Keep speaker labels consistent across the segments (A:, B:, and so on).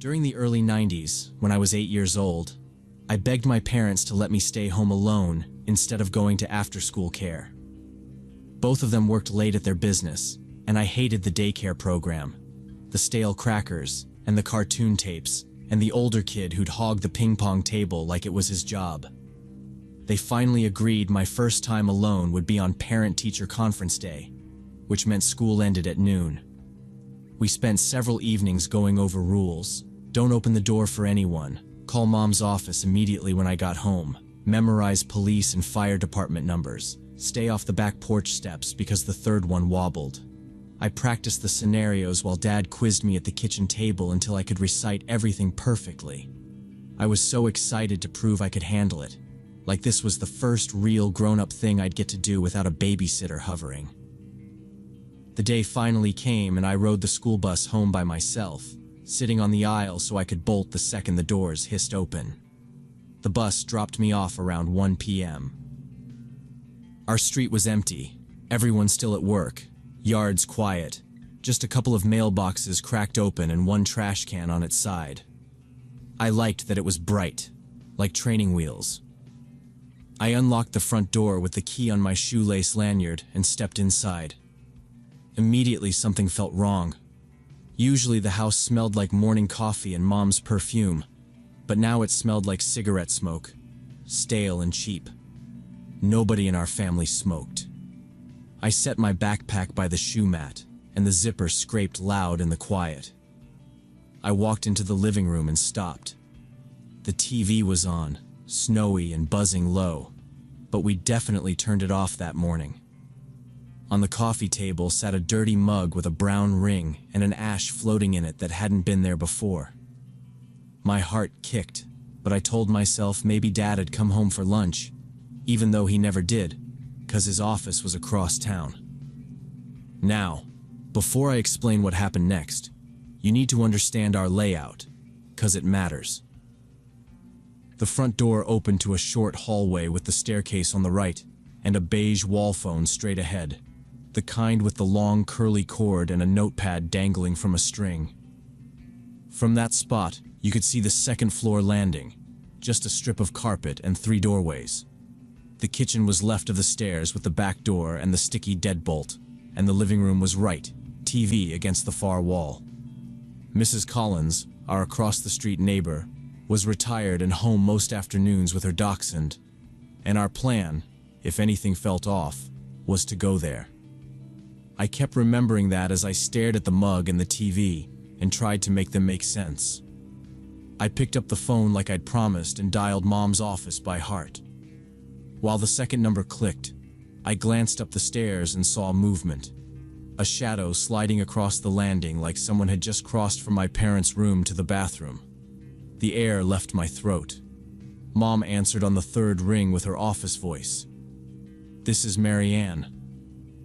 A: During the early 90s, when I was 8 years old, I begged my parents to let me stay home alone instead of going to after-school care. Both of them worked late at their business, and I hated the daycare program, the stale crackers, and the cartoon tapes, and the older kid who'd hog the ping-pong table like it was his job. They finally agreed my first time alone would be on parent-teacher conference day, which meant school ended at noon. We spent several evenings going over rules. Don't open the door for anyone. Call mom's office immediately when I got home. Memorize police and fire department numbers. Stay off the back porch steps because the third one wobbled. I practiced the scenarios while Dad quizzed me at the kitchen table until I could recite everything perfectly. I was so excited to prove I could handle it, like this was the first real grown-up thing I'd get to do without a babysitter hovering. The day finally came and I rode the school bus home by myself, sitting on the aisle so I could bolt the second the doors hissed open. The bus dropped me off around 1 p.m. Our street was empty, everyone still at work, yards quiet, just a couple of mailboxes cracked open and one trash can on its side. I liked that it was bright, like training wheels. I unlocked the front door with the key on my shoelace lanyard and stepped inside. Immediately something felt wrong. Usually the house smelled like morning coffee and mom's perfume, but now it smelled like cigarette smoke, stale and cheap. Nobody in our family smoked. I set my backpack by the shoe mat, and the zipper scraped loud in the quiet. I walked into the living room and stopped. The TV was on, snowy and buzzing low, but we definitely turned it off that morning. On the coffee table sat a dirty mug with a brown ring and an ash floating in it that hadn't been there before. My heart kicked, but I told myself maybe Dad had come home for lunch, even though he never did, 'cause his office was across town. Now, before I explain what happened next, you need to understand our layout, 'cause it matters. The front door opened to a short hallway with the staircase on the right and a beige wall phone straight ahead, the kind with the long curly cord and a notepad dangling from a string. From that spot, you could see the second floor landing, just a strip of carpet and 3 doorways. The kitchen was left of the stairs with the back door and the sticky deadbolt, and the living room was right, TV against the far wall. Mrs. Collins, our across-the-street neighbor, was retired and home most afternoons with her dachshund, and our plan, if anything felt off, was to go there. I kept remembering that as I stared at the mug and the TV and tried to make them make sense. I picked up the phone like I'd promised and dialed Mom's office by heart. While the second number clicked, I glanced up the stairs and saw movement. A shadow sliding across the landing like someone had just crossed from my parents' room to the bathroom. The air left my throat. Mom answered on the third ring with her office voice. "This is Mary Ann."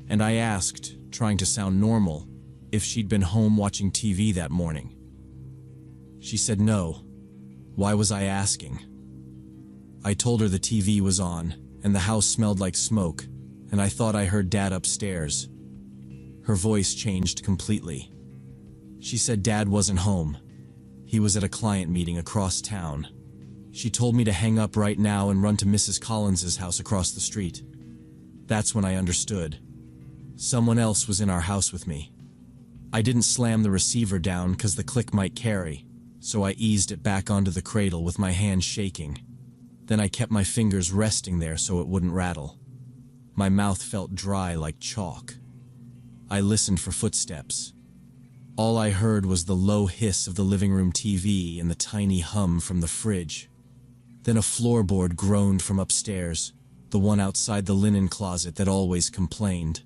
A: And I asked, trying to sound normal, if she'd been home watching TV that morning. She said no. Why was I asking? I told her the TV was on, and the house smelled like smoke, and I thought I heard Dad upstairs. Her voice changed completely. She said Dad wasn't home. He was at a client meeting across town. She told me to hang up right now and run to Mrs. Collins's house across the street. That's when I understood. Someone else was in our house with me. I didn't slam the receiver down because the click might carry, so I eased it back onto the cradle with my hand shaking. Then I kept my fingers resting there so it wouldn't rattle. My mouth felt dry like chalk. I listened for footsteps. All I heard was the low hiss of the living room TV and the tiny hum from the fridge. Then a floorboard groaned from upstairs, the one outside the linen closet that always complained.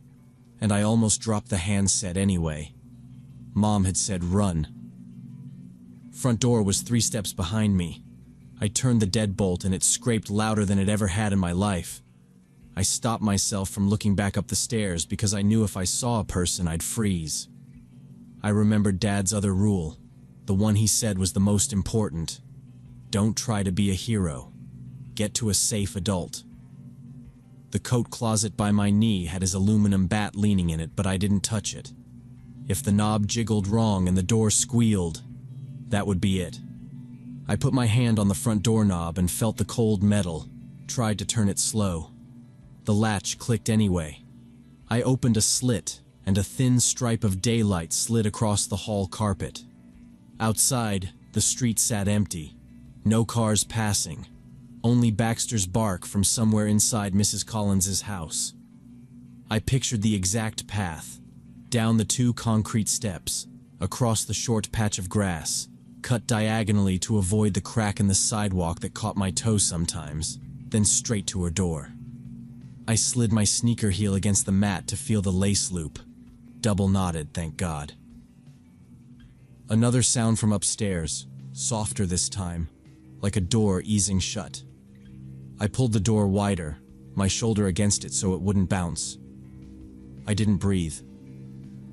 A: And I almost dropped the handset anyway. Mom had said run. Front door was 3 steps behind me. I turned the deadbolt and it scraped louder than it ever had in my life. I stopped myself from looking back up the stairs because I knew if I saw a person I'd freeze. I remembered Dad's other rule, the one he said was the most important. Don't try to be a hero. Get to a safe adult. The coat closet by my knee had his aluminum bat leaning in it, but I didn't touch it. If the knob jiggled wrong and the door squealed, That would be it. I put my hand on the front doorknob and felt the cold metal, tried to turn it slow. The latch clicked anyway. I opened a slit, and a thin stripe of daylight slid across the hall carpet. Outside, the street sat empty. No cars passing. Only Baxter's bark from somewhere inside Mrs. Collins's house. I pictured the exact path. Down the 2 concrete steps, across the short patch of grass, cut diagonally to avoid the crack in the sidewalk that caught my toe sometimes, then straight to her door. I slid my sneaker heel against the mat to feel the lace loop. Double knotted, thank God. Another sound from upstairs, softer this time, like a door easing shut. I pulled the door wider, my shoulder against it so it wouldn't bounce. I didn't breathe.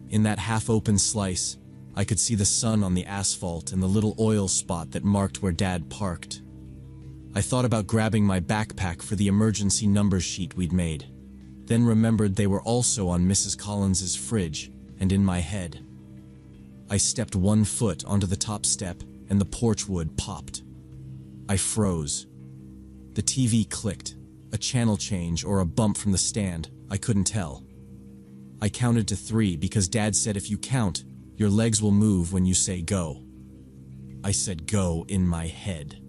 A: In that half-open slice, I could see the sun on the asphalt and the little oil spot that marked where Dad parked. I thought about grabbing my backpack for the emergency number sheet we'd made, then remembered they were also on Mrs. Collins's fridge and in my head. I stepped 1 foot onto the top step and the porch wood popped. I froze. The TV clicked, a channel change or a bump from the stand, I couldn't tell. I counted to 3 because Dad said if you count, your legs will move when you say go. I said go in my head.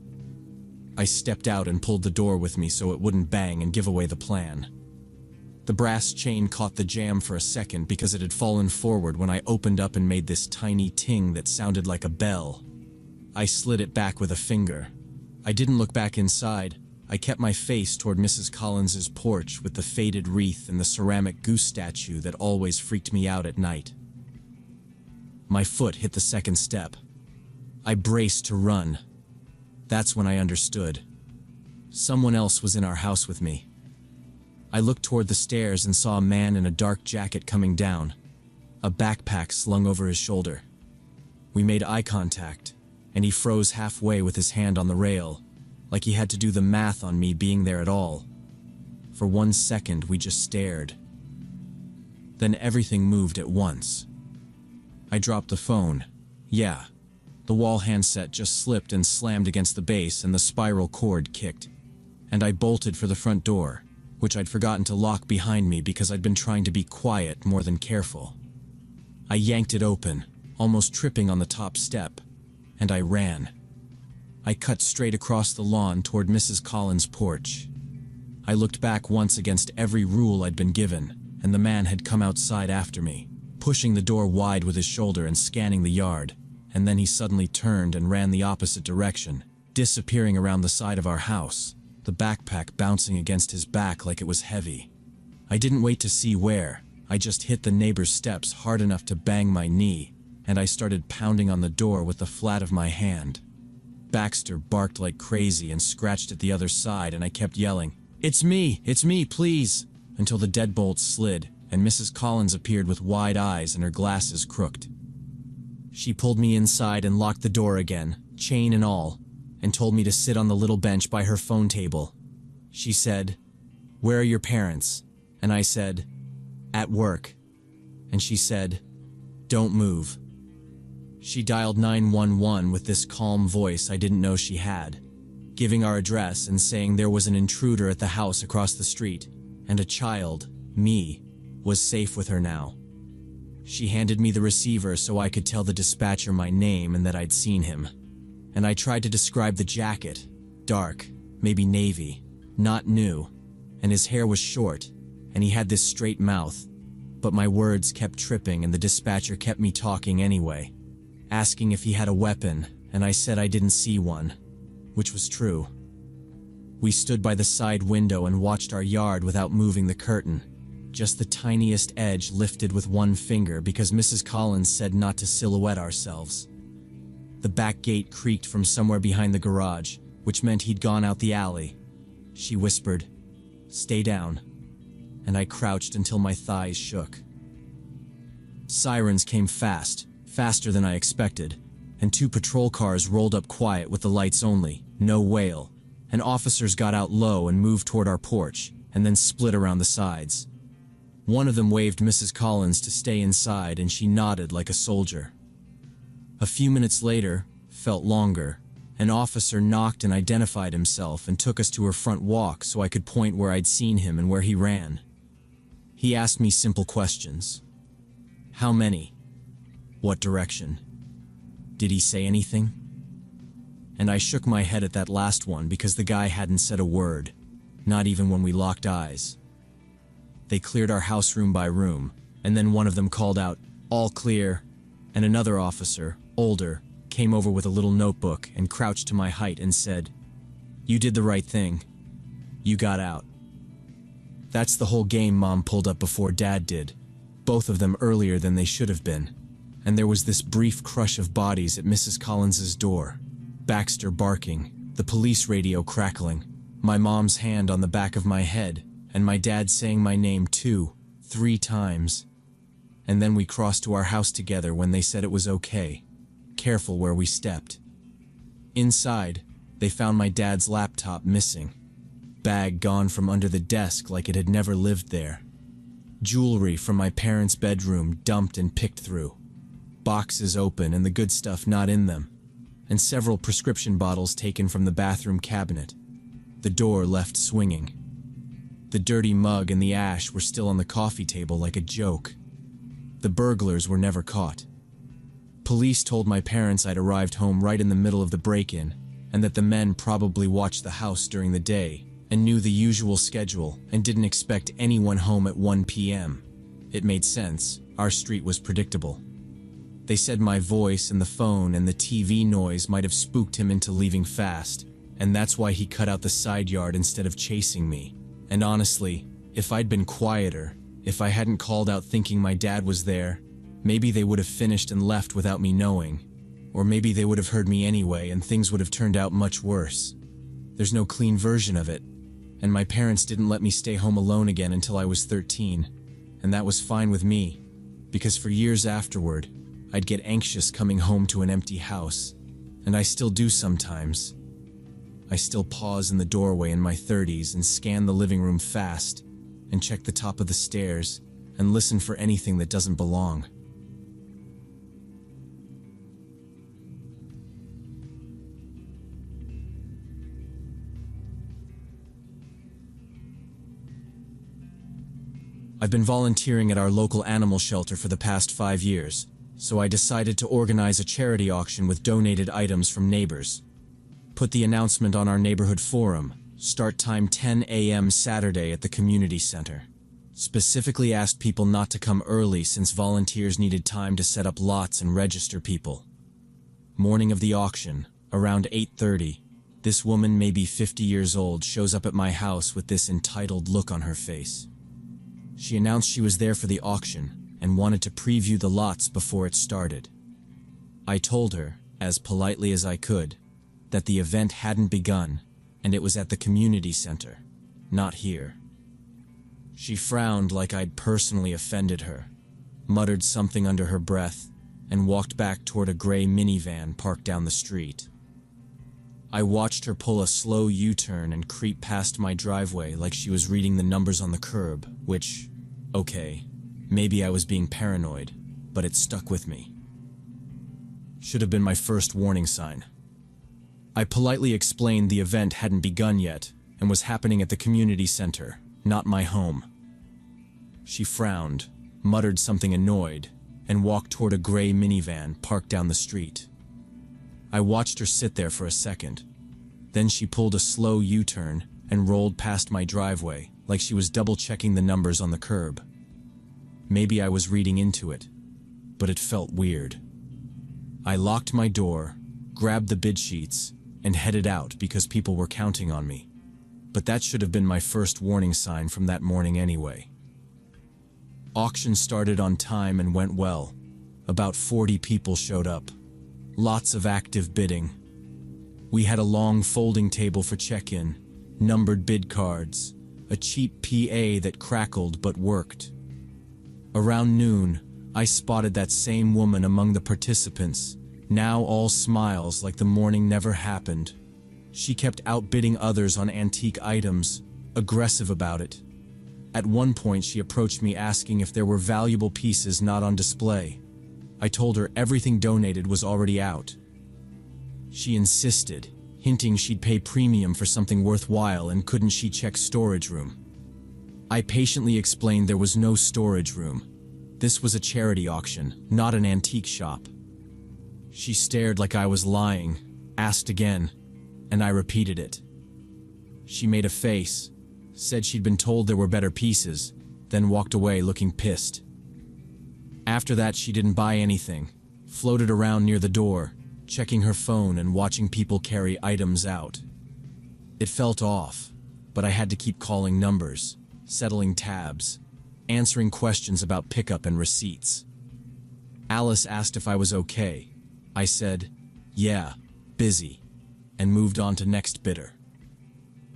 A: I stepped out and pulled the door with me so it wouldn't bang and give away the plan. The brass chain caught the jam for a second because it had fallen forward when I opened up and made this tiny ting that sounded like a bell. I slid it back with a finger. I didn't look back inside. I kept my face toward Mrs. Collins's porch with the faded wreath and the ceramic goose statue that always freaked me out at night. My foot hit the second step. I braced to run. That's when I understood. Someone else was in our house with me. I looked toward the stairs and saw a man in a dark jacket coming down, a backpack slung over his shoulder. We made eye contact, and he froze halfway with his hand on the rail, like he had to do the math on me being there at all. For 1 second, we just stared. Then everything moved at once. I dropped the phone. Yeah, the wall handset just slipped and slammed against the base and the spiral cord kicked. And I bolted for the front door, which I'd forgotten to lock behind me because I'd been trying to be quiet more than careful. I yanked it open, almost tripping on the top step, and I ran. I cut straight across the lawn toward Mrs. Collins' porch. I looked back once against every rule I'd been given, and the man had come outside after me, pushing the door wide with his shoulder and scanning the yard, and then he suddenly turned and ran the opposite direction, disappearing around the side of our house, the backpack bouncing against his back like it was heavy. I didn't wait to see where. I just hit the neighbor's steps hard enough to bang my knee, and I started pounding on the door with the flat of my hand. Baxter barked like crazy and scratched at the other side, and I kept yelling, it's me, please," until the deadbolt slid, and Mrs. Collins appeared with wide eyes and her glasses crooked. She pulled me inside and locked the door again, chain and all, and told me to sit on the little bench by her phone table. She said, "Where are your parents?" And I said, "At work." And she said, "Don't move." She dialed 911 with this calm voice I didn't know she had, giving our address and saying there was an intruder at the house across the street, and a child, me, was safe with her now. She handed me the receiver so I could tell the dispatcher my name and that I'd seen him. And I tried to describe the jacket, dark, maybe navy, not new, and his hair was short, and he had this straight mouth, but my words kept tripping and the dispatcher kept me talking anyway, asking if he had a weapon, and I said I didn't see one, which was true. We stood by the side window and watched our yard without moving the curtain, just the tiniest edge lifted with one finger because Mrs. Collins said not to silhouette ourselves. The back gate creaked from somewhere behind the garage, which meant he'd gone out the alley. She whispered, "Stay down," and I crouched until my thighs shook. Sirens came fast, faster than I expected, and 2 patrol cars rolled up quiet with the lights only, no wail, and officers got out low and moved toward our porch, and then split around the sides. One of them waved Mrs. Collins to stay inside, and she nodded like a soldier. A few minutes later, felt longer. An officer knocked and identified himself and took us to her front walk so I could point where I'd seen him and where he ran. He asked me simple questions. How many? What direction? Did he say anything? And I shook my head at that last one because the guy hadn't said a word, not even when we locked eyes. They cleared our house room by room, and then one of them called out, "All clear," and another officer, older, came over with a little notebook and crouched to my height and said, "You did the right thing. You got out." That's the whole game. Mom pulled up before Dad did, both of them earlier than they should have been, and there was this brief crush of bodies at Mrs. Collins's door. Baxter barking, the police radio crackling, my mom's hand on the back of my head, and my dad saying my name 2, 3 times. And then we crossed to our house together when they said it was okay. Careful where we stepped. Inside, they found my dad's laptop missing. Bag gone from under the desk like it had never lived there. Jewelry from my parents' bedroom dumped and picked through. Boxes open and the good stuff not in them. And several prescription bottles taken from the bathroom cabinet. The door left swinging. The dirty mug and the ash were still on the coffee table like a joke. The burglars were never caught. Police told my parents I'd arrived home right in the middle of the break-in, and that the men probably watched the house during the day and knew the usual schedule and didn't expect anyone home at 1 p.m. It made sense. Our street was predictable. They said my voice and the phone and the TV noise might have spooked him into leaving fast, and that's why he cut out the side yard instead of chasing me. And honestly, if I'd been quieter, if I hadn't called out thinking my dad was there, maybe they would have finished and left without me knowing. Or maybe they would have heard me anyway and things would have turned out much worse. There's no clean version of it. And my parents didn't let me stay home alone again until I was 13. And that was fine with me, because for years afterward, I'd get anxious coming home to an empty house. And I still do sometimes. I still pause in the doorway in my 30s and scan the living room fast, and check the top of the stairs, and listen for anything that doesn't belong. I've been volunteering at our local animal shelter for the past 5 years, so I decided to organize a charity auction with donated items from neighbors. Put the announcement on our neighborhood forum, start time 10 a.m. Saturday at the community center. Specifically asked people not to come early since volunteers needed time to set up lots and register people. Morning of the auction, around 8:30, this woman, maybe 50 years old, shows up at my house with this entitled look on her face. She announced she was there for the auction and wanted to preview the lots before it started. I told her, as politely as I could, that the event hadn't begun and it was at the community center, not here. She frowned like I'd personally offended her, muttered something under her breath, and walked back toward a gray minivan parked down the street. I watched her pull a slow U-turn and creep past my driveway like she was reading the numbers on the curb, which, okay, maybe I was being paranoid, but it stuck with me. Should have been my first warning sign. I politely explained the event hadn't begun yet and was happening at the community center, not my home. She frowned, muttered something annoyed, and walked toward a gray minivan parked down the street. I watched her sit there for a second. Then she pulled a slow U-turn and rolled past my driveway like she was double-checking the numbers on the curb. Maybe I was reading into it, but it felt weird. I locked my door, grabbed the bid sheets, and headed out because people were counting on me. But that should have been my first warning sign from that morning anyway. Auction started on time and went well. About 40 people showed up. Lots of active bidding. We had a long folding table for check-in, numbered bid cards, a cheap PA that crackled but worked. Around noon, I spotted that same woman among the participants, now all smiles like the morning never happened. She kept outbidding others on antique items, aggressive about it. At one point, she approached me asking if there were valuable pieces not on display. I told her everything donated was already out. She insisted, hinting she'd pay premium for something worthwhile and couldn't she check storage room. I patiently explained there was no storage room. This was a charity auction, not an antique shop. She stared like I was lying, asked again, and I repeated it. She made a face, said she'd been told there were better pieces, then walked away looking pissed. After that, she didn't buy anything, floated around near the door, checking her phone and watching people carry items out. It felt off, but I had to keep calling numbers, settling tabs, answering questions about pickup and receipts. Alice asked if I was okay. I said, yeah, busy, and moved on to next bidder.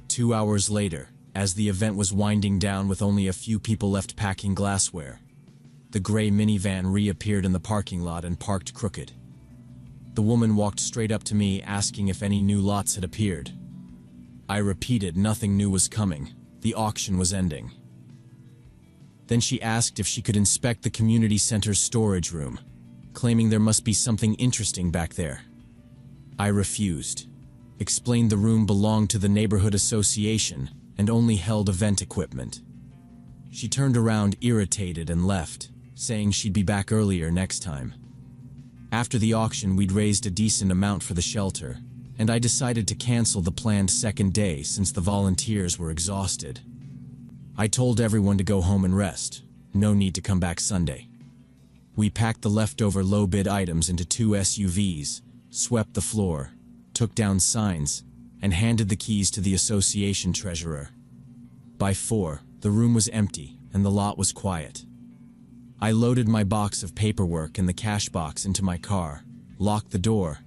A: 2 hours later, as the event was winding down with only a few people left packing glassware, the gray minivan reappeared in the parking lot and parked crooked. The woman walked straight up to me asking if any new lots had appeared. I repeated nothing new was coming, the auction was ending. Then she asked if she could inspect the community center's storage room, claiming there must be something interesting back there. I refused, explained the room belonged to the neighborhood association and only held event equipment. She turned around irritated and left, saying she'd be back earlier next time. After the auction, we'd raised a decent amount for the shelter, and I decided to cancel the planned second day since the volunteers were exhausted. I told everyone to go home and rest, no need to come back Sunday. We packed the leftover low-bid items into 2 SUVs, swept the floor, took down signs, and handed the keys to the association treasurer. By 4, the room was empty and the lot was quiet. I loaded my box of paperwork and the cash box into my car, locked the door,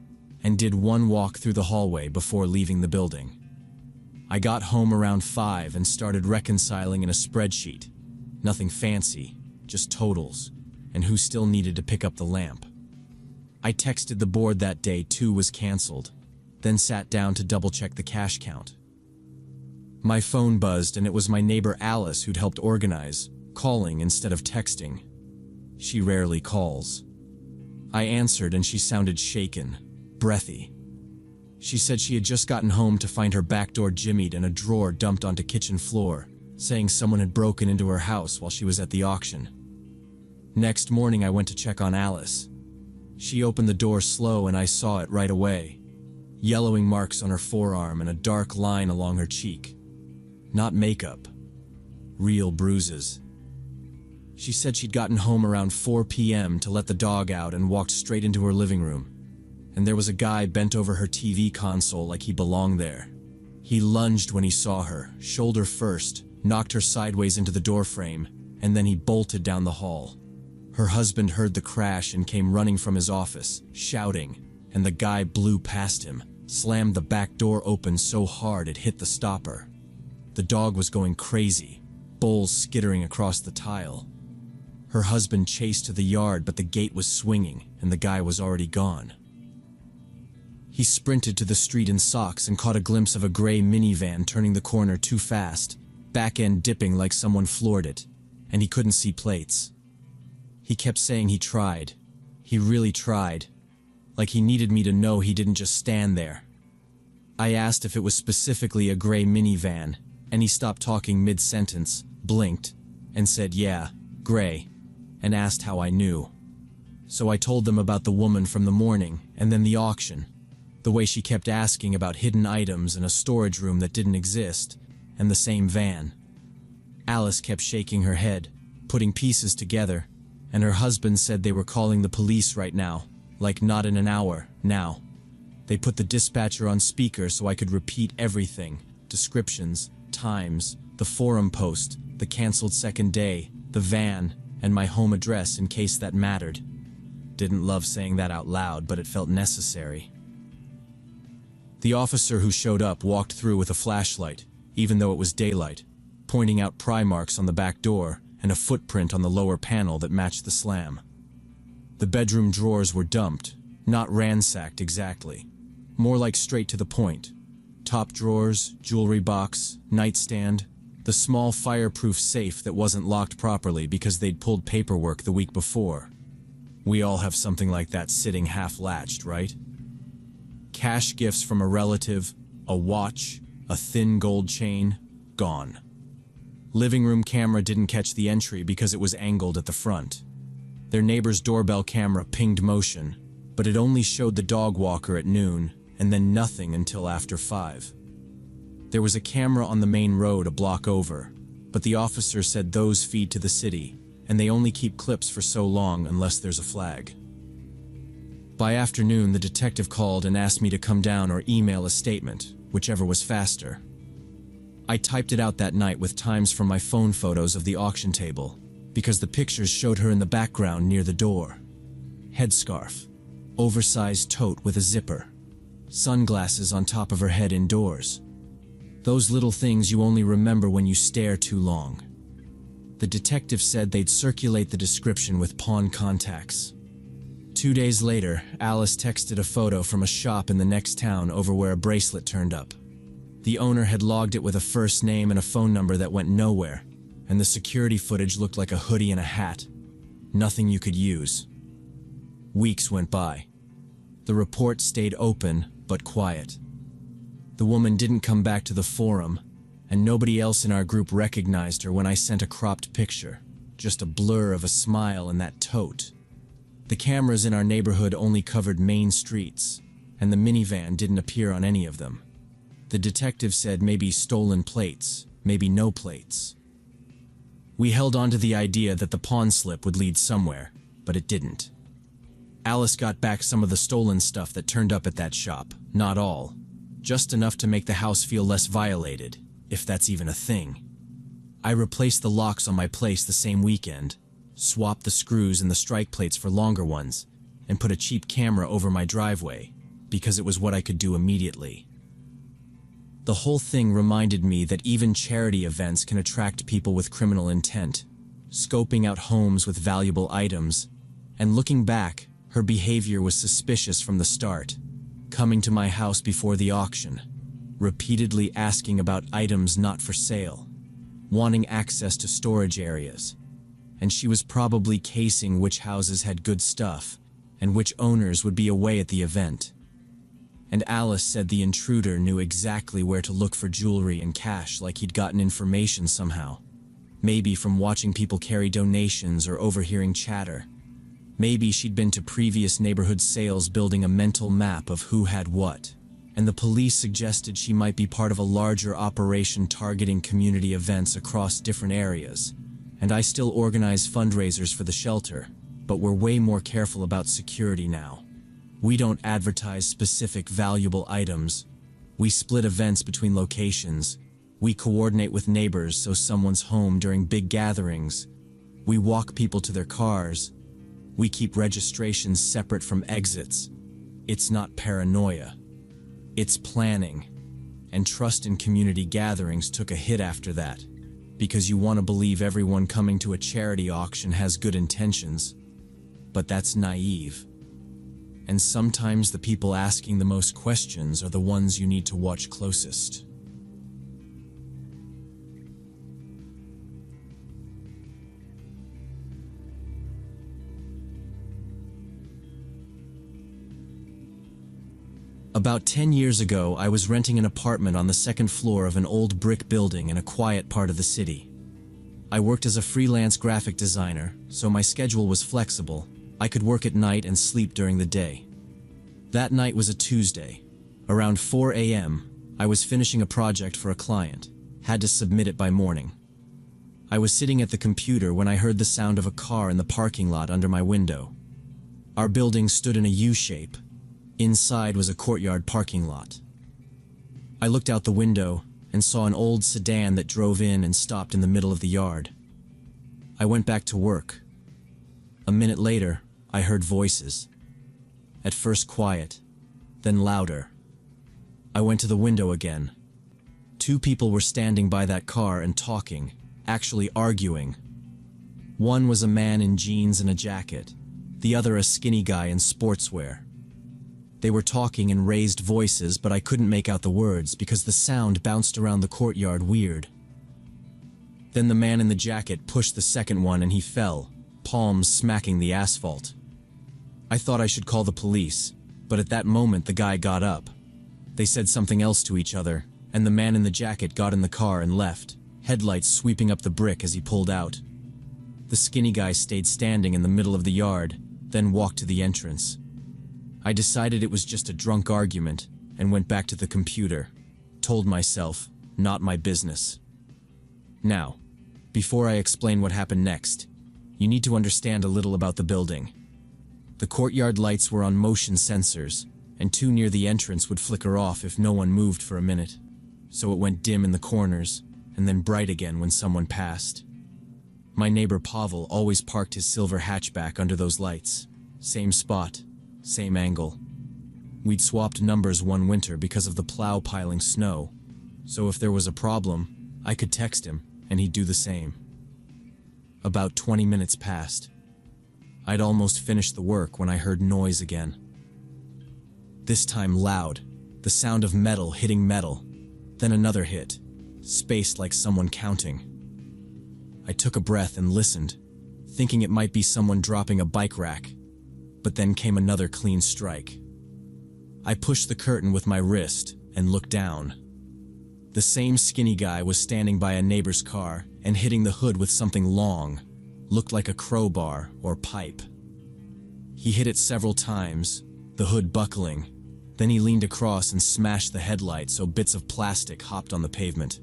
A: and did one walk through the hallway before leaving the building. I got home around 5 and started reconciling in a spreadsheet. Nothing fancy, just totals, and who still needed to pick up the lamp. I texted the board that day 2 was canceled, then sat down to double-check the cash count. My phone buzzed and it was my neighbor Alice who'd helped organize, calling instead of texting. She rarely calls. I answered and she sounded shaken, breathy. She said she had just gotten home to find her back door jimmied and a drawer dumped onto kitchen floor, saying someone had broken into her house while she was at the auction. Next morning I went to check on Alice. She opened the door slow and I saw it right away. Yellowing marks on her forearm and a dark line along her cheek. Not makeup. Real bruises. She said she'd gotten home around 4 p.m. to let the dog out and walked straight into her living room. And there was a guy bent over her TV console like he belonged there. He lunged when he saw her, shoulder first, knocked her sideways into the doorframe, and then he bolted down the hall. Her husband heard the crash and came running from his office, shouting, and the guy blew past him, slammed the back door open so hard it hit the stopper. The dog was going crazy, bowls skittering across the tile. Her husband chased to the yard, but the gate was swinging and the guy was already gone. He sprinted to the street in socks and caught a glimpse of a gray minivan turning the corner too fast, back end dipping like someone floored it, and he couldn't see plates. He kept saying he tried. He really tried. Like he needed me to know he didn't just stand there. I asked if it was specifically a gray minivan, and he stopped talking mid-sentence, blinked, and said, yeah, gray, and asked how I knew. So I told them about the woman from the morning, and then the auction, the way she kept asking about hidden items in a storage room that didn't exist, and the same van. Alice kept shaking her head, putting pieces together, and her husband said they were calling the police right now, like not in an hour, now. They put the dispatcher on speaker so I could repeat everything, descriptions, times, the forum post, the canceled second day, the van, and my home address in case that mattered. Didn't love saying that out loud, but it felt necessary. The officer who showed up walked through with a flashlight, even though it was daylight, pointing out pry marks on the back door and a footprint on the lower panel that matched the slam. The bedroom drawers were dumped, not ransacked exactly, more like straight to the point. Top drawers, jewelry box, nightstand, the small fireproof safe that wasn't locked properly because they'd pulled paperwork the week before. We all have something like that sitting half-latched, right? Cash gifts from a relative, a watch, a thin gold chain, gone. Living room camera didn't catch the entry because it was angled at the front. Their neighbor's doorbell camera pinged motion, but it only showed the dog walker at noon, and then nothing until after 5. There was a camera on the main road a block over, but the officer said those feed to the city, and they only keep clips for so long unless there's a flag. By afternoon, the detective called and asked me to come down or email a statement, whichever was faster. I typed it out that night with times from my phone photos of the auction table, because the pictures showed her in the background near the door. Headscarf, oversized tote with a zipper, sunglasses on top of her head indoors. Those little things you only remember when you stare too long. The detective said they'd circulate the description with pawn contacts. 2 days later, Alice texted a photo from a shop in the next town over where a bracelet turned up. The owner had logged it with a first name and a phone number that went nowhere, and the security footage looked like a hoodie and a hat. Nothing you could use. Weeks went by. The report stayed open, but quiet. The woman didn't come back to the forum, and nobody else in our group recognized her when I sent a cropped picture, just a blur of a smile in that tote. The cameras in our neighborhood only covered main streets, and the minivan didn't appear on any of them. The detective said maybe stolen plates, maybe no plates. We held on to the idea that the pawn slip would lead somewhere, but it didn't. Alice got back some of the stolen stuff that turned up at that shop, not all, just enough to make the house feel less violated, if that's even a thing. I replaced the locks on my place the same weekend, swapped the screws and the strike plates for longer ones, and put a cheap camera over my driveway, because it was what I could do immediately. The whole thing reminded me that even charity events can attract people with criminal intent, scoping out homes with valuable items, and looking back, her behavior was suspicious from the start, coming to my house before the auction, repeatedly asking about items not for sale, wanting access to storage areas, and she was probably casing which houses had good stuff and which owners would be away at the event. And Alice said the intruder knew exactly where to look for jewelry and cash, like he'd gotten information somehow. Maybe from watching people carry donations or overhearing chatter. Maybe she'd been to previous neighborhood sales building a mental map of who had what. And the police suggested she might be part of a larger operation targeting community events across different areas. And I still organize fundraisers for the shelter, but we're way more careful about security now. We don't advertise specific valuable items. We split events between locations. We coordinate with neighbors so someone's home during big gatherings. We walk people to their cars. We keep registrations separate from exits. It's not paranoia. It's planning. And trust in community gatherings took a hit after that, because you want to believe everyone coming to a charity auction has good intentions. But that's naive. And sometimes the people asking the most questions are the ones you need to watch closest. About 10 years ago, I was renting an apartment on the second floor of an old brick building in a quiet part of the city. I worked as a freelance graphic designer, so my schedule was flexible. I could work at night and sleep during the day. That night was a Tuesday. Around 4 a.m., I was finishing a project for a client, had to submit it by morning. I was sitting at the computer when I heard the sound of a car in the parking lot under my window. Our building stood in a U-shape. Inside was a courtyard parking lot. I looked out the window and saw an old sedan that drove in and stopped in the middle of the yard. I went back to work. A minute later, I heard voices. At first quiet, then louder. I went to the window again. 2 people were standing by that car and talking, actually arguing. One was a man in jeans and a jacket, the other a skinny guy in sportswear. They were talking in raised voices, but I couldn't make out the words because the sound bounced around the courtyard weird. Then the man in the jacket pushed the second one and he fell, palms smacking the asphalt. I thought I should call the police, But at that moment, the guy got up. They said something else to each other, and the man in the jacket got in the car and left, headlights sweeping up the brick as he pulled out. The skinny guy stayed standing in the middle of the yard, then walked to the entrance. I decided it was just a drunk argument and went back to the computer, told myself, not my business. Now, before I explain what happened next, you need to understand a little about the building. The courtyard lights were on motion sensors, and two near the entrance would flicker off if no one moved for a minute, so it went dim in the corners and then bright again when someone passed. My neighbor Pavel always parked his silver hatchback under those lights. Same spot, same angle. We'd swapped numbers one winter because of the plow piling snow, so if there was a problem, I could text him and he'd do the same. About 20 minutes passed. I'd almost finished the work when I heard noise again. This time loud, the sound of metal hitting metal, then another hit, spaced like someone counting. I took a breath and listened, thinking it might be someone dropping a bike rack, but then came another clean strike. I pushed the curtain with my wrist and looked down. The same skinny guy was standing by a neighbor's car and hitting the hood with something long, looked like a crowbar or pipe. He hit it several times, the hood buckling. Then he leaned across and smashed the headlight so bits of plastic hopped on the pavement.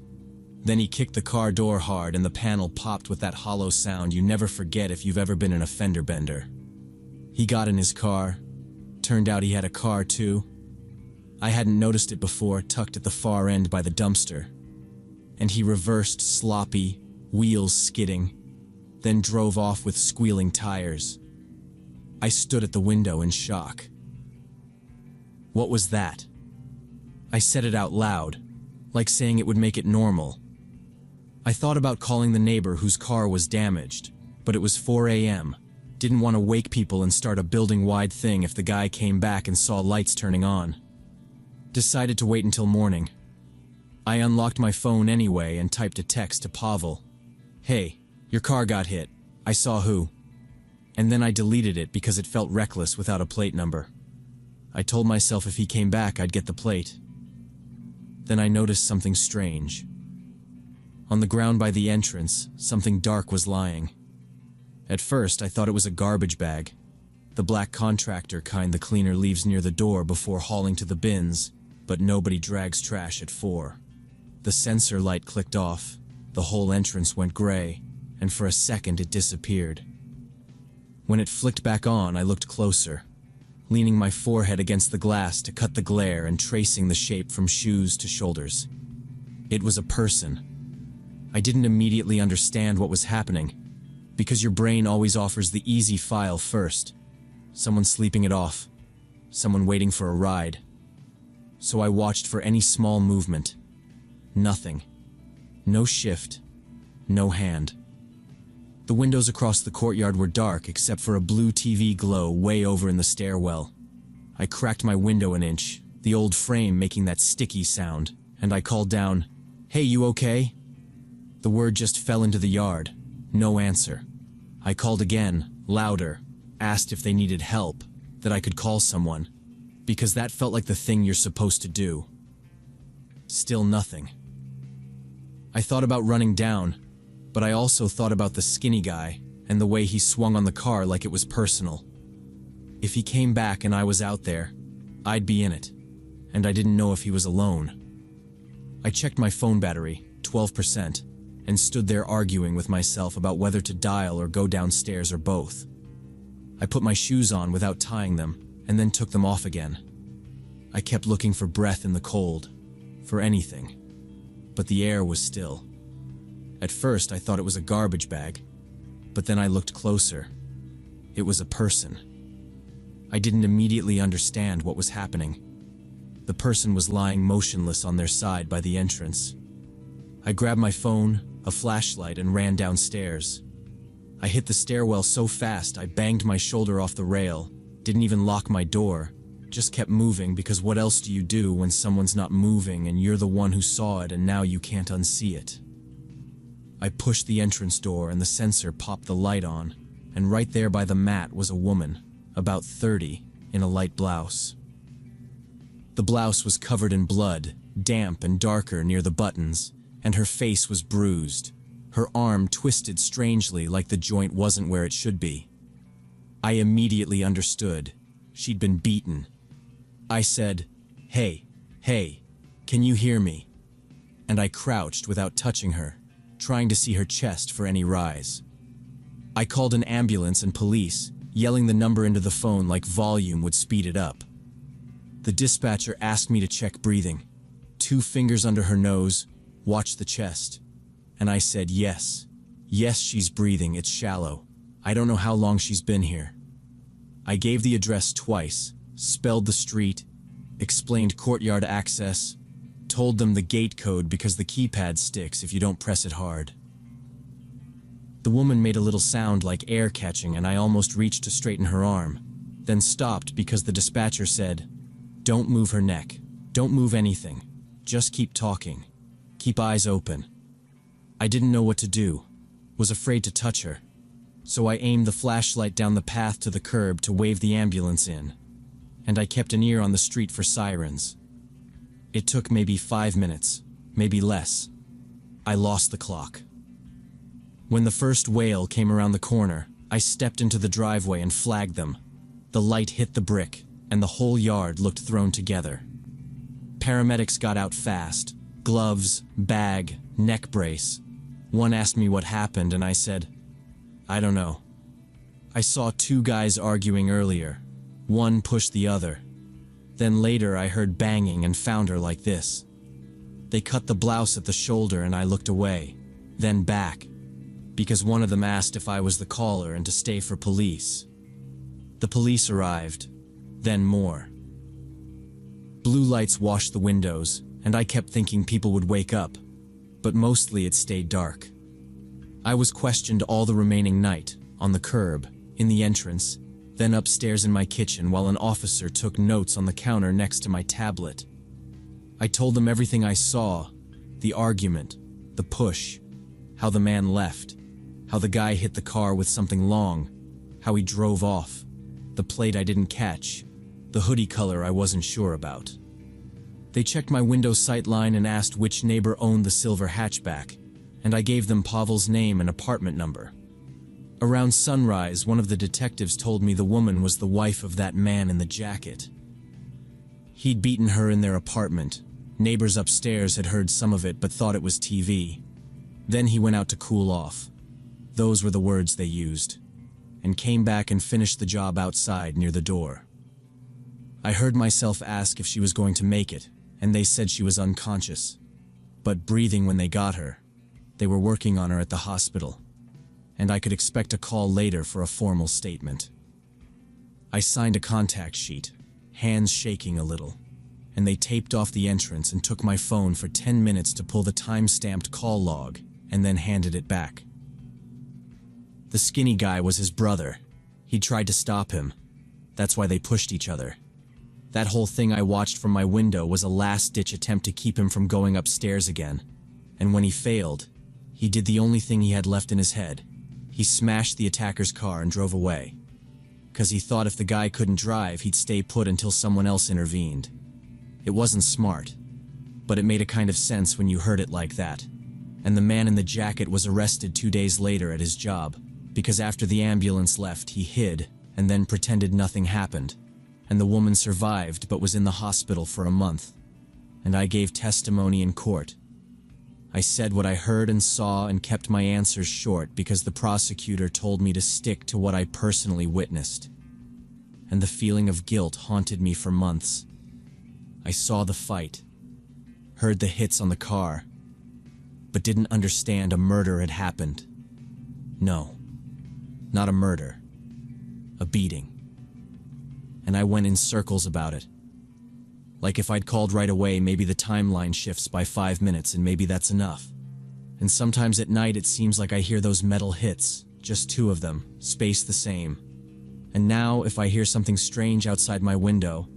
A: Then he kicked the car door hard and the panel popped with that hollow sound you never forget if you've ever been in a fender bender. He got in his car. Turned out he had a car too. I hadn't noticed it before, tucked at the far end by the dumpster. And he reversed sloppy, wheels skidding, then drove off with squealing tires. I stood at the window in shock. What was that? I said it out loud, like saying it would make it normal. I thought about calling the neighbor whose car was damaged, but it was 4 a.m. Didn't want to wake people and start a building-wide thing if the guy came back and saw lights turning on. Decided to wait until morning. I unlocked my phone anyway and typed a text to Pavel. Hey, your car got hit. I saw who. And then I deleted it because it felt reckless without a plate number. I told myself if he came back, I'd get the plate. Then I noticed something strange. On the ground by the entrance, something dark was lying. At first, I thought it was a garbage bag. The black contractor kind the cleaner leaves near the door before hauling to the bins, but nobody drags trash at 4. The sensor light clicked off, the whole entrance went gray, and for a second it disappeared. When it flicked back on, I looked closer, leaning my forehead against the glass to cut the glare and tracing the shape from shoes to shoulders. It was a person. I didn't immediately understand what was happening, because your brain always offers the easy file first. Someone sleeping it off, someone waiting for a ride. So I watched for any small movement. Nothing. No shift. No hand. The windows across the courtyard were dark except for a blue TV glow way over in the stairwell. I cracked my window an inch, the old frame making that sticky sound, and I called down, "Hey, you okay?" The word just fell into the yard. No answer. I called again, louder, asked if they needed help, that I could call someone, because that felt like the thing you're supposed to do. Still nothing. I thought about running down, but I also thought about the skinny guy and the way he swung on the car like it was personal. If he came back and I was out there, I'd be in it, and I didn't know if he was alone. I checked my phone battery, 12%, and stood there arguing with myself about whether to dial or go downstairs or both. I put my shoes on without tying them, and then took them off again. I kept looking for breath in the cold, for anything, but the air was still. At first, I thought it was a garbage bag, but then I looked closer. It was a person. I didn't immediately understand what was happening. The person was lying motionless on their side by the entrance. I grabbed my phone, a flashlight, and ran downstairs. I hit the stairwell so fast I banged my shoulder off the rail, didn't even lock my door, just kept moving because what else do you do when someone's not moving and you're the one who saw it and now you can't unsee it? I pushed the entrance door and the sensor popped the light on, and right there by the mat was a woman, about 30, in a light blouse. The blouse was covered in blood, damp and darker near the buttons, and her face was bruised. Her arm twisted strangely like the joint wasn't where it should be. I immediately understood. She'd been beaten. I said, "Hey, can you hear me?" And I crouched without touching her, trying to see her chest for any rise. I called an ambulance and police, yelling the number into the phone like volume would speed it up. The dispatcher asked me to check breathing. 2 fingers under her nose, watch the chest. And I said yes. Yes, she's breathing, it's shallow. I don't know how long she's been here. I gave the address twice, spelled the street, explained courtyard access, told them the gate code because the keypad sticks if you don't press it hard. The woman made a little sound like air catching and I almost reached to straighten her arm, then stopped because the dispatcher said, "Don't move her neck. Don't move anything. Just keep talking. Keep eyes open." I didn't know what to do, was afraid to touch her, so I aimed the flashlight down the path to the curb to wave the ambulance in, and I kept an ear on the street for sirens. It took maybe 5 minutes, maybe less. I lost the clock. When the first wail came around the corner, I stepped into the driveway and flagged them. The light hit the brick, and the whole yard looked thrown together. Paramedics got out fast. Gloves, bag, neck brace. One asked me what happened, and I said, "I don't know. I saw 2 guys arguing earlier. One pushed the other. Then later I heard banging and found her like this. They cut the blouse at the shoulder and I looked away, then back, because one of them asked if I was the caller and to stay for police. The police arrived, then more. Blue lights washed the windows, and I kept thinking people would wake up, but mostly it stayed dark. I was questioned all the remaining night, on the curb, in the entrance, then upstairs in my kitchen while an officer took notes on the counter next to my tablet. I told them everything I saw, the argument, the push, how the man left, how the guy hit the car with something long, how he drove off, the plate I didn't catch, the hoodie color I wasn't sure about. They checked my window sight line and asked which neighbor owned the silver hatchback, and I gave them Pavel's name and apartment number. Around sunrise, one of the detectives told me the woman was the wife of that man in the jacket. He'd beaten her in their apartment. Neighbors upstairs had heard some of it but thought it was TV. Then he went out to cool off. Those were the words they used, and came back and finished the job outside near the door. I heard myself ask if she was going to make it, and they said she was unconscious, but breathing when they got her. They were working on her at the hospital, and I could expect a call later for a formal statement. I signed a contact sheet, hands shaking a little, and they taped off the entrance and took my phone for 10 minutes to pull the time-stamped call log, and then handed it back. The skinny guy was his brother. He tried to stop him. That's why they pushed each other. That whole thing I watched from my window was a last-ditch attempt to keep him from going upstairs again. And when he failed, he did the only thing he had left in his head. He smashed the attacker's car and drove away. 'Cause he thought if the guy couldn't drive, he'd stay put until someone else intervened. It wasn't smart, but it made a kind of sense when you heard it like that. And the man in the jacket was arrested 2 days later at his job, because after the ambulance left, he hid and then pretended nothing happened. And the woman survived but was in the hospital for a month. And I gave testimony in court. I said what I heard and saw and kept my answers short because the prosecutor told me to stick to what I personally witnessed. And the feeling of guilt haunted me for months. I saw the fight, heard the hits on the car, but didn't understand a murder had happened. No, not a murder, a beating. And I went in circles about it. Like if I'd called right away, maybe the timeline shifts by 5 minutes and maybe that's enough. And sometimes at night it seems like I hear those metal hits, just 2 of them, spaced the same. And now if I hear something strange outside my window,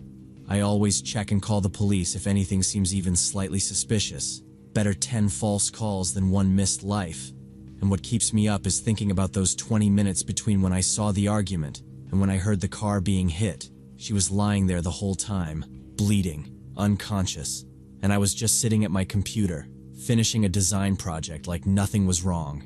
A: I always check and call the police if anything seems even slightly suspicious. Better 10 false calls than 1 missed life. And what keeps me up is thinking about those 20 minutes between when I saw the argument and when I heard the car being hit. She was lying there the whole time, bleeding, unconscious, and I was just sitting at my computer, finishing a design project like nothing was wrong.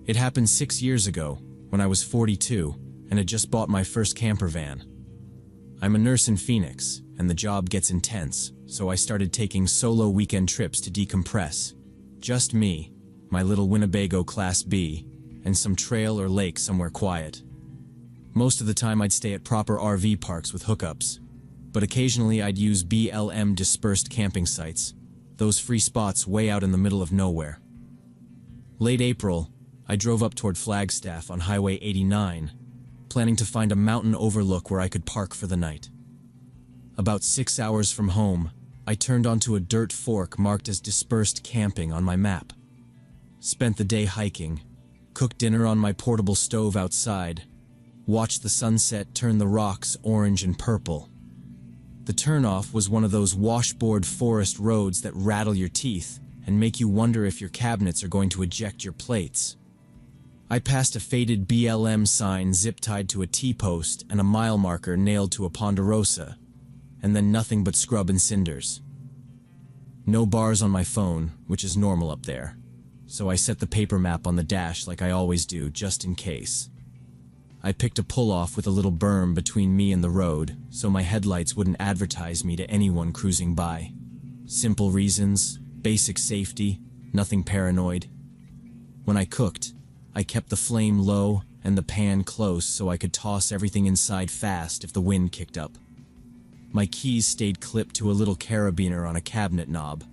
A: It happened 6 years ago, when I was 42, and had just bought my first camper van. I'm a nurse in Phoenix, and the job gets intense, so I started taking solo weekend trips to decompress. Just me, my little Winnebago Class B, and some trail or lake somewhere quiet. Most of the time I'd stay at proper RV parks with hookups, but occasionally I'd use BLM dispersed camping sites, those free spots way out in the middle of nowhere. Late April, I drove up toward Flagstaff on Highway 89, planning to find a mountain overlook where I could park for the night. About 6 hours from home, I turned onto a dirt fork marked as dispersed camping on my map. Spent the day hiking, cooked dinner on my portable stove outside, watched the sunset turn the rocks orange and purple. The turnoff was one of those washboard forest roads that rattle your teeth and make you wonder if your cabinets are going to eject your plates. I passed a faded BLM sign zip-tied to a T-post and a mile marker nailed to a ponderosa, and then nothing but scrub and cinders. No bars on my phone, which is normal up there, so I set the paper map on the dash like I always do, just in case. I picked a pull-off with a little berm between me and the road, so my headlights wouldn't advertise me to anyone cruising by. Simple reasons, basic safety, nothing paranoid. When I cooked, I kept the flame low and the pan close so I could toss everything inside fast if the wind kicked up. My keys stayed clipped to a little carabiner on a cabinet knob,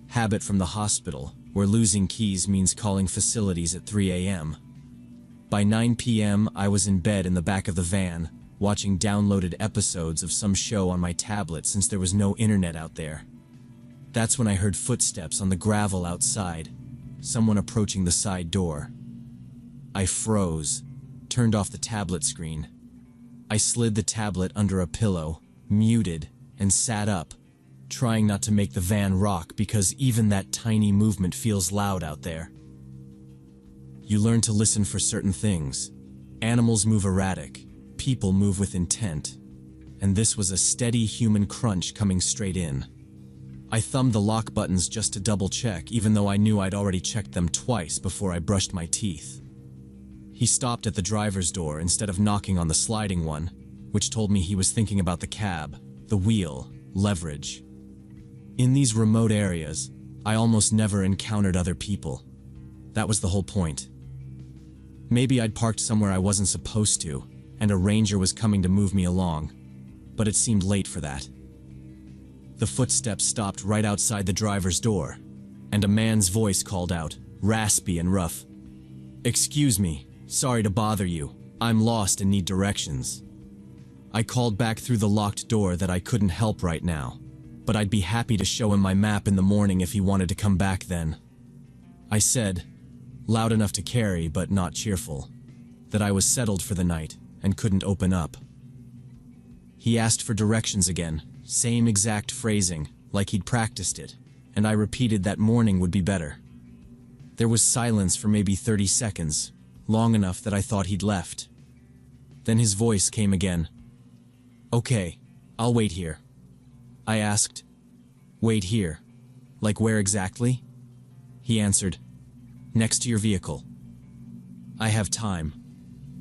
A: habit from the hospital, where losing keys means calling facilities at 3 a.m. By 9 p.m., I was in bed in the back of the van, watching downloaded episodes of some show on my tablet since there was no internet out there. That's when I heard footsteps on the gravel outside, someone approaching the side door. I froze, turned off the tablet screen. I slid the tablet under a pillow, muted, and sat up, trying not to make the van rock because even that tiny movement feels loud out there. You learn to listen for certain things. Animals move erratic, people move with intent, and this was a steady human crunch coming straight in. I thumbed the lock buttons just to double check, even though I knew I'd already checked them twice before I brushed my teeth. He stopped at the driver's door instead of knocking on the sliding one, which told me he was thinking about the cab, the wheel, leverage. In these remote areas, I almost never encountered other people. That was the whole point. Maybe I'd parked somewhere I wasn't supposed to, and a ranger was coming to move me along, but it seemed late for that. The footsteps stopped right outside the driver's door, and a man's voice called out, raspy and rough. "Excuse me. Sorry to bother you. I'm lost and need directions." I called back through the locked door that I couldn't help right now, but I'd be happy to show him my map in the morning if he wanted to come back then. I said, loud enough to carry but not cheerful, that I was settled for the night and couldn't open up. He asked for directions again, same exact phrasing, like he'd practiced it, and I repeated that morning would be better. There was silence for maybe 30 seconds, long enough that I thought he'd left. Then his voice came again. "Okay, I'll wait here." I asked, "Wait here? Like where exactly?" He answered, "Next to your vehicle." I have time.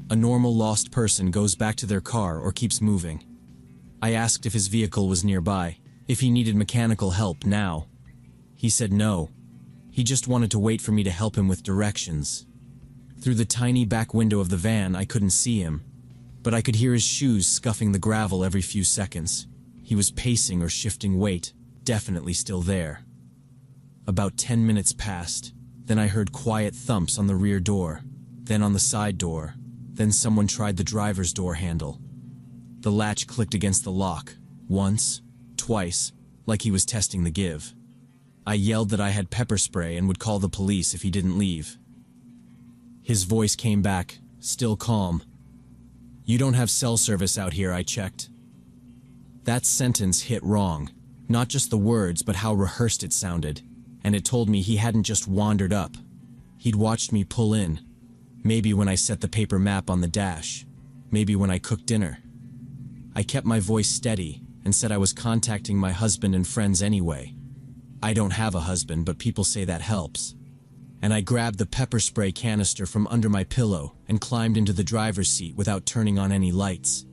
A: A normal lost person goes back to their car or keeps moving. I asked if his vehicle was nearby, if he needed mechanical help now. He said no. He just wanted to wait for me to help him with directions. Through the tiny back window of the van, I couldn't see him, but I could hear his shoes scuffing the gravel every few seconds. He was pacing or shifting weight, definitely still there. About 10 minutes passed, then I heard quiet thumps on the rear door, then on the side door, then someone tried the driver's door handle. The latch clicked against the lock, once, twice, like he was testing the give. I yelled that I had pepper spray and would call the police if he didn't leave. His voice came back, still calm. "You don't have cell service out here, I checked." That sentence hit wrong, not just the words but how rehearsed it sounded, and it told me he hadn't just wandered up. He'd watched me pull in, maybe when I set the paper map on the dash, maybe when I cooked dinner. I kept my voice steady and said I was contacting my husband and friends anyway. I don't have a husband, but people say that helps. And I grabbed the pepper spray canister from under my pillow and climbed into the driver's seat without turning on any lights.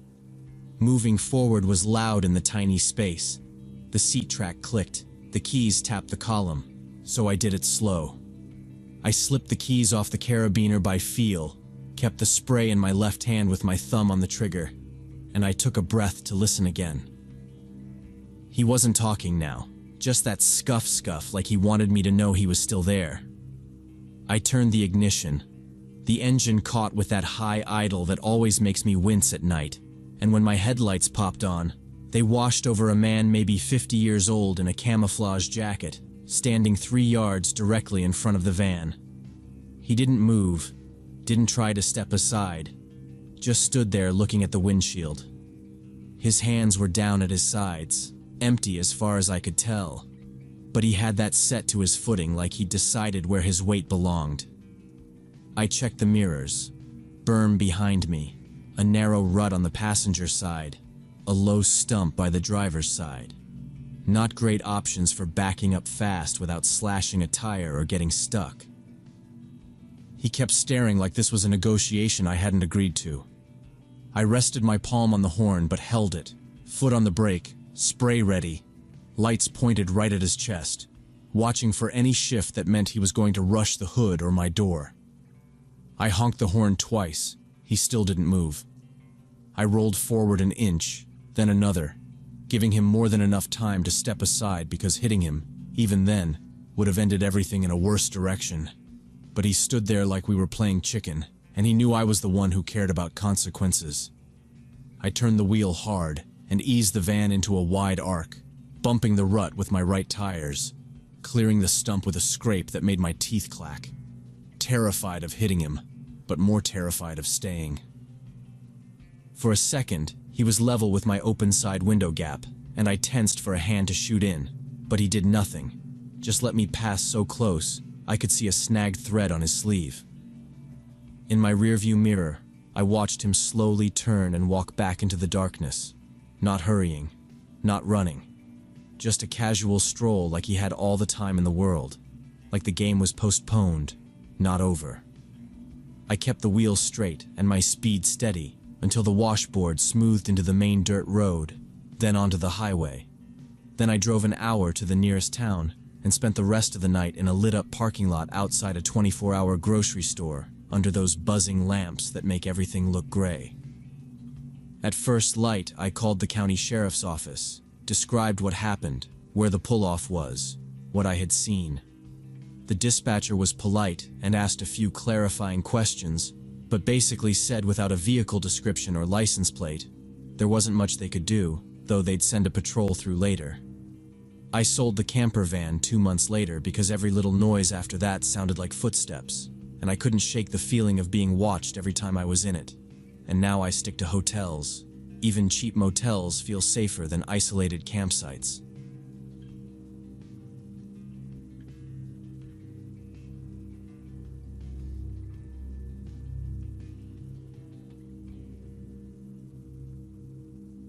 A: Moving forward was loud in the tiny space. The seat track clicked, the keys tapped the column, so I did it slow. I slipped the keys off the carabiner by feel, kept the spray in my left hand with my thumb on the trigger, and I took a breath to listen again. He wasn't talking now, just that scuff like he wanted me to know he was still there. I turned the ignition. The engine caught with that high idle that always makes me wince at night, and when my headlights popped on, they washed over a man maybe 50 years old in a camouflage jacket, standing 3 yards directly in front of the van. He didn't move, didn't try to step aside, just stood there looking at the windshield. His hands were down at his sides, empty as far as I could tell, but he had that set to his footing like he'd decided where his weight belonged. I checked the mirrors. Berm behind me, a narrow rut on the passenger side, a low stump by the driver's side. Not great options for backing up fast without slashing a tire or getting stuck. He kept staring like this was a negotiation I hadn't agreed to. I rested my palm on the horn but held it, foot on the brake, spray ready, lights pointed right at his chest, watching for any shift that meant he was going to rush the hood or my door. I honked the horn twice. He still didn't move. I rolled forward an inch, then another, giving him more than enough time to step aside because hitting him, even then, would have ended everything in a worse direction. But he stood there like we were playing chicken, and he knew I was the one who cared about consequences. I turned the wheel hard and eased the van into a wide arc, bumping the rut with my right tires, clearing the stump with a scrape that made my teeth clack. Terrified of hitting him, but more terrified of staying. For a second, he was level with my open side window gap, and I tensed for a hand to shoot in, but he did nothing, just let me pass so close I could see a snagged thread on his sleeve. In my rearview mirror, I watched him slowly turn and walk back into the darkness, not hurrying, not running, just a casual stroll like he had all the time in the world, like the game was postponed, not over. I kept the wheel straight and my speed steady until the washboard smoothed into the main dirt road, then onto the highway. Then I drove an hour to the nearest town and spent the rest of the night in a lit-up parking lot outside a 24-hour grocery store under those buzzing lamps that make everything look gray. At first light, I called the county sheriff's office, described what happened, where the pull-off was, what I had seen. The dispatcher was polite and asked a few clarifying questions, but basically said without a vehicle description or license plate, there wasn't much they could do, though they'd send a patrol through later. I sold the camper van 2 months later because every little noise after that sounded like footsteps, and I couldn't shake the feeling of being watched every time I was in it. And now I stick to hotels. Even cheap motels feel safer than isolated campsites.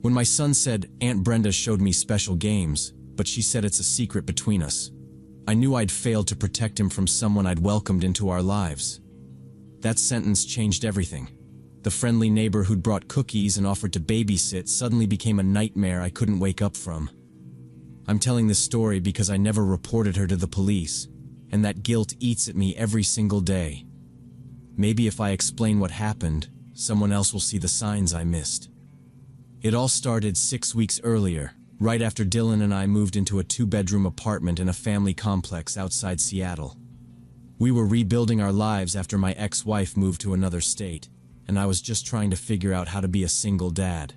A: When my son said, "Aunt Brenda showed me special games, but she said it's a secret between us," I knew I'd failed to protect him from someone I'd welcomed into our lives. That sentence changed everything. The friendly neighbor who'd brought cookies and offered to babysit suddenly became a nightmare I couldn't wake up from. I'm telling this story because I never reported her to the police, and that guilt eats at me every single day. Maybe if I explain what happened, someone else will see the signs I missed. It all started 6 weeks earlier, right after Dylan and I moved into a 2-bedroom apartment in a family complex outside Seattle. We were rebuilding our lives after my ex-wife moved to another state, and I was just trying to figure out how to be a single dad.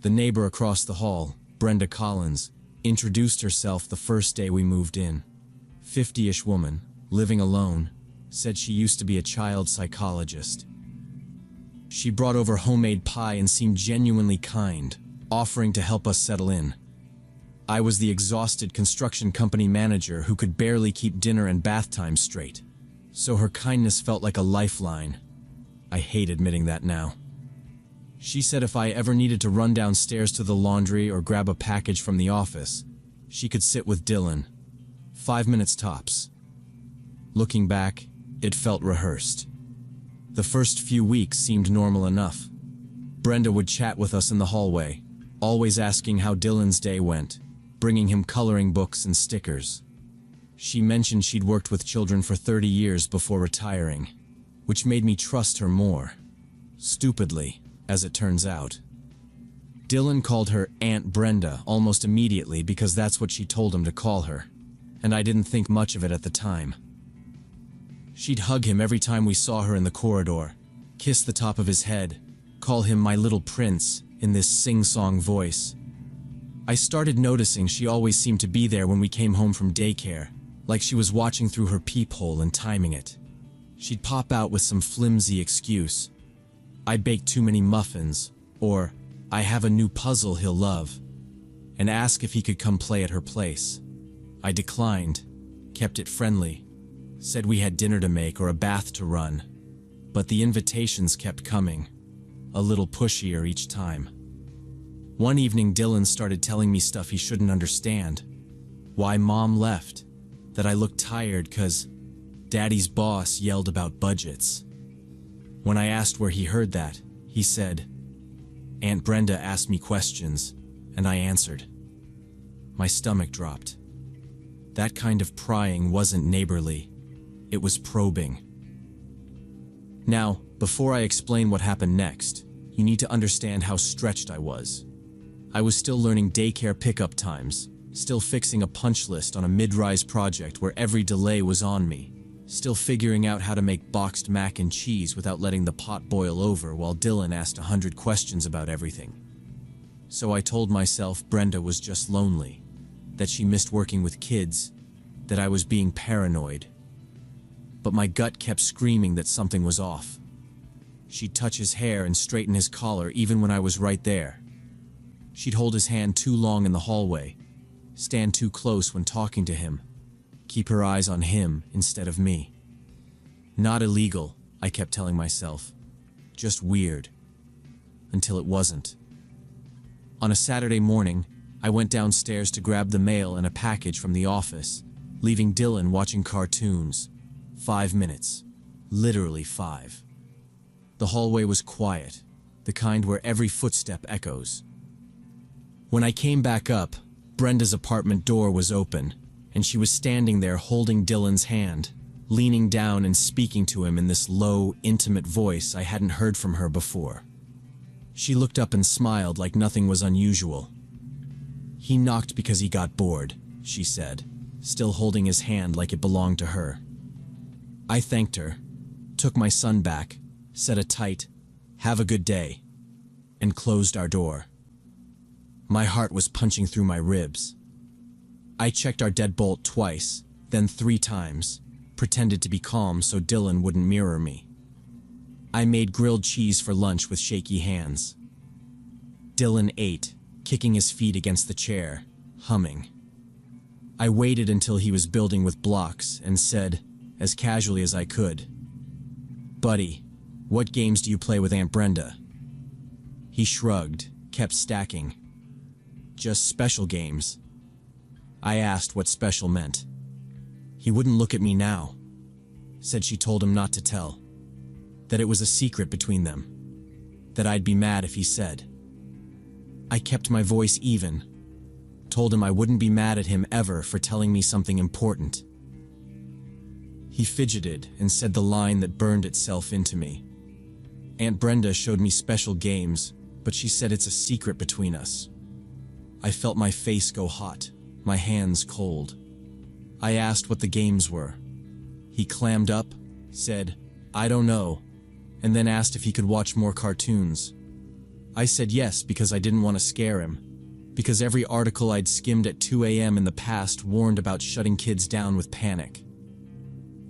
A: The neighbor across the hall, Brenda Collins, introduced herself the first day we moved in. 50-ish woman, living alone, said she used to be a child psychologist. She brought over homemade pie and seemed genuinely kind, offering to help us settle in. I was the exhausted construction company manager who could barely keep dinner and bath time straight, so her kindness felt like a lifeline. I hate admitting that now. She said if I ever needed to run downstairs to the laundry or grab a package from the office, she could sit with Dylan. 5 minutes tops. Looking back, it felt rehearsed. The first few weeks seemed normal enough. Brenda would chat with us in the hallway, always asking how Dylan's day went, bringing him coloring books and stickers. She mentioned she'd worked with children for 30 years before retiring, which made me trust her more. Stupidly, as it turns out. Dylan called her Aunt Brenda almost immediately because that's what she told him to call her, and I didn't think much of it at the time. She'd hug him every time we saw her in the corridor, kiss the top of his head, call him my little prince in this sing-song voice. I started noticing she always seemed to be there when we came home from daycare, like she was watching through her peephole and timing it. She'd pop out with some flimsy excuse. I baked too many muffins, or I have a new puzzle he'll love, and ask if he could come play at her place. I declined, kept it friendly, said we had dinner to make or a bath to run, but the invitations kept coming, a little pushier each time. One evening Dylan started telling me stuff he shouldn't understand. Why Mom left, that I looked tired 'cause Daddy's boss yelled about budgets. When I asked where he heard that, he said, Aunt Brenda asked me questions, and I answered. My stomach dropped. That kind of prying wasn't neighborly, it was probing. Now, before I explain what happened next, you need to understand how stretched I was. I was still learning daycare pickup times, still fixing a punch list on a mid-rise project where every delay was on me, still figuring out how to make boxed mac and cheese without letting the pot boil over while Dylan asked 100 questions about everything. So I told myself Brenda was just lonely, that she missed working with kids, that I was being paranoid. But my gut kept screaming that something was off. She'd touch his hair and straighten his collar even when I was right there. She'd hold his hand too long in the hallway, stand too close when talking to him, keep her eyes on him instead of me. Not illegal, I kept telling myself, just weird. Until it wasn't. On a Saturday morning, I went downstairs to grab the mail and a package from the office, leaving Dylan watching cartoons. 5 minutes. Literally 5. The hallway was quiet, the kind where every footstep echoes. When I came back up, Brenda's apartment door was open, and she was standing there holding Dylan's hand, leaning down and speaking to him in this low, intimate voice I hadn't heard from her before. She looked up and smiled like nothing was unusual. He knocked because he got bored, she said, still holding his hand like it belonged to her. I thanked her, took my son back, said a tight, "Have a good day," and closed our door. My heart was punching through my ribs. I checked our deadbolt twice, then 3 times, pretended to be calm so Dylan wouldn't mirror me. I made grilled cheese for lunch with shaky hands. Dylan ate, kicking his feet against the chair, humming. I waited until he was building with blocks and said, as casually as I could, "Buddy, what games do you play with Aunt Brenda?" He shrugged, kept stacking. "Just special games." I asked what special meant. He wouldn't look at me now. Said she told him not to tell. That it was a secret between them. That I'd be mad if he said. I kept my voice even. Told him I wouldn't be mad at him ever for telling me something important. He fidgeted and said the line that burned itself into me. Aunt Brenda showed me special games, but she said it's a secret between us. I felt my face go hot, my hands cold. I asked what the games were. He clammed up, said, "I don't know," and then asked if he could watch more cartoons. I said yes because I didn't want to scare him, because every article I'd skimmed at 2 a.m. in the past warned about shutting kids down with panic.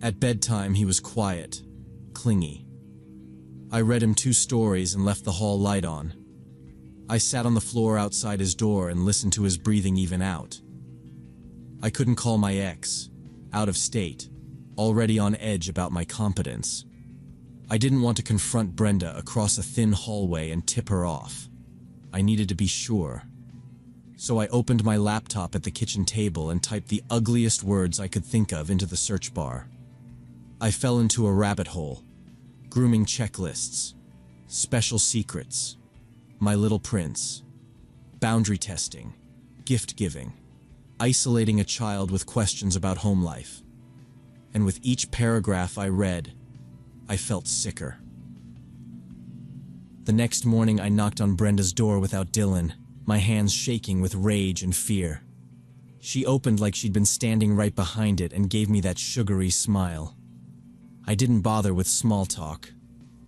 A: At bedtime he was quiet, clingy. I read him 2 stories and left the hall light on. I sat on the floor outside his door and listened to his breathing even out. I couldn't call my ex, out of state, already on edge about my competence. I didn't want to confront Brenda across a thin hallway and tip her off. I needed to be sure. So I opened my laptop at the kitchen table and typed the ugliest words I could think of into the search bar. I fell into a rabbit hole. Grooming checklists, special secrets, My Little Prince, boundary testing, gift giving, isolating a child with questions about home life. And with each paragraph I read, I felt sicker. The next morning I knocked on Brenda's door without Dylan, my hands shaking with rage and fear. She opened like she'd been standing right behind it and gave me that sugary smile. I didn't bother with small talk.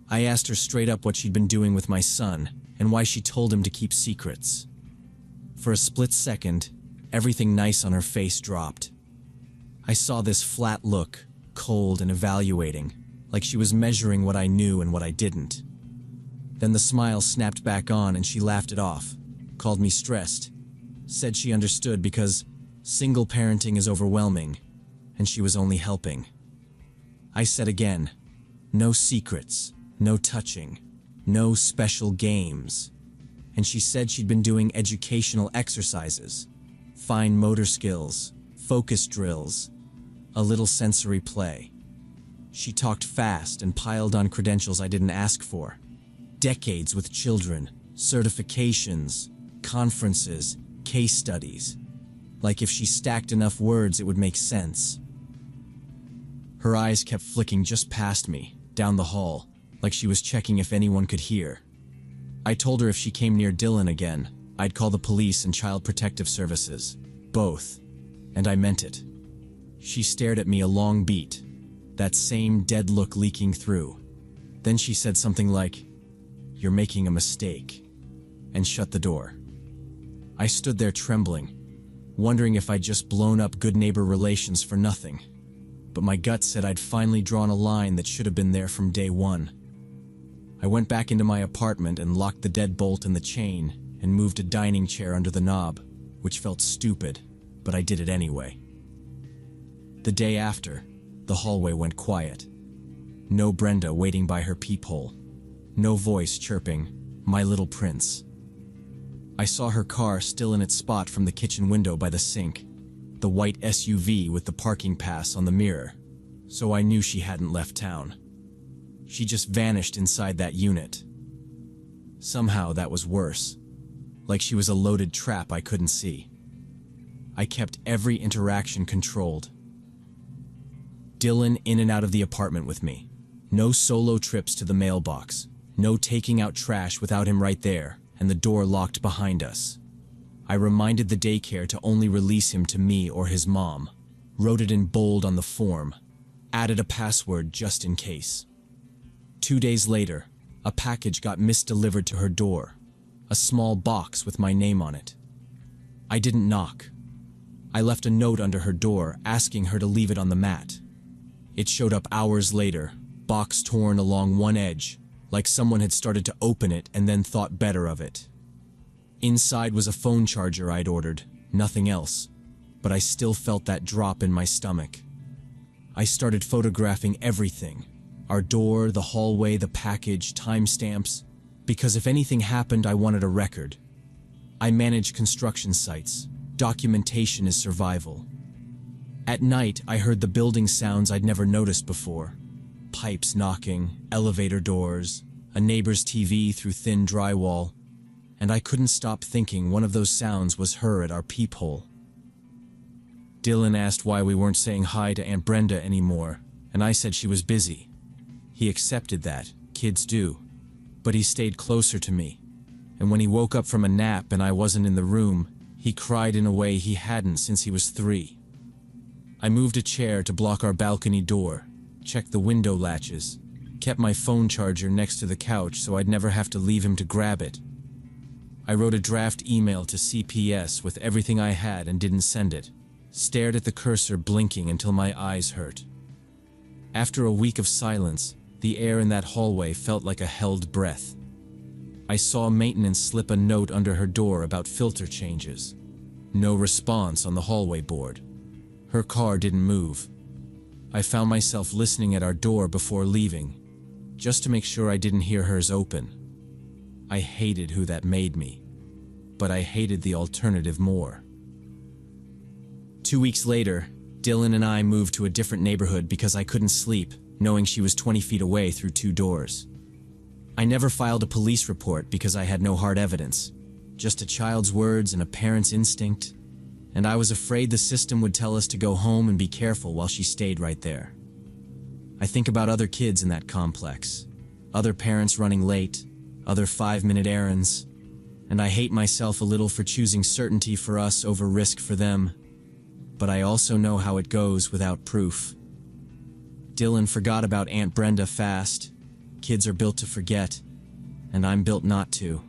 A: I asked her straight up what she'd been doing with my son and why she told him to keep secrets. For a split second, everything nice on her face dropped. I saw this flat look, cold and evaluating, like she was measuring what I knew and what I didn't. Then the smile snapped back on and she laughed it off, called me stressed, said she understood because single parenting is overwhelming, and she was only helping. I said again, no secrets, no touching, no special games. And she said she'd been doing educational exercises, fine motor skills, focus drills, a little sensory play. She talked fast and piled on credentials I didn't ask for. Decades with children, certifications, conferences, case studies. Like if she stacked enough words, it would make sense. Her eyes kept flicking just past me, down the hall, like she was checking if anyone could hear. I told her if she came near Dylan again, I'd call the police and Child Protective Services. Both. And I meant it. She stared at me a long beat, that same dead look leaking through. Then she said something like, "You're making a mistake," and shut the door. I stood there trembling, wondering if I'd just blown up good neighbor relations for nothing. But my gut said I'd finally drawn a line that should have been there from day one. I went back into my apartment and locked the deadbolt and the chain and moved a dining chair under the knob, which felt stupid, but I did it anyway. The day after, the hallway went quiet. No Brenda waiting by her peephole. No voice chirping, "My Little Prince." I saw her car still in its spot from the kitchen window by the sink, the white SUV with the parking pass on the mirror, so I knew she hadn't left town. She just vanished inside that unit. Somehow that was worse, like she was a loaded trap I couldn't see. I kept every interaction controlled. Dylan in and out of the apartment with me. No solo trips to the mailbox. No taking out trash without him right there, and the door locked behind us. I reminded the daycare to only release him to me or his mom. Wrote it in bold on the form. Added a password just in case. 2 days later, a package got misdelivered to her door. A small box with my name on it. I didn't knock. I left a note under her door asking her to leave it on the mat. It showed up hours later, box torn along one edge, like someone had started to open it and then thought better of it. Inside was a phone charger I'd ordered, nothing else, but I still felt that drop in my stomach. I started photographing everything, our door, the hallway, the package, timestamps, because if anything happened, I wanted a record. I manage construction sites. Documentation is survival. At night, I heard the building sounds I'd never noticed before. Pipes knocking, elevator doors, a neighbor's TV through thin drywall, and I couldn't stop thinking one of those sounds was her at our peephole. Dylan asked why we weren't saying hi to Aunt Brenda anymore, and I said she was busy. He accepted that, kids do, but he stayed closer to me, and when he woke up from a nap and I wasn't in the room, he cried in a way he hadn't since he was 3. I moved a chair to block our balcony door, checked the window latches, kept my phone charger next to the couch so I'd never have to leave him to grab it. I wrote a draft email to CPS with everything I had and didn't send it, stared at the cursor blinking until my eyes hurt. After a week of silence, the air in that hallway felt like a held breath. I saw maintenance slip a note under her door about filter changes. No response on the hallway board. Her car didn't move. I found myself listening at our door before leaving, just to make sure I didn't hear hers open. I hated who that made me, but I hated the alternative more. 2 weeks later, Dylan and I moved to a different neighborhood because I couldn't sleep, knowing she was 20 feet away through 2 doors. I never filed a police report because I had no hard evidence, just a child's words and a parent's instinct, and I was afraid the system would tell us to go home and be careful while she stayed right there. I think about other kids in that complex, other parents running late, other 5-minute errands, and I hate myself a little for choosing certainty for us over risk for them, but I also know how it goes without proof. Dylan forgot about Aunt Brenda fast. Kids are built to forget, and I'm built not to.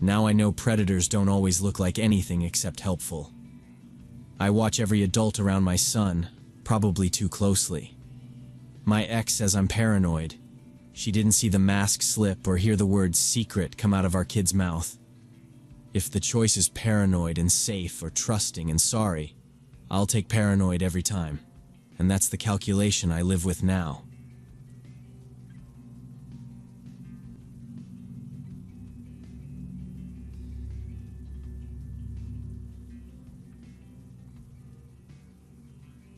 A: Now I know predators don't always look like anything except helpful. I watch every adult around my son, probably too closely. My ex says I'm paranoid. She didn't see the mask slip or hear the word secret come out of our kid's mouth. If the choice is paranoid and safe or trusting and sorry, I'll take paranoid every time, and that's the calculation I live with now.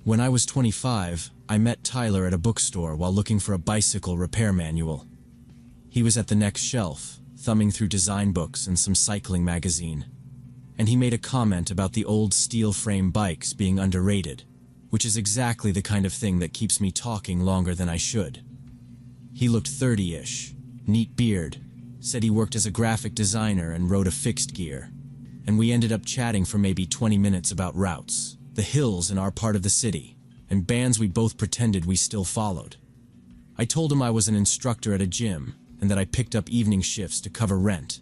A: When I was 25, I met Tyler at a bookstore while looking for a bicycle repair manual. He was at the next shelf, thumbing through design books and some cycling magazine, and he made a comment about the old steel frame bikes being underrated, which is exactly the kind of thing that keeps me talking longer than I should. He looked 30-ish, neat beard, said he worked as a graphic designer and rode a fixed gear, and we ended up chatting for maybe 20 minutes about routes, the hills in our part of the city, and bands we both pretended we still followed. I told him I was an instructor at a gym and that I picked up evening shifts to cover rent.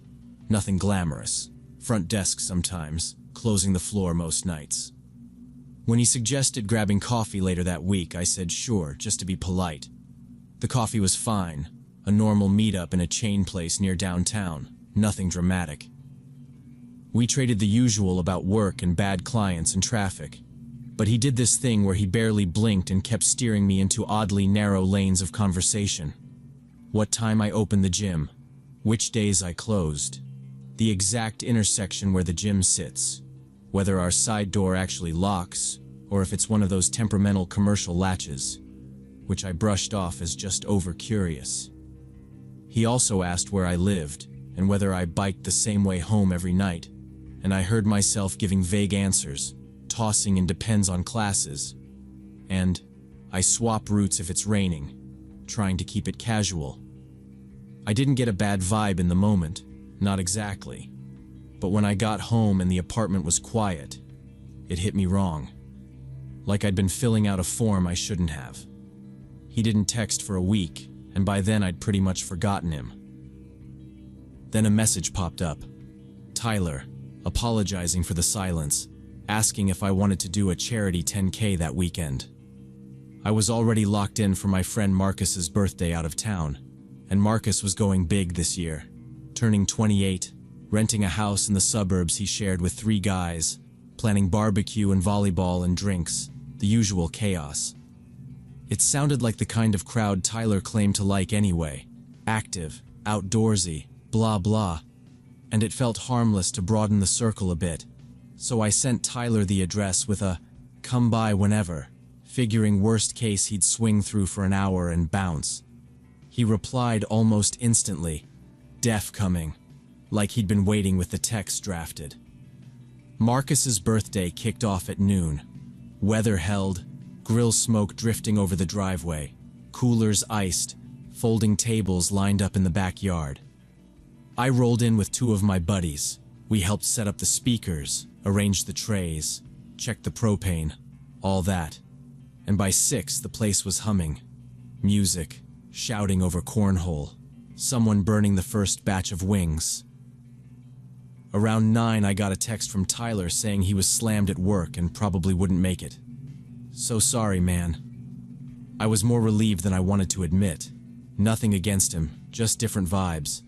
A: Nothing glamorous. Front desk sometimes, closing the floor most nights. When he suggested grabbing coffee later that week, I said sure, just to be polite. The coffee was fine, a normal meetup in a chain place near downtown, nothing dramatic. We traded the usual about work and bad clients and traffic, but he did this thing where he barely blinked and kept steering me into oddly narrow lanes of conversation. What time I opened the gym, which days I closed, the exact intersection where the gym sits, whether our side door actually locks, or if it's one of those temperamental commercial latches, which I brushed off as just over-curious. He also asked where I lived, and whether I biked the same way home every night, and I heard myself giving vague answers, tossing in depends on classes, and I swap routes if it's raining, trying to keep it casual. I didn't get a bad vibe in the moment, not exactly, but when I got home and the apartment was quiet, it hit me wrong. Like I'd been filling out a form I shouldn't have. He didn't text for a week, and by then I'd pretty much forgotten him. Then a message popped up. Tyler, apologizing for the silence, asking if I wanted to do a charity 10K that weekend. I was already locked in for my friend Marcus's birthday out of town, and Marcus was going big this year, turning 28, renting a house in the suburbs he shared with 3 guys, planning barbecue and volleyball and drinks, the usual chaos. It sounded like the kind of crowd Tyler claimed to like anyway, active, outdoorsy, blah blah, and it felt harmless to broaden the circle a bit, so I sent Tyler the address with a "come by whenever," figuring worst case he'd swing through for an hour and bounce. He replied almost instantly, "Def coming," like he'd been waiting with the text drafted. Marcus's birthday kicked off at noon. Weather held, grill smoke drifting over the driveway, coolers iced, folding tables lined up in the backyard. I rolled in with 2 of my buddies. We helped set up the speakers, arrange the trays, check the propane, all that. And by 6, the place was humming. Music, shouting over cornhole, someone burning the first batch of wings. Around 9, I got a text from Tyler saying he was slammed at work and probably wouldn't make it. So sorry, man. I was more relieved than I wanted to admit. Nothing against him, just different vibes.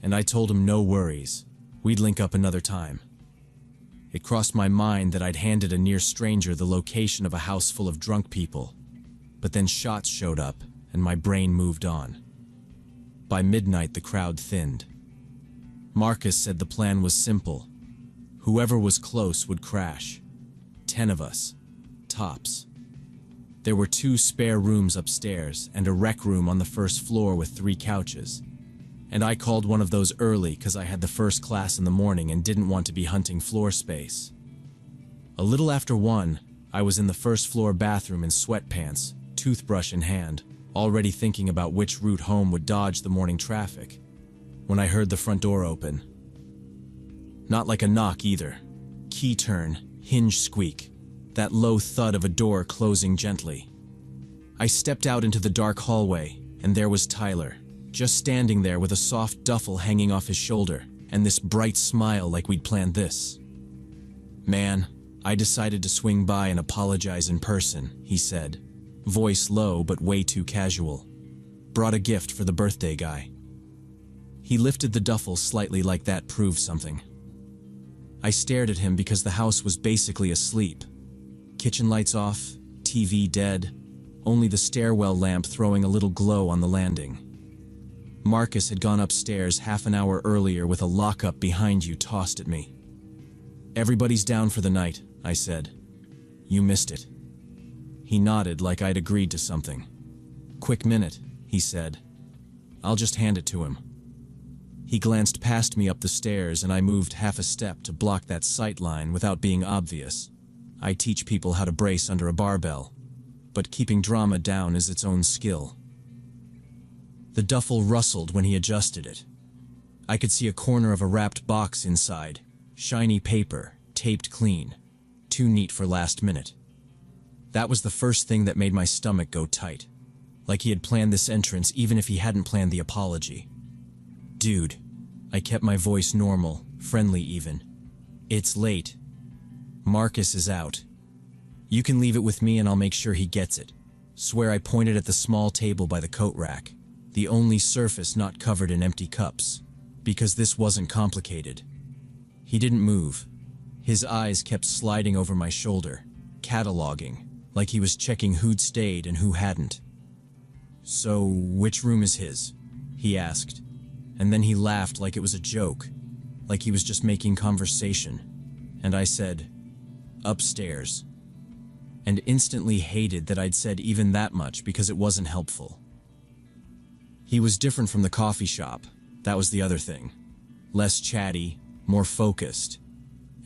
A: and I told him no worries, we'd link up another time. It crossed my mind that I'd handed a near stranger the location of a house full of drunk people, but then shots showed up and my brain moved on. By midnight, the crowd thinned. Marcus said the plan was simple. Whoever was close would crash. 10 of us, tops. There were 2 spare rooms upstairs and a rec room on the first floor with 3 couches. And I called one of those early because I had the first class in the morning and didn't want to be hunting floor space. A little after 1, I was in the first floor bathroom in sweatpants, toothbrush in hand, already thinking about which route home would dodge the morning traffic, when I heard the front door open. Not like a knock either. Key turn, hinge squeak, that low thud of a door closing gently. I stepped out into the dark hallway, and there was Tyler, just standing there with a soft duffel hanging off his shoulder, and this bright smile like we'd planned this. "Man, I decided to swing by and apologize in person," he said, voice low but way too casual. "Brought a gift for the birthday guy." He lifted the duffel slightly like that proved something. I stared at him because the house was basically asleep. Kitchen lights off, TV dead, only the stairwell lamp throwing a little glow on the landing. Marcus had gone upstairs half an hour earlier with a lockup behind you tossed at me. "Everybody's down for the night," I said. "You missed it." He nodded like I'd agreed to something. "Quick minute," he said. "I'll just hand it to him." He glanced past me up the stairs and I moved half a step to block that sight line without being obvious. I teach people how to brace under a barbell, but keeping drama down is its own skill. The duffel rustled when he adjusted it. I could see a corner of a wrapped box inside, shiny paper, taped clean, too neat for last minute. That was the first thing that made my stomach go tight, like he had planned this entrance even if he hadn't planned the apology. "Dude," I kept my voice normal, friendly even. "It's late. Marcus is out. You can leave it with me and I'll make sure he gets it." Swear I pointed at the small table by the coat rack, the only surface not covered in empty cups, because this wasn't complicated. He didn't move. His eyes kept sliding over my shoulder, cataloging, like he was checking who'd stayed and who hadn't. "So, which room is his?" he asked, and then he laughed like it was a joke, like he was just making conversation, and I said, "Upstairs," and instantly hated that I'd said even that much because it wasn't helpful. He was different from the coffee shop, that was the other thing. Less chatty, more focused,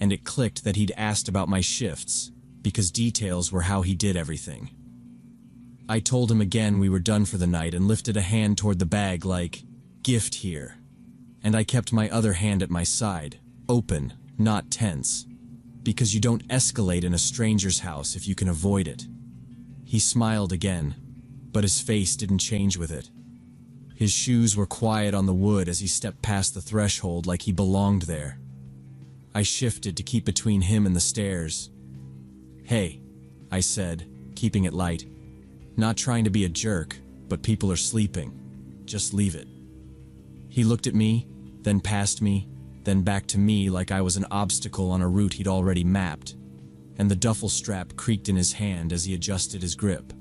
A: and it clicked that he'd asked about my shifts, because details were how he did everything. I told him again we were done for the night and lifted a hand toward the bag like, "Gift here." And I kept my other hand at my side, open, not tense, because you don't escalate in a stranger's house if you can avoid it. He smiled again, but his face didn't change with it. His shoes were quiet on the wood as he stepped past the threshold like he belonged there. I shifted to keep between him and the stairs. "Hey," I said, keeping it light. "Not trying to be a jerk, but people are sleeping. Just leave it." He looked at me, then past me, then back to me like I was an obstacle on a route he'd already mapped, and the duffel strap creaked in his hand as he adjusted his grip.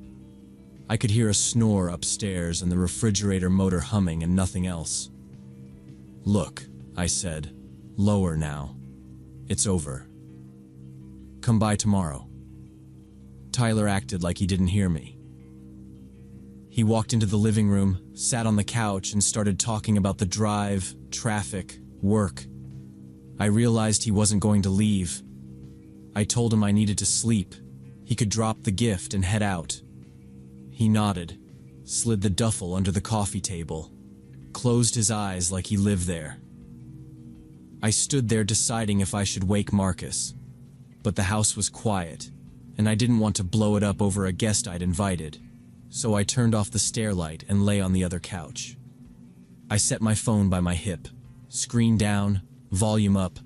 A: I could hear a snore upstairs and the refrigerator motor humming and nothing else. "Look," I said, lower now. "It's over. Come by tomorrow." Tyler acted like he didn't hear me. He walked into the living room, sat on the couch, and started talking about the drive, traffic, work. I realized he wasn't going to leave. I told him I needed to sleep. He could drop the gift and head out. He nodded, slid the duffel under the coffee table, closed his eyes like he lived there. I stood there deciding if I should wake Marcus, but the house was quiet, and I didn't want to blow it up over a guest I'd invited, so I turned off the stairlight and lay on the other couch. I set my phone by my hip, screen down, volume up,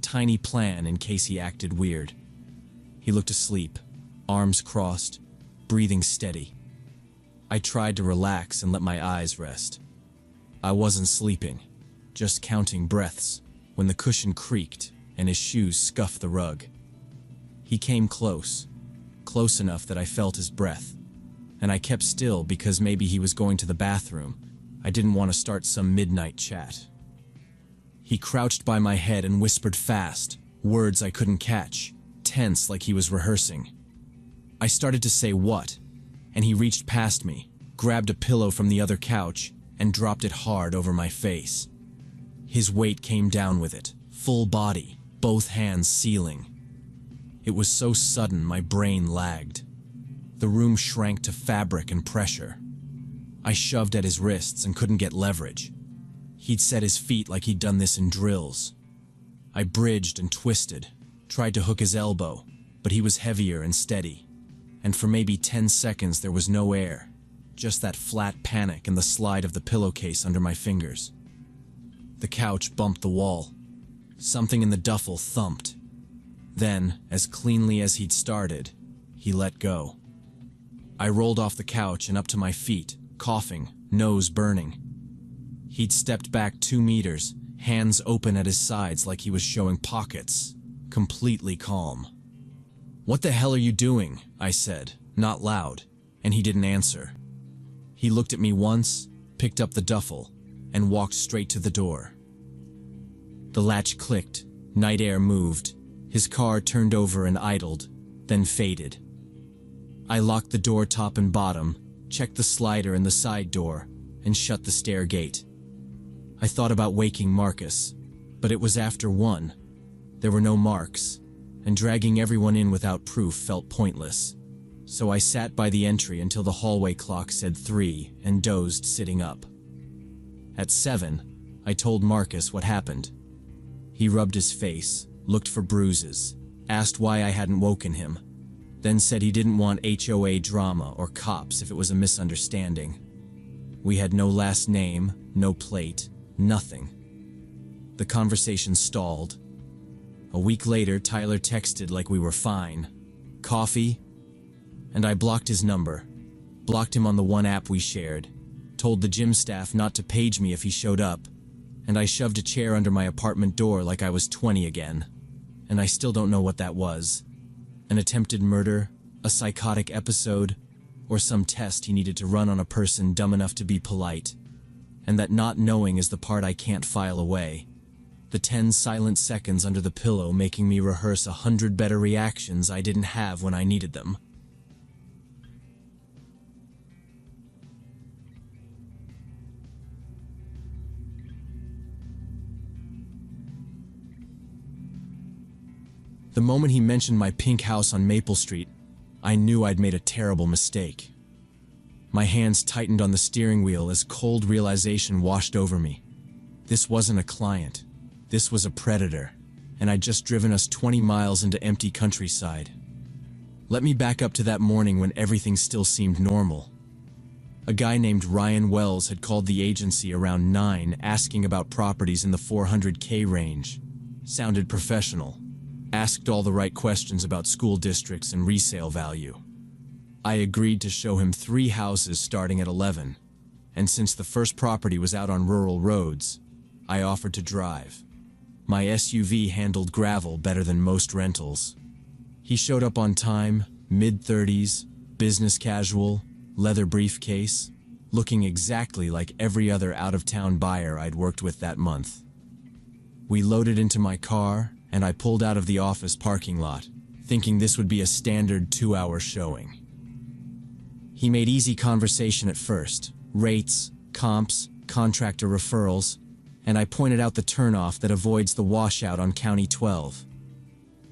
A: tiny plan in case he acted weird. He looked asleep, arms crossed, breathing steady. I tried to relax and let my eyes rest. I wasn't sleeping, just counting breaths, when the cushion creaked and his shoes scuffed the rug. He came close enough that I felt his breath, and I kept still because maybe he was going to the bathroom. I didn't want to start some midnight chat. He crouched by my head and whispered fast, words I couldn't catch, tense like he was rehearsing. I started to say what, and he reached past me, grabbed a pillow from the other couch, and dropped it hard over my face. His weight came down with it, full body, both hands sealing. It was so sudden my brain lagged. The room shrank to fabric and pressure. I shoved at his wrists and couldn't get leverage. He'd set his feet like he'd done this in drills. I bridged and twisted, tried to hook his elbow, but he was heavier and steady. And for maybe 10 seconds there was no air, just that flat panic and the slide of the pillowcase under my fingers. The couch bumped the wall. Something in the duffel thumped. Then, as cleanly as he'd started, he let go. I rolled off the couch and up to my feet, coughing, nose burning. He'd stepped back 2 meters, hands open at his sides like he was showing pockets, completely calm. "What the hell are you doing?" I said, not loud, and he didn't answer. He looked at me once, picked up the duffel, and walked straight to the door. The latch clicked, night air moved, his car turned over and idled, then faded. I locked the door top and bottom, checked the slider and the side door, and shut the stair gate. I thought about waking Marcus, but it was after 1. There were no marks, and dragging everyone in without proof felt pointless. So I sat by the entry until the hallway clock said 3 and dozed sitting up. At 7, I told Marcus what happened. He rubbed his face, looked for bruises, asked why I hadn't woken him, then said he didn't want HOA drama or cops if it was a misunderstanding. We had no last name, no plate, nothing. The conversation stalled. A week later, Tyler texted like we were fine. "Coffee?" And I blocked his number, blocked him on the one app we shared, told the gym staff not to page me if he showed up, and I shoved a chair under my apartment door like I was 20 again. And I still don't know what that was. An attempted murder, a psychotic episode, or some test he needed to run on a person dumb enough to be polite. And that not knowing is the part I can't file away. The 10 silent seconds under the pillow making me rehearse 100 better reactions I didn't have when I needed them. The moment he mentioned my pink house on Maple Street, I knew I'd made a terrible mistake. My hands tightened on the steering wheel as cold realization washed over me. This wasn't a client. This was a predator, and I'd just driven us 20 miles into empty countryside. Let me back up to that morning when everything still seemed normal. A guy named Ryan Wells had called the agency around 9 asking about properties in the 400K range. Sounded professional. Asked all the right questions about school districts and resale value. I agreed to show him 3 houses starting at 11, and since the first property was out on rural roads, I offered to drive. My SUV handled gravel better than most rentals. He showed up on time, mid-30s, business casual, leather briefcase, looking exactly like every other out-of-town buyer I'd worked with that month. We loaded into my car, and I pulled out of the office parking lot, thinking this would be a standard 2-hour showing. He made easy conversation at first, rates, comps, contractor referrals, and I pointed out the turnoff that avoids the washout on County 12.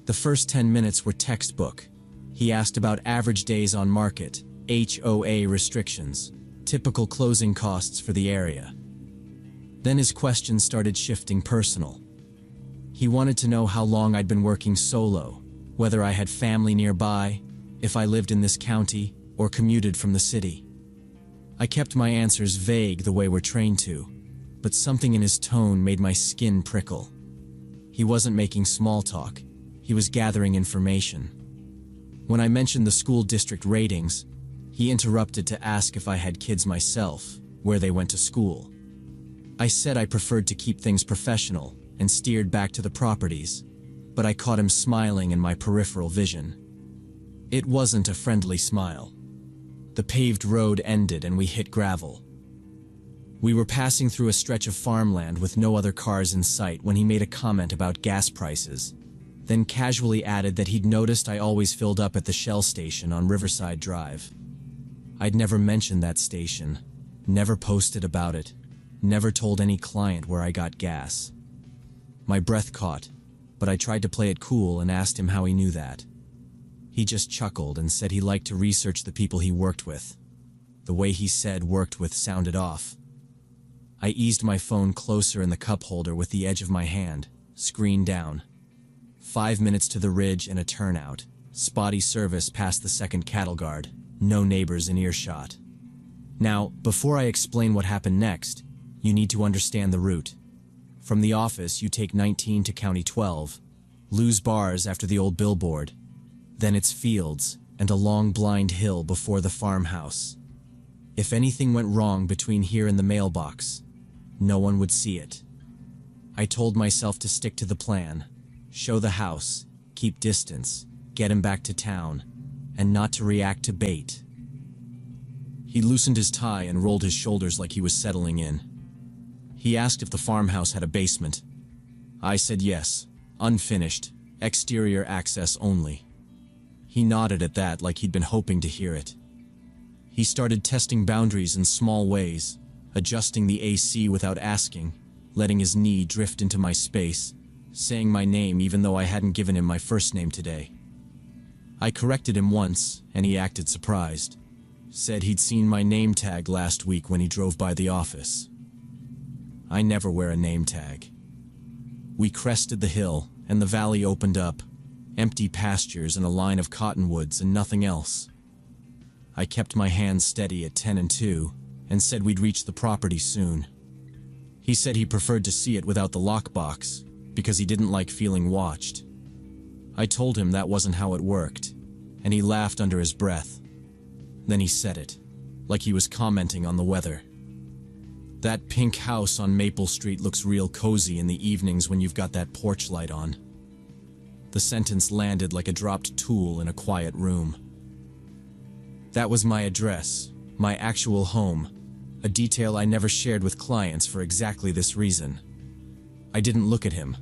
A: The first 10 minutes were textbook. He asked about average days on market, HOA restrictions, typical closing costs for the area. Then his questions started shifting personal. He wanted to know how long I'd been working solo, whether I had family nearby, if I lived in this county, or commuted from the city. I kept my answers vague the way we're trained to, but something in his tone made my skin prickle. He wasn't making small talk, he was gathering information. When I mentioned the school district ratings, he interrupted to ask if I had kids myself, where they went to school. I said I preferred to keep things professional and steered back to the properties, but I caught him smiling in my peripheral vision. It wasn't a friendly smile. The paved road ended and we hit gravel. We were passing through a stretch of farmland with no other cars in sight when he made a comment about gas prices, then casually added that he'd noticed I always filled up at the Shell station on Riverside Drive. I'd never mentioned that station, never posted about it, never told any client where I got gas. My breath caught, but I tried to play it cool and asked him how he knew that. He just chuckled and said he liked to research the people he worked with. The way he said "worked with" sounded off. I eased my phone closer in the cup holder with the edge of my hand, screen down. 5 minutes to the ridge and a turnout. Spotty service past the second cattle guard. No neighbors in earshot. Now, before I explain what happened next, you need to understand the route. From the office, you take 19 to County 12, lose bars after the old billboard. Then it's fields and a long blind hill before the farmhouse. If anything went wrong between here and the mailbox, no one would see it. I told myself to stick to the plan, show the house, keep distance, get him back to town, and not to react to bait. He loosened his tie and rolled his shoulders like he was settling in. He asked if the farmhouse had a basement. I said yes, unfinished, exterior access only. He nodded at that like he'd been hoping to hear it. He started testing boundaries in small ways, adjusting the AC without asking, letting his knee drift into my space, saying my name even though I hadn't given him my first name today. I corrected him once, and he acted surprised. Said he'd seen my name tag last week when he drove by the office. I never wear a name tag. We crested the hill, and the valley opened up. Empty pastures and a line of cottonwoods and nothing else. I kept my hands steady at 10 and 2, and said we'd reach the property soon. He said he preferred to see it without the lockbox, because he didn't like feeling watched. I told him that wasn't how it worked, and he laughed under his breath. Then he said it, like he was commenting on the weather. That pink house on Maple Street looks real cozy in the evenings when you've got that porch light on. The sentence landed like a dropped tool in a quiet room. That was my address, my actual home, a detail I never shared with clients for exactly this reason. I didn't look at him.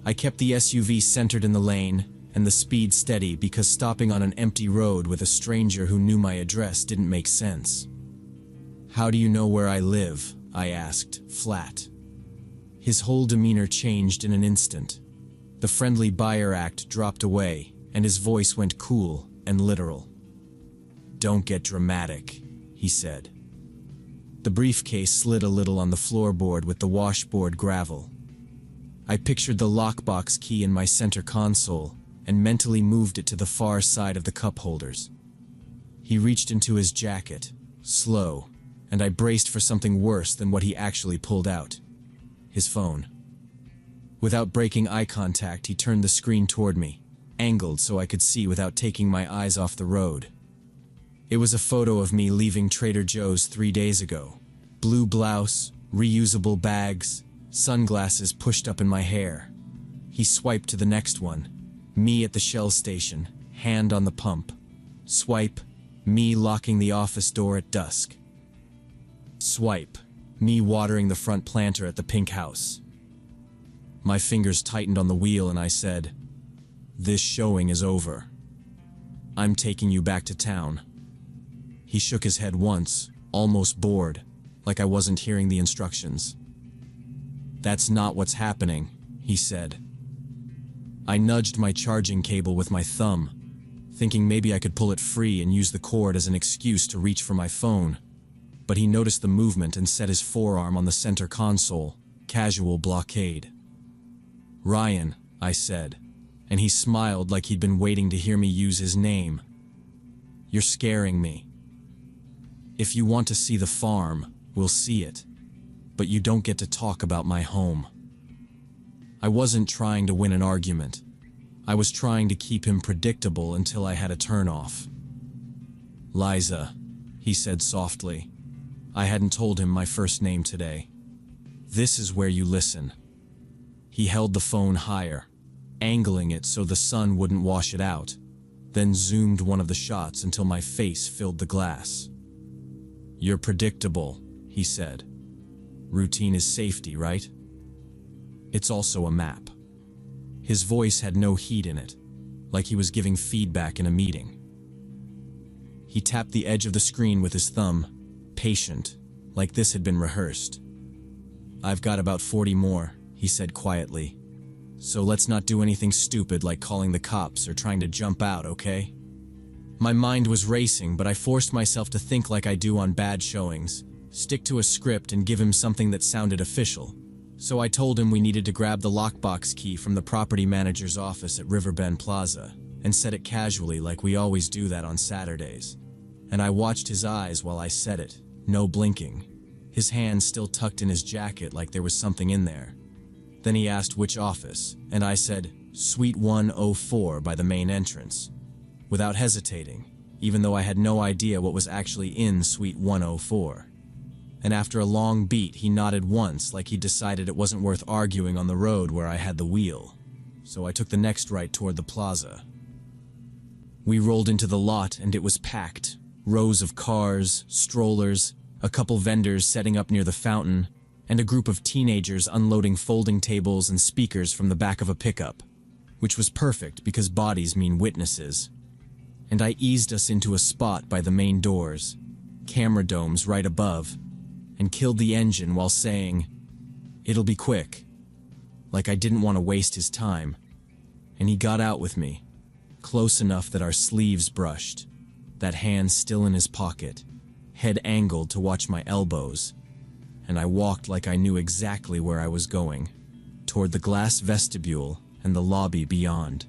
A: I kept the SUV centered in the lane and the speed steady because stopping on an empty road with a stranger who knew my address didn't make sense. "How do you know where I live?" I asked, flat. His whole demeanor changed in an instant. The friendly buyer act dropped away, and his voice went cool and literal. "Don't get dramatic," he said. The briefcase slid a little on the floorboard with the washboard gravel. I pictured the lockbox key in my center console and mentally moved it to the far side of the cup holders. He reached into his jacket, slow, and I braced for something worse than what he actually pulled out. His phone. Without breaking eye contact, he turned the screen toward me, angled so I could see without taking my eyes off the road. It was a photo of me leaving Trader Joe's 3 days ago. Blue blouse, reusable bags, sunglasses pushed up in my hair. He swiped to the next one. Me at the Shell station, hand on the pump. Swipe, me locking the office door at dusk. Swipe, me watering the front planter at the pink house. My fingers tightened on the wheel and I said, "This showing is over. I'm taking you back to town." He shook his head once, almost bored, like I wasn't hearing the instructions. "That's not what's happening," he said. I nudged my charging cable with my thumb, thinking maybe I could pull it free and use the cord as an excuse to reach for my phone. But he noticed the movement and set his forearm on the center console, casual blockade. "Ryan," I said, and he smiled like he'd been waiting to hear me use his name. "You're scaring me. If you want to see the farm, we'll see it, but you don't get to talk about my home." I wasn't trying to win an argument. I was trying to keep him predictable until I had a turnoff. "Liza," he said softly. I hadn't told him my first name today. This is where you listen." He held the phone higher, angling it so the sun wouldn't wash it out, then zoomed one of the shots until my face filled the glass. "You're predictable," he said. "Routine is safety, right? It's also a map." His voice had no heat in it, like he was giving feedback in a meeting. He tapped the edge of the screen with his thumb, patient, like this had been rehearsed. "I've got about 40 more," he said quietly. "So let's not do anything stupid like calling the cops or trying to jump out, okay?" My mind was racing, but I forced myself to think like I do on bad showings, stick to a script and give him something that sounded official. So I told him we needed to grab the lockbox key from the property manager's office at Riverbend Plaza, and said it casually like we always do that on Saturdays. And I watched his eyes while I said it, no blinking, his hand still tucked in his jacket like there was something in there. Then he asked which office, and I said, "Suite 104 by the main entrance," without hesitating, even though I had no idea what was actually in Suite 104. And after a long beat, he nodded once like he decided it wasn't worth arguing on the road where I had the wheel. So I took the next right toward the plaza. We rolled into the lot and it was packed. Rows of cars, strollers, a couple vendors setting up near the fountain, and a group of teenagers unloading folding tables and speakers from the back of a pickup, which was perfect because bodies mean witnesses. And I eased us into a spot by the main doors, camera domes right above, and killed the engine while saying, "It'll be quick," like I didn't want to waste his time. And he got out with me, close enough that our sleeves brushed, that hand still in his pocket, head angled to watch my elbows, and I walked like I knew exactly where I was going, toward the glass vestibule and the lobby beyond.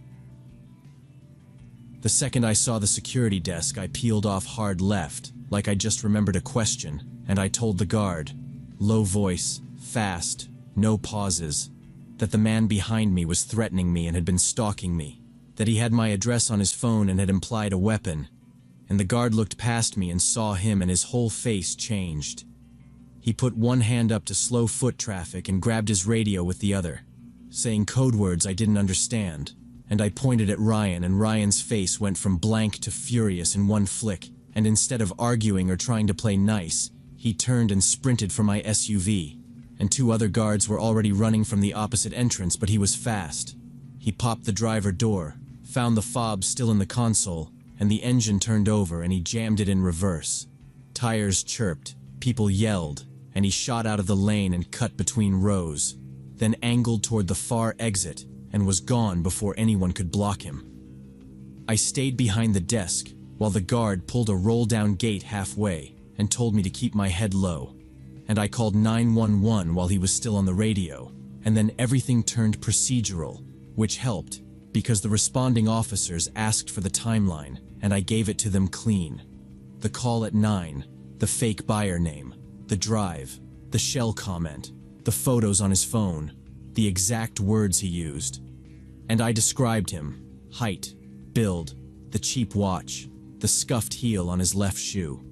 A: The second I saw the security desk, I peeled off hard left, like I just remembered a question, and I told the guard, low voice, fast, no pauses, that the man behind me was threatening me and had been stalking me, that he had my address on his phone and had implied a weapon, and the guard looked past me and saw him and his whole face changed. He put one hand up to slow foot traffic and grabbed his radio with the other, saying code words I didn't understand, and I pointed at Ryan and Ryan's face went from blank to furious in one flick, and instead of arguing or trying to play nice, he turned and sprinted for my SUV, and two other guards were already running from the opposite entrance, but he was fast. He popped the driver door, found the fob still in the console, and the engine turned over and he jammed it in reverse. Tires chirped, people yelled, and he shot out of the lane and cut between rows, then angled toward the far exit and was gone before anyone could block him. I stayed behind the desk while the guard pulled a roll-down gate halfway and told me to keep my head low, and I called 911 while he was still on the radio, and then everything turned procedural, which helped because the responding officers asked for the timeline and I gave it to them clean. The call at 9, the fake buyer name, the drive, the shell comment, the photos on his phone, the exact words he used. And I described him: height, build, the cheap watch, the scuffed heel on his left shoe,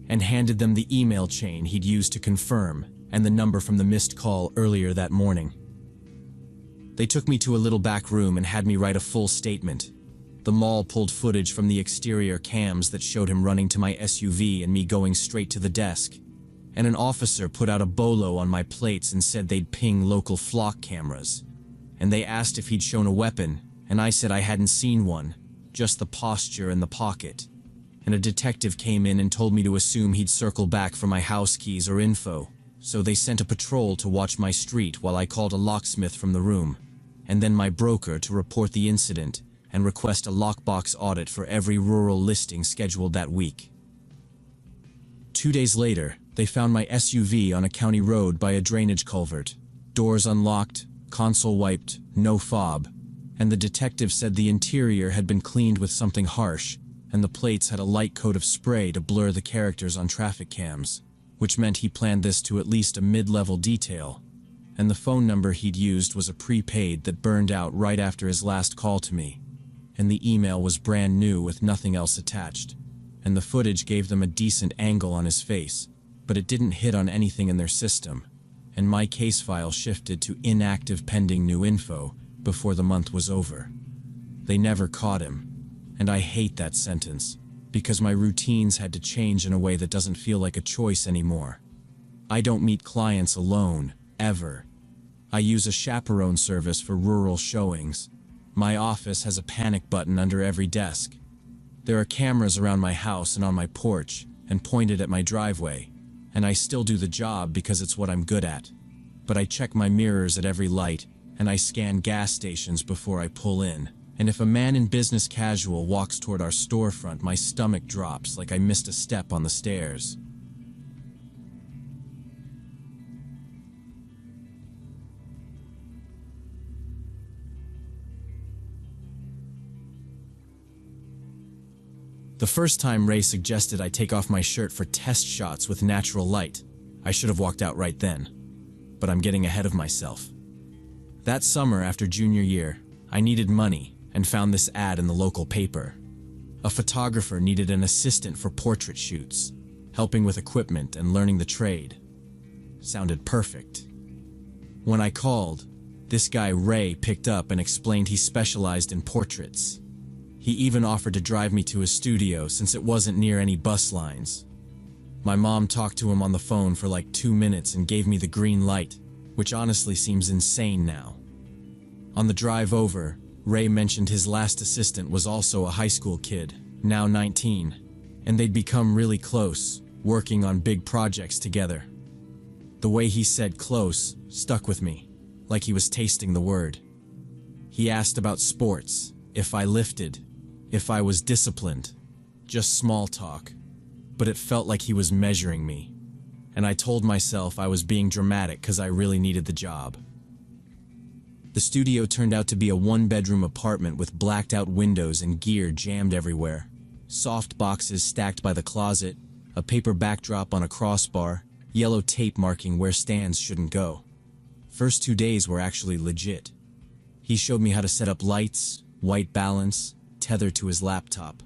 A: and handed them the email chain he'd used to confirm and the number from the missed call earlier that morning. They took me to a little back room and had me write a full statement. The mall pulled footage from the exterior cams that showed him running to my SUV and me going straight to the desk. And an officer put out a bolo on my plates and said they'd ping local flock cameras. And they asked if he'd shown a weapon, and I said I hadn't seen one, just the posture and the pocket. And a detective came in and told me to assume he'd circle back for my house keys or info, so they sent a patrol to watch my street while I called a locksmith from the room, and then my broker to report the incident and request a lockbox audit for every rural listing scheduled that week. 2 days later, they found my SUV on a county road by a drainage culvert. Doors unlocked, console wiped, no fob, and the detective said the interior had been cleaned with something harsh, and the plates had a light coat of spray to blur the characters on traffic cams, which meant he planned this to at least a mid-level detail, and the phone number he'd used was a prepaid that burned out right after his last call to me, and the email was brand new with nothing else attached, and the footage gave them a decent angle on his face, but it didn't hit on anything in their system, and my case file shifted to inactive pending new info before the month was over. They never caught him, and I hate that sentence, because my routines had to change in a way that doesn't feel like a choice anymore. I don't meet clients alone, ever. I use a chaperone service for rural showings. My office has a panic button under every desk. There are cameras around my house and on my porch, and pointed at my driveway, and I still do the job because it's what I'm good at. But I check my mirrors at every light, and I scan gas stations before I pull in. And if a man in business casual walks toward our storefront, my stomach drops like I missed a step on the stairs. The first time Ray suggested I take off my shirt for test shots with natural light, I should have walked out right then. But I'm getting ahead of myself. That summer after junior year, I needed money and found this ad in the local paper. A photographer needed an assistant for portrait shoots, helping with equipment and learning the trade. Sounded perfect. When I called, this guy Ray picked up and explained he specialized in portraits. He even offered to drive me to his studio since it wasn't near any bus lines. My mom talked to him on the phone for like 2 minutes and gave me the green light, which honestly seems insane now. On the drive over, Ray mentioned his last assistant was also a high school kid, now 19, and they'd become really close, working on big projects together. The way he said close stuck with me, like he was tasting the word. He asked about sports, if I lifted, if I was disciplined, just small talk, but it felt like he was measuring me, and I told myself I was being dramatic because I really needed the job. The studio turned out to be a one-bedroom apartment with blacked-out windows and gear jammed everywhere, soft boxes stacked by the closet, a paper backdrop on a crossbar, yellow tape marking where stands shouldn't go. First 2 days were actually legit. He showed me how to set up lights, white balance, tether to his laptop.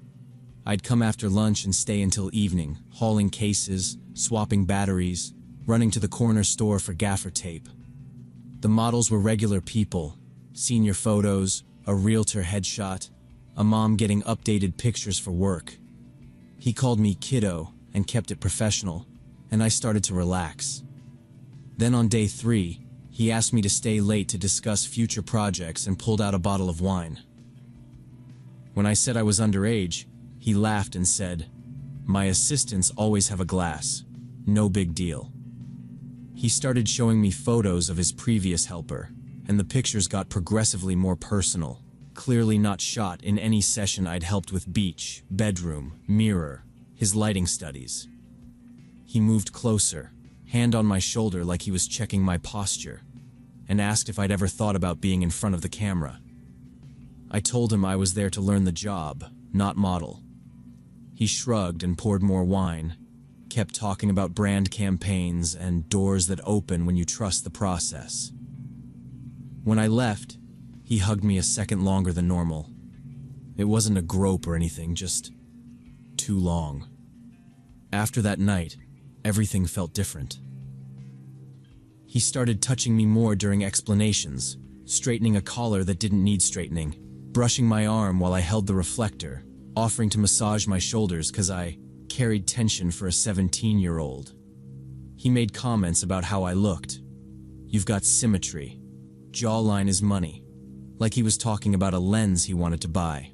A: I'd come after lunch and stay until evening, hauling cases, swapping batteries, running to the corner store for gaffer tape. The models were regular people, senior photos, a realtor headshot, a mom getting updated pictures for work. He called me kiddo and kept it professional, and I started to relax. Then on day 3, he asked me to stay late to discuss future projects and pulled out a bottle of wine. When I said I was underage, he laughed and said, "My assistants always have a glass. No big deal." He started showing me photos of his previous helper, and the pictures got progressively more personal, clearly not shot in any session I'd helped with beach, bedroom, mirror, his lighting studies. He moved closer, hand on my shoulder like he was checking my posture, and asked if I'd ever thought about being in front of the camera. I told him I was there to learn the job, not model. He shrugged and poured more wine, kept talking about brand campaigns and doors that open when you trust the process. When I left, he hugged me a second longer than normal. It wasn't a grope or anything, just too long. After that night, everything felt different. He started touching me more during explanations, straightening a collar that didn't need straightening, brushing my arm while I held the reflector, offering to massage my shoulders because I carried tension for a 17-year-old. He made comments about how I looked. "You've got symmetry. Jawline is money." Like he was talking about a lens he wanted to buy.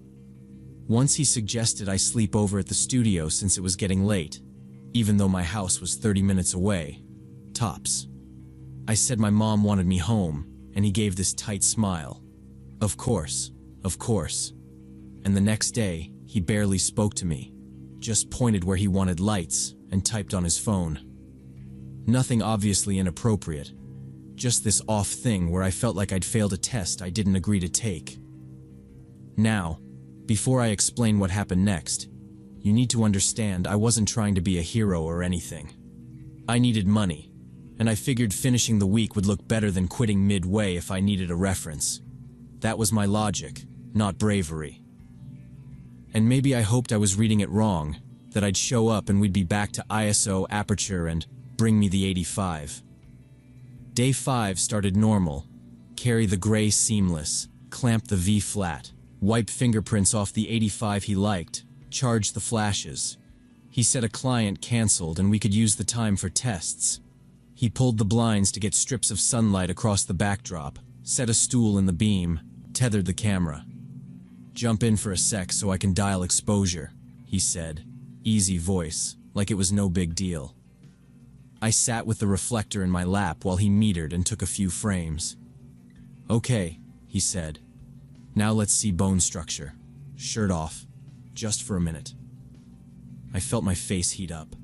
A: Once he suggested I sleep over at the studio since it was getting late, even though my house was 30 minutes away, tops. I said my mom wanted me home, and he gave this tight smile. Of course. And the next day, he barely spoke to me, just pointed where he wanted lights and typed on his phone. Nothing obviously inappropriate, just this off thing where I felt like I'd failed a test I didn't agree to take. Now, before I explain what happened next, you need to understand I wasn't trying to be a hero or anything. I needed money, and I figured finishing the week would look better than quitting midway if I needed a reference. That was my logic, not bravery. And maybe I hoped I was reading it wrong, that I'd show up and we'd be back to ISO, aperture, and bring me the 85. Day 5 started normal. Carry the gray seamless, clamp the V flat, wipe fingerprints off the 85 he liked, charge the flashes. He said a client canceled and we could use the time for tests. He pulled the blinds to get strips of sunlight across the backdrop, set a stool in the beam, tethered the camera. Jump in for a sec so I can dial exposure, he said, easy voice, like it was no big deal. I sat with the reflector in my lap while he metered and took a few frames. Okay, he said. Now let's see bone structure. Shirt off. Just for a minute. I felt my face heat up,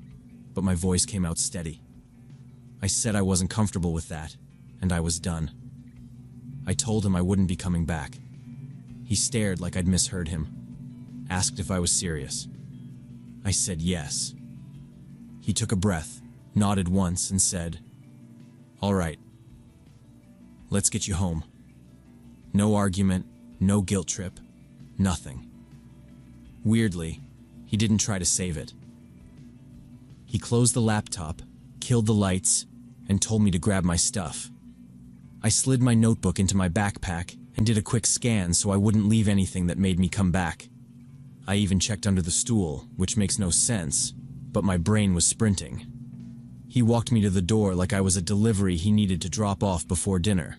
A: but my voice came out steady. I said I wasn't comfortable with that, and I was done. I told him I wouldn't be coming back. He stared like I'd misheard him. Asked if I was serious. I said yes. He took a breath, nodded once, and said, "All right. Let's get you home." No argument, no guilt trip, nothing. Weirdly, he didn't try to save it. He closed the laptop, killed the lights, and told me to grab my stuff. I slid my notebook into my backpack and did a quick scan so I wouldn't leave anything that made me come back. I even checked under the stool, which makes no sense, but my brain was sprinting. He walked me to the door like I was a delivery he needed to drop off before dinner.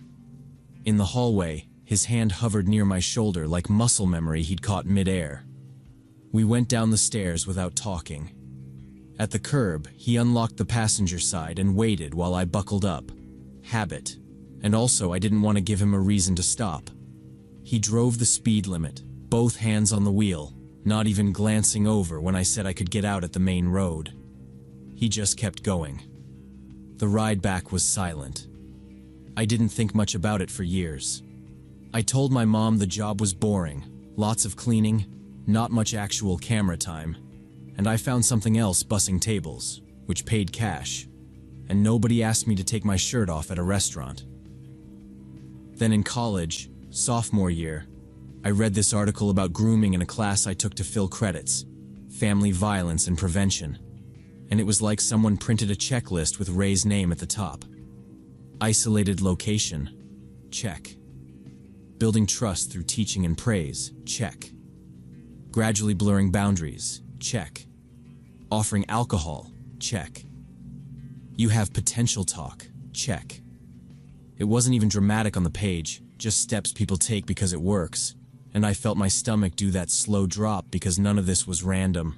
A: In the hallway, his hand hovered near my shoulder like muscle memory he'd caught mid-air. We went down the stairs without talking. At the curb, he unlocked the passenger side and waited while I buckled up. Habit. And also, I didn't want to give him a reason to stop. He drove the speed limit, both hands on the wheel, not even glancing over when I said I could get out at the main road. He just kept going. The ride back was silent. I didn't think much about it for years. I told my mom the job was boring, lots of cleaning, not much actual camera time, and I found something else bussing tables, which paid cash, and nobody asked me to take my shirt off at a restaurant. Then in college, sophomore year, I read this article about grooming in a class I took to fill credits, family violence and prevention, and it was like someone printed a checklist with Ray's name at the top. Isolated location, check. Building trust through teaching and praise, check. Gradually blurring boundaries, check. Offering alcohol, check. You have potential talk, check. It wasn't even dramatic on the page, just steps people take because it works, and I felt my stomach do that slow drop because none of this was random.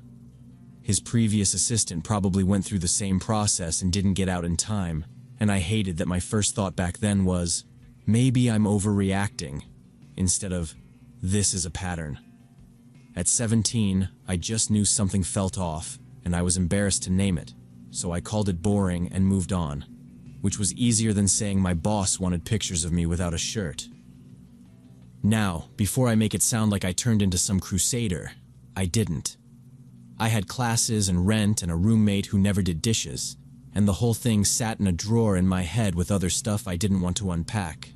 A: His previous assistant probably went through the same process and didn't get out in time, and I hated that my first thought back then was, maybe I'm overreacting, instead of, this is a pattern. At 17, I just knew something felt off, and I was embarrassed to name it, so I called it boring and moved on, which was easier than saying my boss wanted pictures of me without a shirt. Now, before I make it sound like I turned into some crusader, I didn't. I had classes and rent and a roommate who never did dishes, and the whole thing sat in a drawer in my head with other stuff I didn't want to unpack.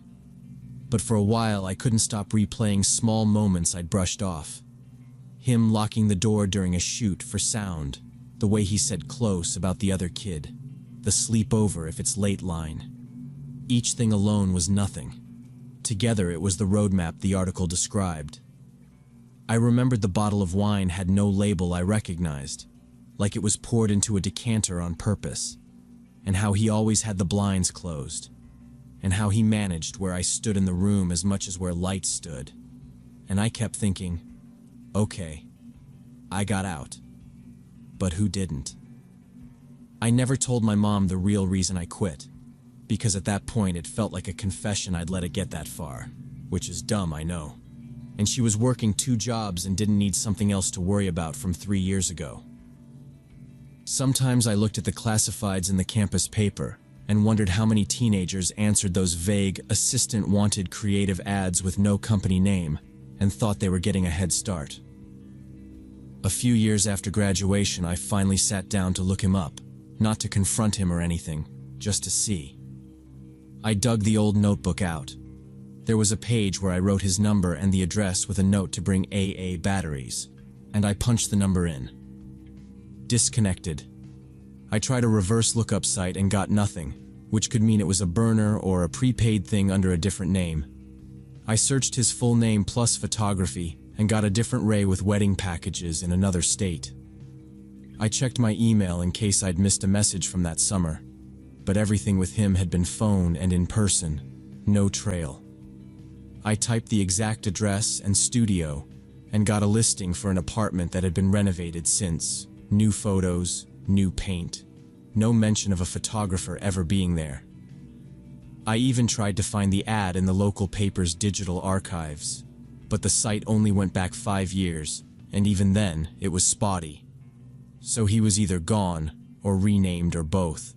A: But for a while, I couldn't stop replaying small moments I'd brushed off. Him locking the door during a shoot for sound, the way he said close about the other kid, the sleepover if it's late line. Each thing alone was nothing. Together it was the roadmap the article described. I remembered the bottle of wine had no label I recognized, like it was poured into a decanter on purpose, and how he always had the blinds closed, and how he managed where I stood in the room as much as where lights stood. And I kept thinking, okay, I got out. But who didn't? I never told my mom the real reason I quit, because at that point it felt like a confession I'd let it get that far, which is dumb, I know. And she was working 2 jobs and didn't need something else to worry about from 3 years ago. Sometimes I looked at the classifieds in the campus paper and wondered how many teenagers answered those vague assistant wanted creative ads with no company name and thought they were getting a head start. A few years after graduation, I finally sat down to look him up, not to confront him or anything, just to see. I dug the old notebook out. There was a page where I wrote his number and the address with a note to bring AA batteries, and I punched the number in. Disconnected. I tried a reverse lookup site and got nothing, which could mean it was a burner or a prepaid thing under a different name. I searched his full name plus photography and got a different Ray with wedding packages in another state. I checked my email in case I'd missed a message from that summer, but everything with him had been phone and in person, no trail. I typed the exact address and studio and got a listing for an apartment that had been renovated since. New photos, new paint, no mention of a photographer ever being there. I even tried to find the ad in the local paper's digital archives, but the site only went back 5 years, and even then, it was spotty. So he was either gone or renamed or both,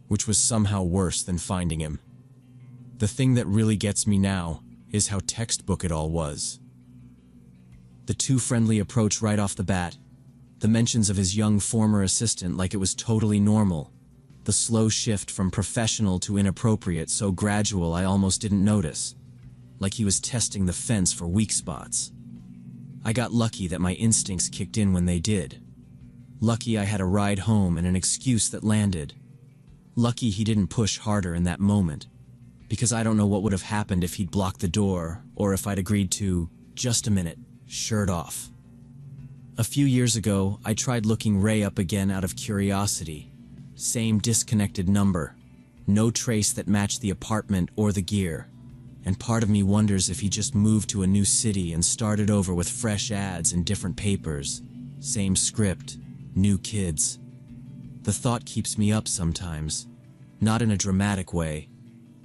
A: which was somehow worse than finding him. The thing that really gets me now is how textbook it all was. The too friendly approach right off the bat, the mentions of his young former assistant like it was totally normal, the slow shift from professional to inappropriate so gradual I almost didn't notice, like he was testing the fence for weak spots. I got lucky that my instincts kicked in when they did. Lucky I had a ride home and an excuse that landed. Lucky he didn't push harder in that moment, because I don't know what would have happened if he'd blocked the door or if I'd agreed to, just a minute, shirt off. A few years ago, I tried looking Ray up again out of curiosity. Same disconnected number, no trace that matched the apartment or the gear, and part of me wonders if he just moved to a new city and started over with fresh ads in different papers, same script, new kids. The thought keeps me up sometimes, not in a dramatic way,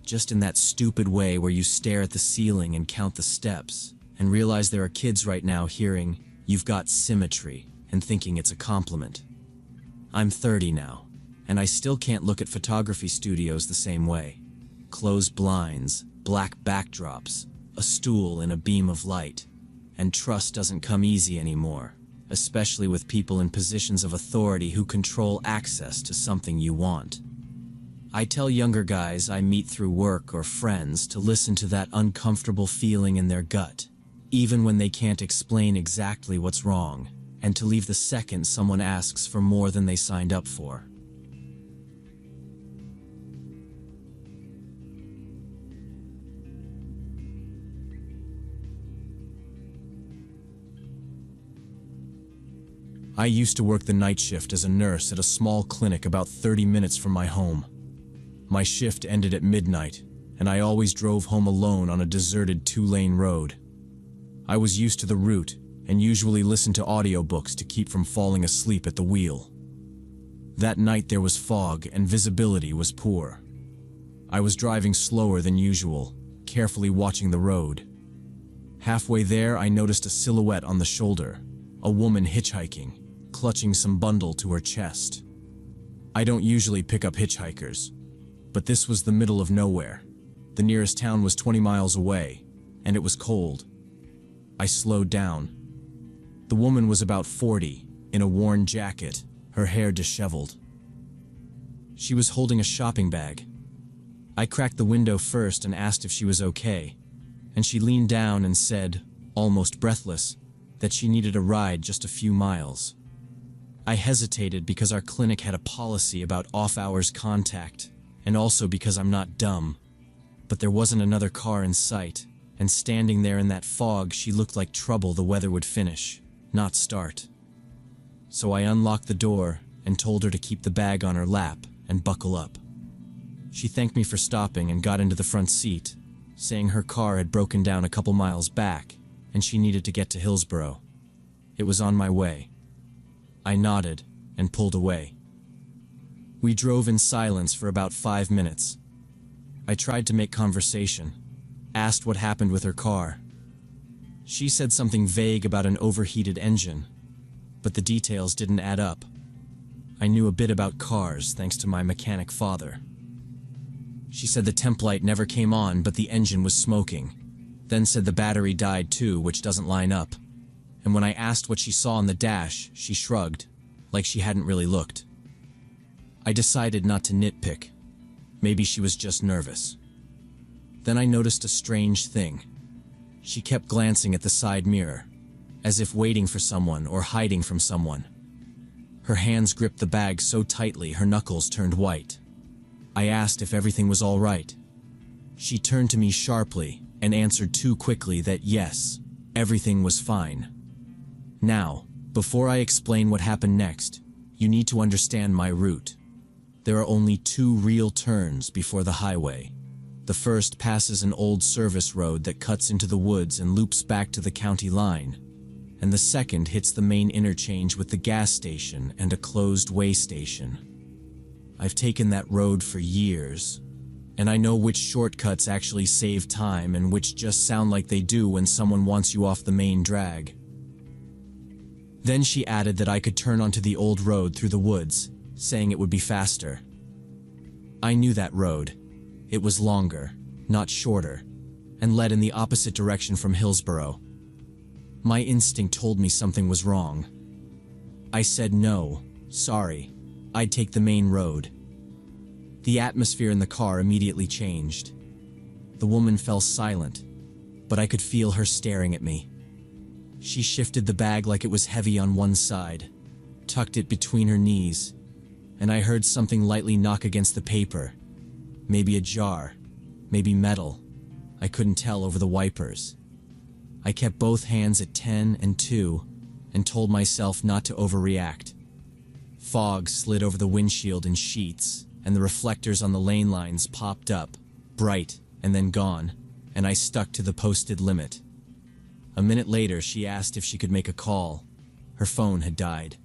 A: just in that stupid way where you stare at the ceiling and count the steps, and realize there are kids right now hearing, "You've got symmetry," and thinking it's a compliment. I'm 30 now, and I still can't look at photography studios the same way. Closed blinds, black backdrops, a stool in a beam of light, and trust doesn't come easy anymore, especially with people in positions of authority who control access to something you want. I tell younger guys I meet through work or friends to listen to that uncomfortable feeling in their gut, even when they can't explain exactly what's wrong, and to leave the second someone asks for more than they signed up for. I used to work the night shift as a nurse at a small clinic about 30 minutes from my home. My shift ended at midnight, and I always drove home alone on a deserted 2-lane road. I was used to the route and usually listened to audiobooks to keep from falling asleep at the wheel. That night there was fog and visibility was poor. I was driving slower than usual, carefully watching the road. Halfway there, I noticed a silhouette on the shoulder, a woman hitchhiking, clutching some bundle to her chest. I don't usually pick up hitchhikers, but this was the middle of nowhere. The nearest town was 20 miles away, and it was cold. I slowed down. The woman was about 40, in a worn jacket, her hair disheveled. She was holding a shopping bag. I cracked the window first and asked if she was okay, and she leaned down and said, almost breathless, that she needed a ride just a few miles. I hesitated because our clinic had a policy about off-hours contact, and also because I'm not dumb. But there wasn't another car in sight, and standing there in that fog, she looked like trouble the weather would finish, not start. So I unlocked the door and told her to keep the bag on her lap and buckle up. She thanked me for stopping and got into the front seat, saying her car had broken down a couple miles back and she needed to get to Hillsborough. It was on my way. I nodded and pulled away. We drove in silence for about 5 minutes. I tried to make conversation, asked what happened with her car. She said something vague about an overheated engine, but the details didn't add up. I knew a bit about cars thanks to my mechanic father. She said the temp light never came on, but the engine was smoking. Then said the battery died too, which doesn't line up. And when I asked what she saw on the dash, she shrugged, like she hadn't really looked. I decided not to nitpick. Maybe she was just nervous. Then I noticed a strange thing. She kept glancing at the side mirror, as if waiting for someone or hiding from someone. Her hands gripped the bag so tightly her knuckles turned white. I asked if everything was all right. She turned to me sharply and answered too quickly that yes, everything was fine. Now, before I explain what happened next, you need to understand my route. There are only two real turns before the highway. The first passes an old service road that cuts into the woods and loops back to the county line, and the second hits the main interchange with the gas station and a closed way station. I've taken that road for years, and I know which shortcuts actually save time and which just sound like they do when someone wants you off the main drag. Then she added that I could turn onto the old road through the woods, saying it would be faster. I knew that road. It was longer, not shorter, and led in the opposite direction from Hillsborough. My instinct told me something was wrong. I said no, sorry, I'd take the main road. The atmosphere in the car immediately changed. The woman fell silent, but I could feel her staring at me. She shifted the bag like it was heavy on one side, tucked it between her knees, and I heard something lightly knock against the paper. Maybe a jar, maybe metal. I couldn't tell over the wipers. I kept both hands at 10 and 2 and told myself not to overreact. Fog slid over the windshield in sheets, and the reflectors on the lane lines popped up, bright and then gone, and I stuck to the posted limit. A minute later, she asked if she could make a call. Her phone had died.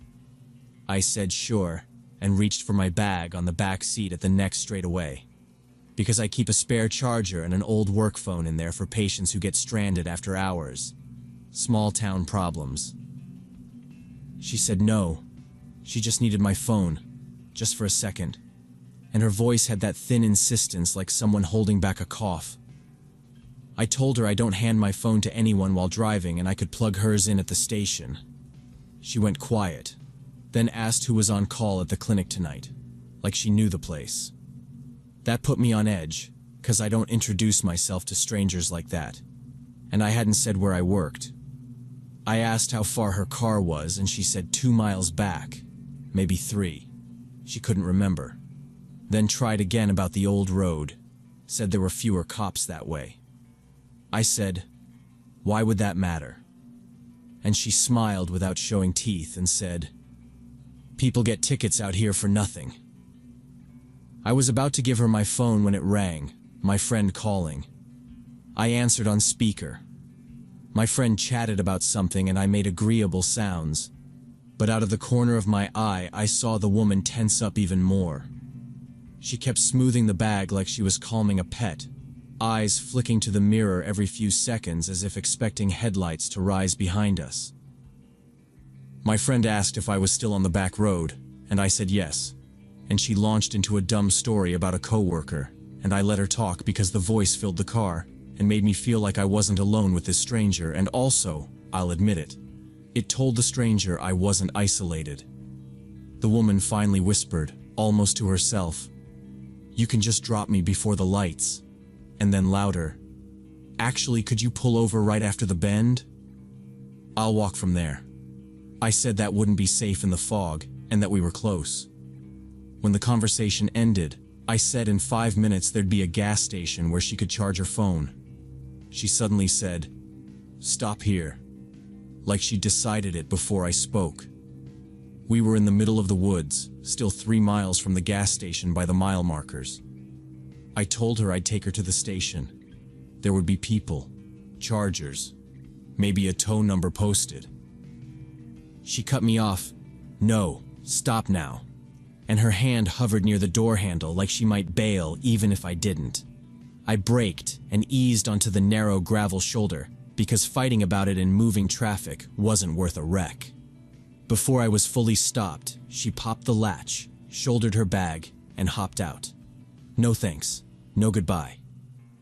A: I said sure, and reached for my bag on the back seat at the next straightaway, because I keep a spare charger and an old work phone in there for patients who get stranded after hours. Small town problems. She said no. She just needed my phone, just for a second. And her voice had that thin insistence like someone holding back a cough. I told her I don't hand my phone to anyone while driving and I could plug hers in at the station. She went quiet, then asked who was on call at the clinic tonight, like she knew the place. That put me on edge, 'cause I don't introduce myself to strangers like that, and I hadn't said where I worked. I asked how far her car was, and she said 2 miles back, maybe 3. She couldn't remember. Then tried again about the old road, said there were fewer cops that way. I said, why would that matter? And she smiled without showing teeth and said, people get tickets out here for nothing. I was about to give her my phone when it rang, my friend calling. I answered on speaker. My friend chatted about something and I made agreeable sounds, but out of the corner of my eye I saw the woman tense up even more. She kept smoothing the bag like she was calming a pet, eyes flicking to the mirror every few seconds as if expecting headlights to rise behind us. My friend asked if I was still on the back road, and I said yes. And she launched into a dumb story about a coworker, and I let her talk because the voice filled the car and made me feel like I wasn't alone with this stranger, and also, I'll admit it, it told the stranger I wasn't isolated. The woman finally whispered, almost to herself, you can just drop me before the lights. And then louder, actually, could you pull over right after the bend? I'll walk from there. I said that wouldn't be safe in the fog and that we were close. When the conversation ended, I said in 5 minutes there'd be a gas station where she could charge her phone. She suddenly said, stop here, like she decided it before I spoke. We were in the middle of the woods, still 3 miles from the gas station by the mile markers. I told her I'd take her to the station. There would be people, chargers, maybe a tow number posted. She cut me off. No, stop now. And her hand hovered near the door handle like she might bail even if I didn't. I braked and eased onto the narrow gravel shoulder because fighting about it in moving traffic wasn't worth a wreck. Before I was fully stopped, she popped the latch, shouldered her bag, and hopped out. No thanks, no goodbye.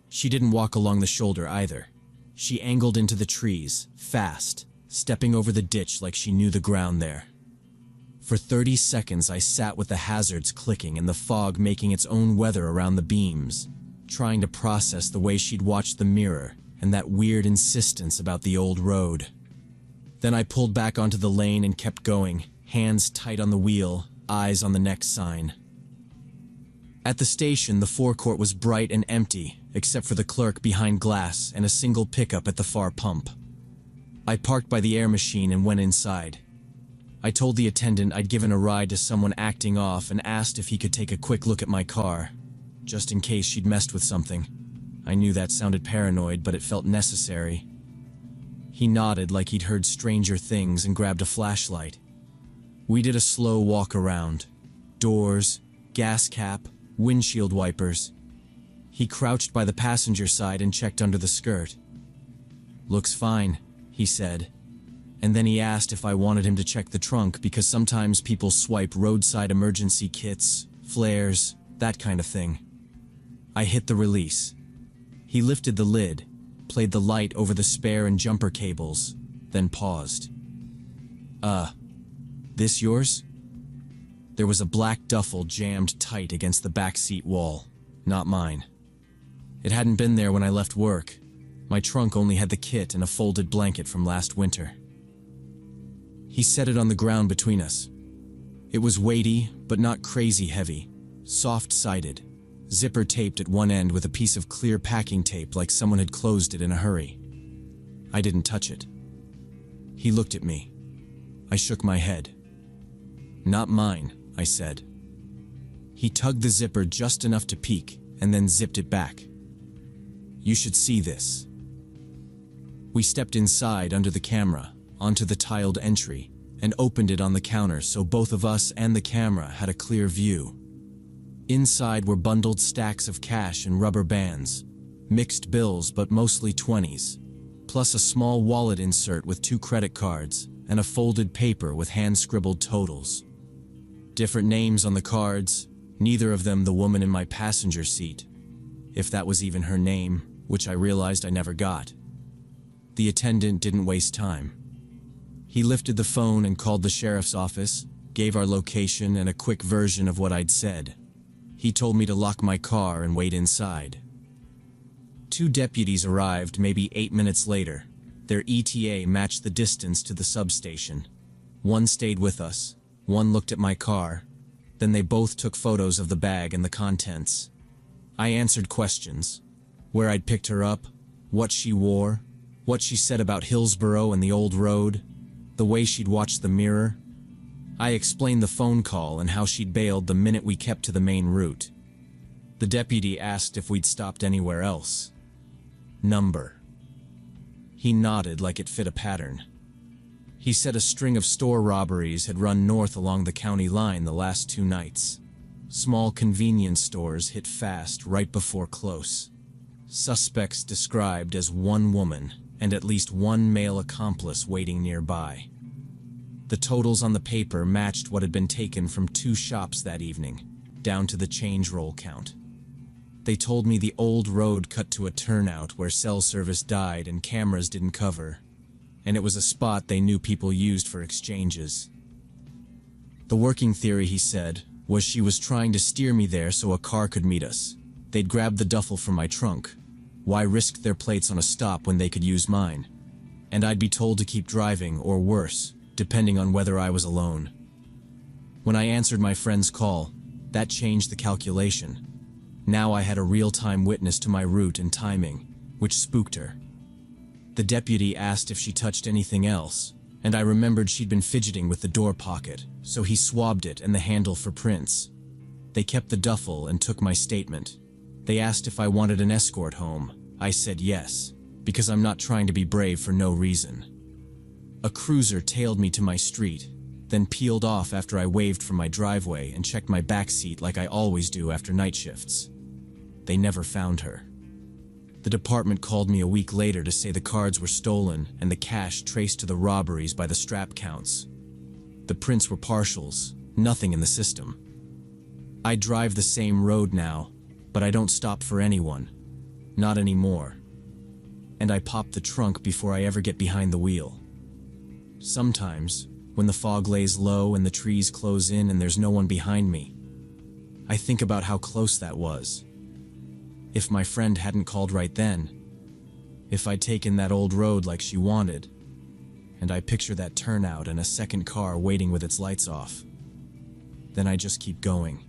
A: She didn't walk along the shoulder either. She angled into the trees, fast, stepping over the ditch like she knew the ground there. For 30 seconds I sat with the hazards clicking and the fog making its own weather around the beams, trying to process the way she'd watched the mirror and that weird insistence about the old road. Then I pulled back onto the lane and kept going, hands tight on the wheel, eyes on the next sign. At the station, the forecourt was bright and empty, except for the clerk behind glass and a single pickup at the far pump. I parked by the air machine and went inside. I told the attendant I'd given a ride to someone acting off and asked if he could take a quick look at my car, just in case she'd messed with something. I knew that sounded paranoid, but it felt necessary. He nodded like he'd heard stranger things and grabbed a flashlight. We did a slow walk around. Doors, gas cap, windshield wipers. He crouched by the passenger side and checked under the skirt. "Looks fine," he said. And then he asked if I wanted him to check the trunk because sometimes people swipe roadside emergency kits, flares, that kind of thing. I hit the release. He lifted the lid, played the light over the spare and jumper cables, then paused. This yours?" There was a black duffel jammed tight against the back seat wall, not mine. It hadn't been there when I left work. My trunk only had the kit and a folded blanket from last winter. He set it on the ground between us. It was weighty, but not crazy heavy, soft-sided, zipper taped at one end with a piece of clear packing tape like someone had closed it in a hurry. I didn't touch it. He looked at me. I shook my head. "Not mine," I said. He tugged the zipper just enough to peek and then zipped it back. "You should see this." We stepped inside under the camera, onto the tiled entry, and opened it on the counter so both of us and the camera had a clear view. Inside were bundled stacks of cash and rubber bands, mixed bills but mostly 20s, plus a small wallet insert with 2 credit cards and a folded paper with hand-scribbled totals. Different names on the cards, neither of them the woman in my passenger seat, if that was even her name, which I realized I never got. The attendant didn't waste time. He lifted the phone and called the sheriff's office, gave our location and a quick version of what I'd said. He told me to lock my car and wait inside. 2 deputies arrived maybe 8 minutes later. Their ETA matched the distance to the substation. One stayed with us. One looked at my car. Then they both took photos of the bag and the contents. I answered questions. Where I'd picked her up, what she wore, what she said about Hillsborough and the old road, the way she'd watched the mirror. I explained the phone call and how she'd bailed the minute we kept to the main route. The deputy asked if we'd stopped anywhere else. Number. He nodded like it fit a pattern. He said a string of store robberies had run north along the county line the last 2 nights. Small convenience stores hit fast right before close. Suspects described as 1 woman and at least 1 male accomplice waiting nearby. The totals on the paper matched what had been taken from 2 shops that evening, down to the change roll count. They told me the old road cut to a turnout where cell service died and cameras didn't cover, and it was a spot they knew people used for exchanges. The working theory, he said, was she was trying to steer me there so a car could meet us. They'd grab the duffel from my trunk. Why risk their plates on a stop when they could use mine? And I'd be told to keep driving, or worse, depending on whether I was alone. When I answered my friend's call, that changed the calculation. Now I had a real-time witness to my route and timing, which spooked her. The deputy asked if she touched anything else, and I remembered she'd been fidgeting with the door pocket, so he swabbed it and the handle for prints. They kept the duffel and took my statement. They asked if I wanted an escort home. I said yes, because I'm not trying to be brave for no reason. A cruiser tailed me to my street, then peeled off after I waved from my driveway and checked my back seat like I always do after night shifts. They never found her. The department called me a week later to say the cards were stolen and the cash traced to the robberies by the strap counts. The prints were partials, nothing in the system. I drive the same road now, but I don't stop for anyone. Not anymore. And I pop the trunk before I ever get behind the wheel. Sometimes, when the fog lays low and the trees close in and there's no one behind me, I think about how close that was. If my friend hadn't called right then, if I'd taken that old road like she wanted, and I picture that turnout and a second car waiting with its lights off, then I just keep going.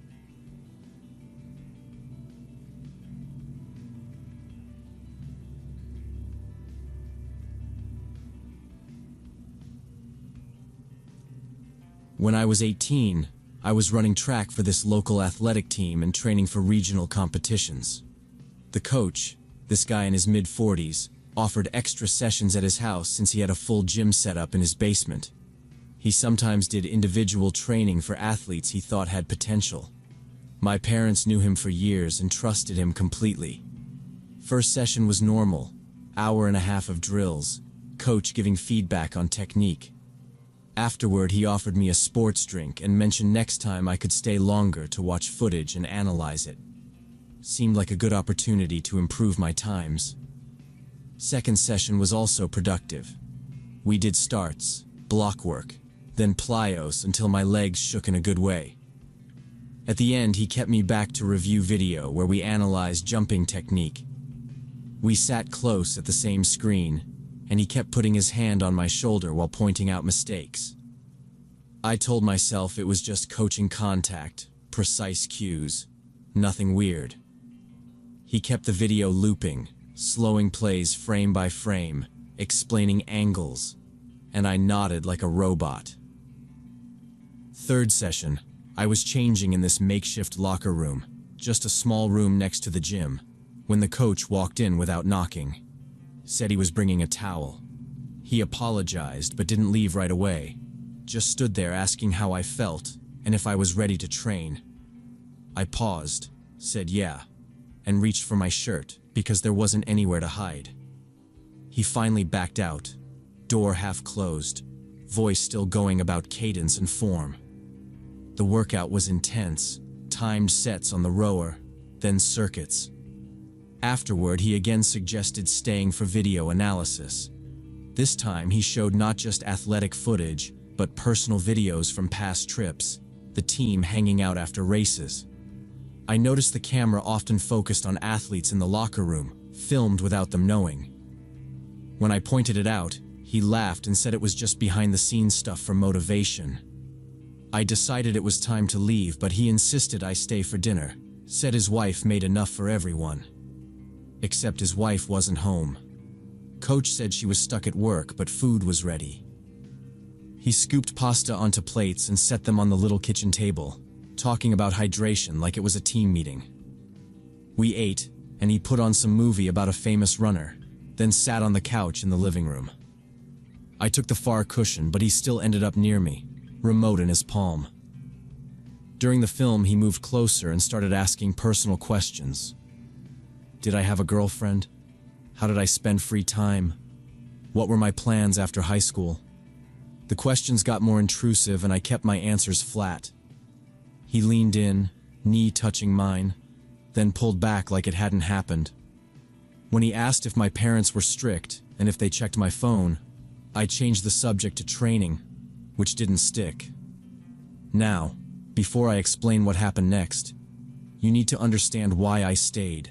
A: When I was 18, I was running track for this local athletic team and training for regional competitions. The coach, this guy in his mid-40s, offered extra sessions at his house since he had a full gym setup in his basement. He sometimes did individual training for athletes he thought had potential. My parents knew him for years and trusted him completely. First session was normal, hour and a half of drills, coach giving feedback on technique. Afterward, he offered me a sports drink and mentioned next time I could stay longer to watch footage and analyze it. Seemed like a good opportunity to improve my times. Second session was also productive. We did starts, block work, then plyos until my legs shook in a good way. At the end, he kept me back to review video where we analyzed jumping technique. We sat close at the same screen, and he kept putting his hand on my shoulder while pointing out mistakes. I told myself it was just coaching contact, precise cues, nothing weird. He kept the video looping, slowing plays frame by frame, explaining angles, and I nodded like a robot. Third session, I was changing in this makeshift locker room, just a small room next to the gym, when the coach walked in without knocking. Said he was bringing a towel. He apologized but didn't leave right away, just stood there asking how I felt and if I was ready to train. I paused, said yeah, and reached for my shirt because there wasn't anywhere to hide. He finally backed out, door half closed, voice still going about cadence and form. The workout was intense, timed sets on the rower, then circuits. Afterward, he again suggested staying for video analysis. This time, he showed not just athletic footage, but personal videos from past trips, the team hanging out after races. I noticed the camera often focused on athletes in the locker room, filmed without them knowing. When I pointed it out, he laughed and said it was just behind-the-scenes stuff for motivation. I decided it was time to leave, but he insisted I stay for dinner, said his wife made enough for everyone. Except his wife wasn't home. Coach said she was stuck at work, but food was ready. He scooped pasta onto plates and set them on the little kitchen table, talking about hydration like it was a team meeting. We ate, and he put on some movie about a famous runner, then sat on the couch in the living room. I took the far cushion, but he still ended up near me, remote in his palm. During the film, he moved closer and started asking personal questions. Did I have a girlfriend? How did I spend free time? What were my plans after high school? The questions got more intrusive and I kept my answers flat. He leaned in, knee touching mine, then pulled back like it hadn't happened. When he asked if my parents were strict and if they checked my phone, I changed the subject to training, which didn't stick. Now, before I explain what happened next, you need to understand why I stayed.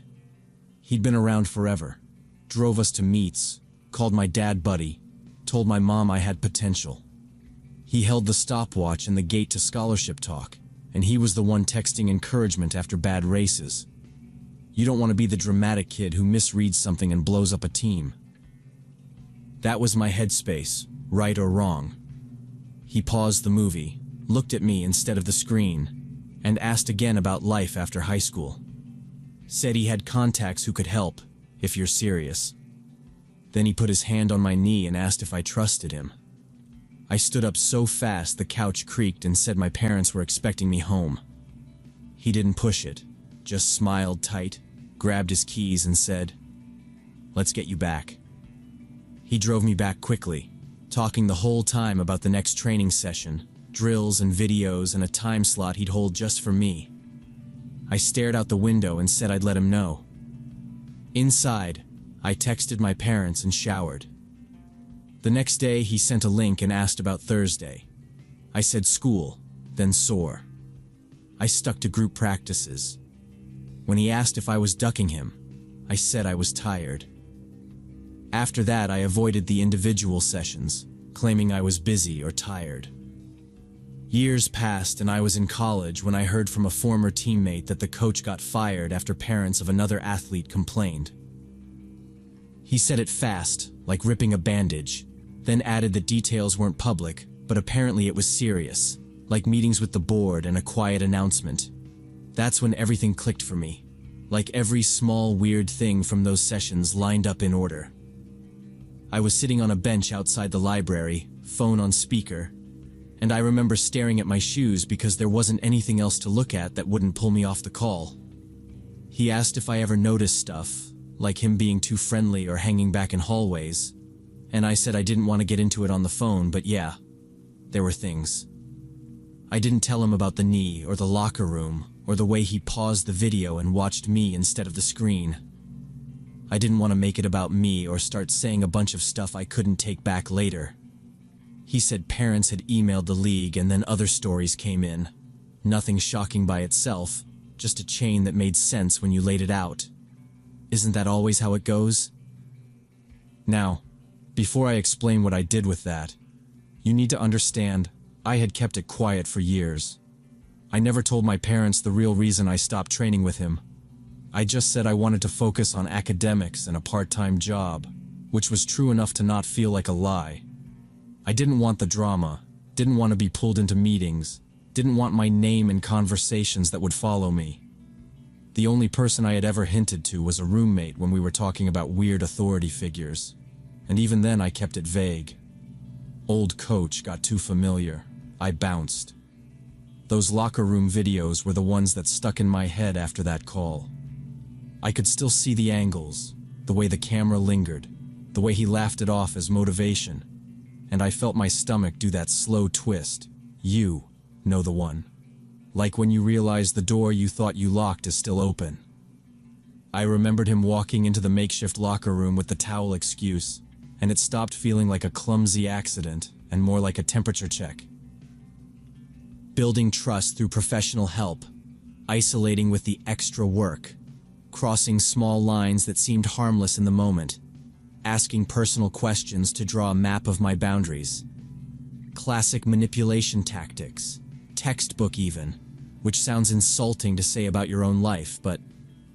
A: He'd been around forever, drove us to meets, called my dad buddy, told my mom I had potential. He held the stopwatch and the gate to scholarship talk, and he was the one texting encouragement after bad races. You don't want to be the dramatic kid who misreads something and blows up a team. That was my headspace, right or wrong. He paused the movie, looked at me instead of the screen, and asked again about life after high school. Said he had contacts who could help, if you're serious. Then he put his hand on my knee and asked if I trusted him. I stood up so fast the couch creaked and said my parents were expecting me home. He didn't push it, just smiled tight, grabbed his keys and said, "Let's get you back." He drove me back quickly, talking the whole time about the next training session, drills and videos and a time slot he'd hold just for me. I stared out the window and said I'd let him know. Inside, I texted my parents and showered. The next day, he sent a link and asked about Thursday. I said school, then sore. I stuck to group practices. When he asked if I was ducking him, I said I was tired. After that, I avoided the individual sessions, claiming I was busy or tired. Years passed and I was in college when I heard from a former teammate that the coach got fired after parents of another athlete complained. He said it fast, like ripping a bandage, then added that details weren't public, but apparently it was serious. like meetings with the board and a quiet announcement. That's when everything clicked for me, like every small weird thing from those sessions lined up in order. I was sitting on a bench outside the library, phone on speaker, and I remember staring at my shoes because there wasn't anything else to look at that wouldn't pull me off the call. He asked if I ever noticed stuff, like him being too friendly or hanging back in hallways, and I said I didn't want to get into it on the phone, but yeah, there were things. I didn't tell him about the knee or the locker room or the way he paused the video and watched me instead of the screen. I didn't want to make it about me or start saying a bunch of stuff I couldn't take back later. He said parents had emailed the league and then other stories came in. Nothing shocking by itself, just a chain that made sense when you laid it out. Isn't that always how it goes? Now, before I explain what I did with that, you need to understand I had kept it quiet for years. I never told my parents the real reason I stopped training with him. I just said I wanted to focus on academics and a part-time job, which was true enough to not feel like a lie. I didn't want the drama, didn't want to be pulled into meetings, didn't want my name in conversations that would follow me. The only person I had ever hinted to was a roommate when we were talking about weird authority figures, and even then I kept it vague. Old coach got too familiar. I bounced. Those locker room videos were the ones that stuck in my head after that call. I could still see the angles, the way the camera lingered, the way he laughed it off as motivation, and I felt my stomach do that slow twist. You know the one. Like when you realize the door you thought you locked is still open. I remembered him walking into the makeshift locker room with the towel excuse, and it stopped feeling like a clumsy accident and more like a temperature check. Building trust through professional help, isolating with the extra work, crossing small lines that seemed harmless in the moment, asking personal questions to draw a map of my boundaries. Classic manipulation tactics, textbook even, which sounds insulting to say about your own life, but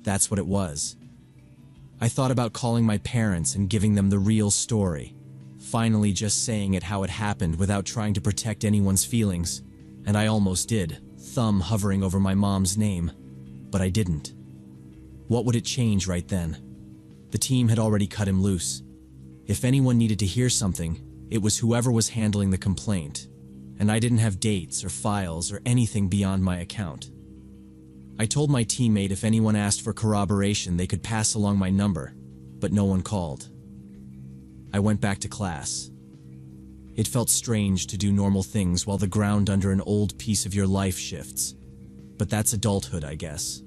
A: that's what it was. I thought about calling my parents and giving them the real story, finally just saying it how it happened without trying to protect anyone's feelings, and I almost did, thumb hovering over my mom's name, but I didn't. What would it change right then? The team had already cut him loose. If anyone needed to hear something, it was whoever was handling the complaint, and I didn't have dates or files or anything beyond my account. I told my teammate if anyone asked for corroboration they could pass along my number, but no one called. I went back to class. It felt strange to do normal things while the ground under an old piece of your life shifts, but that's adulthood, I guess.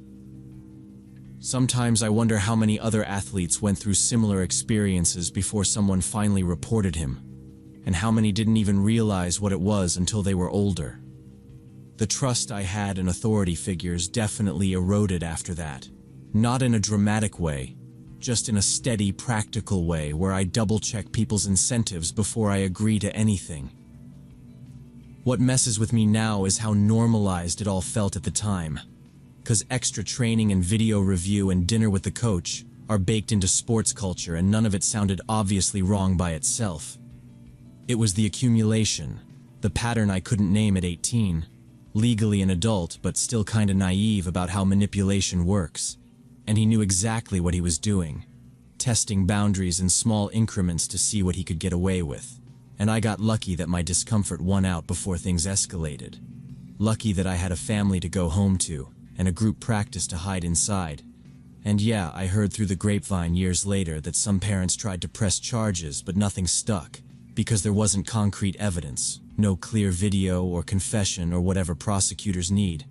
A: Sometimes I wonder how many other athletes went through similar experiences before someone finally reported him, and how many didn't even realize what it was until they were older. The trust I had in authority figures definitely eroded after that. Not in a dramatic way, just in a steady, practical way where I double-check people's incentives before I agree to anything. What messes with me now is how normalized it all felt at the time. 'Cause extra training and video review and dinner with the coach are baked into sports culture and none of it sounded obviously wrong by itself. It was the accumulation, the pattern I couldn't name at 18, legally an adult but still kinda naive about how manipulation works. And he knew exactly what he was doing, testing boundaries in small increments to see what he could get away with. And I got lucky that my discomfort won out before things escalated. Lucky that I had a family to go home to, and a group practice to hide inside. And yeah, I heard through the grapevine years later that some parents tried to press charges but nothing stuck, because there wasn't concrete evidence, no clear video or confession or whatever prosecutors need.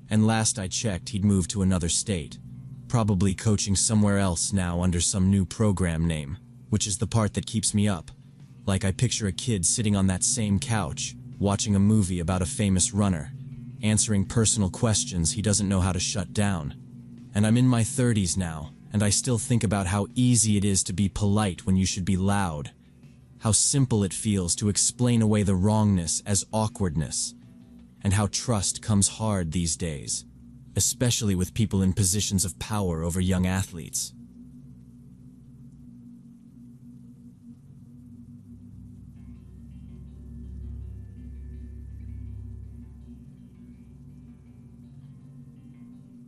A: And last I checked, he'd moved to another state, probably coaching somewhere else now under some new program name, which is the part that keeps me up. Like I picture a kid sitting on that same couch, watching a movie about a famous runner, answering personal questions he doesn't know how to shut down. And I'm in my 30s now, and I still think about how easy it is to be polite when you should be loud. How simple it feels to explain away the wrongness as awkwardness. And how trust comes hard these days, especially with people in positions of power over young athletes.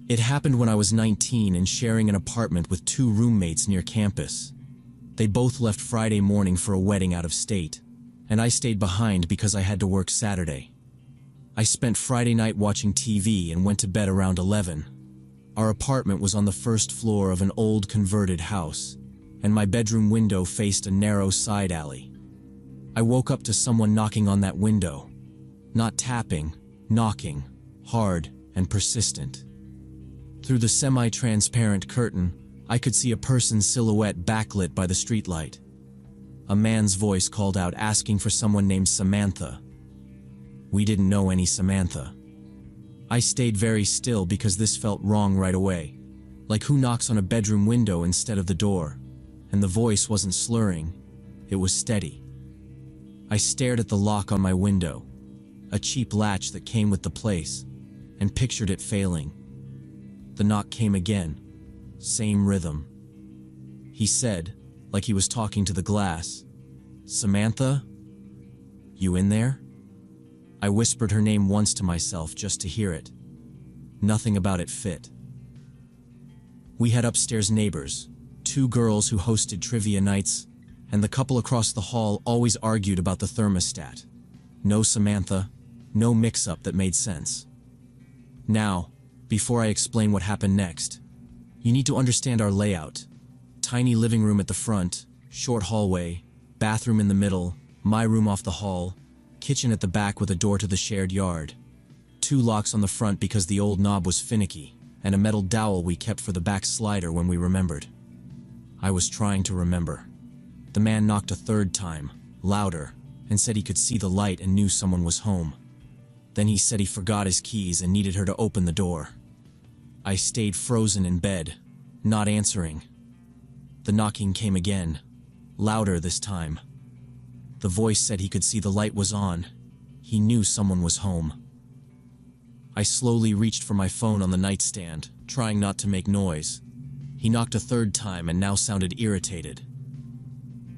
A: It happened when I was 19 and sharing an apartment with two roommates near campus. They both left Friday morning for a wedding out of state, and I stayed behind because I had to work Saturday. I spent Friday night watching TV and went to bed around 11. Our apartment was on the first floor of an old converted house, and my bedroom window faced a narrow side alley. I woke up to someone knocking on that window. Not tapping, knocking, hard and persistent. Through the semi-transparent curtain, I could see a person's silhouette backlit by the streetlight. A man's voice called out asking for someone named Samantha. We didn't know any Samantha. I stayed very still because this felt wrong right away. Like who knocks on a bedroom window instead of the door? And the voice wasn't slurring, it was steady. I stared at the lock on my window, a cheap latch that came with the place, and pictured it failing. The knock came again, same rhythm. He said, like he was talking to the glass, "Samantha? You in there?" I whispered her name once to myself just to hear it. Nothing about it fit. We had upstairs neighbors, two girls who hosted trivia nights, and the couple across the hall always argued about the thermostat. No Samantha, no mix-up that made sense. Now, before I explain what happened next, you need to understand our layout. Tiny living room at the front, short hallway, bathroom in the middle, my room off the hall, kitchen at the back with a door to the shared yard. Two locks on the front because the old knob was finicky, and a metal dowel we kept for the back slider when we remembered. I was trying to remember. The man knocked a third time, louder, and said he could see the light and knew someone was home. Then he said he forgot his keys and needed her to open the door. I stayed frozen in bed, not answering. The knocking came again, louder this time. The voice said he could see the light was on. He knew someone was home. I slowly reached for my phone on the nightstand, trying not to make noise. He knocked a third time and now sounded irritated.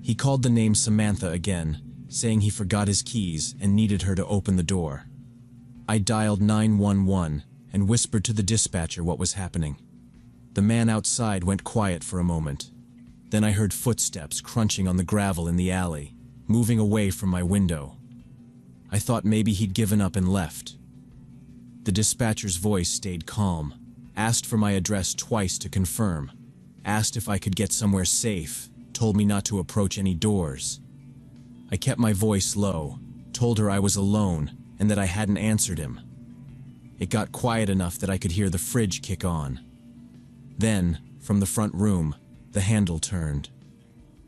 A: He called the name Samantha again, saying he forgot his keys and needed her to open the door. I dialed 911 and whispered to the dispatcher what was happening. The man outside went quiet for a moment. Then I heard footsteps crunching on the gravel in the alley, moving away from my window. I thought maybe he'd given up and left. The dispatcher's voice stayed calm, asked for my address twice to confirm, asked if I could get somewhere safe, told me not to approach any doors. I kept my voice low, told her I was alone and that I hadn't answered him. It got quiet enough that I could hear the fridge kick on. Then, from the front room, the handle turned.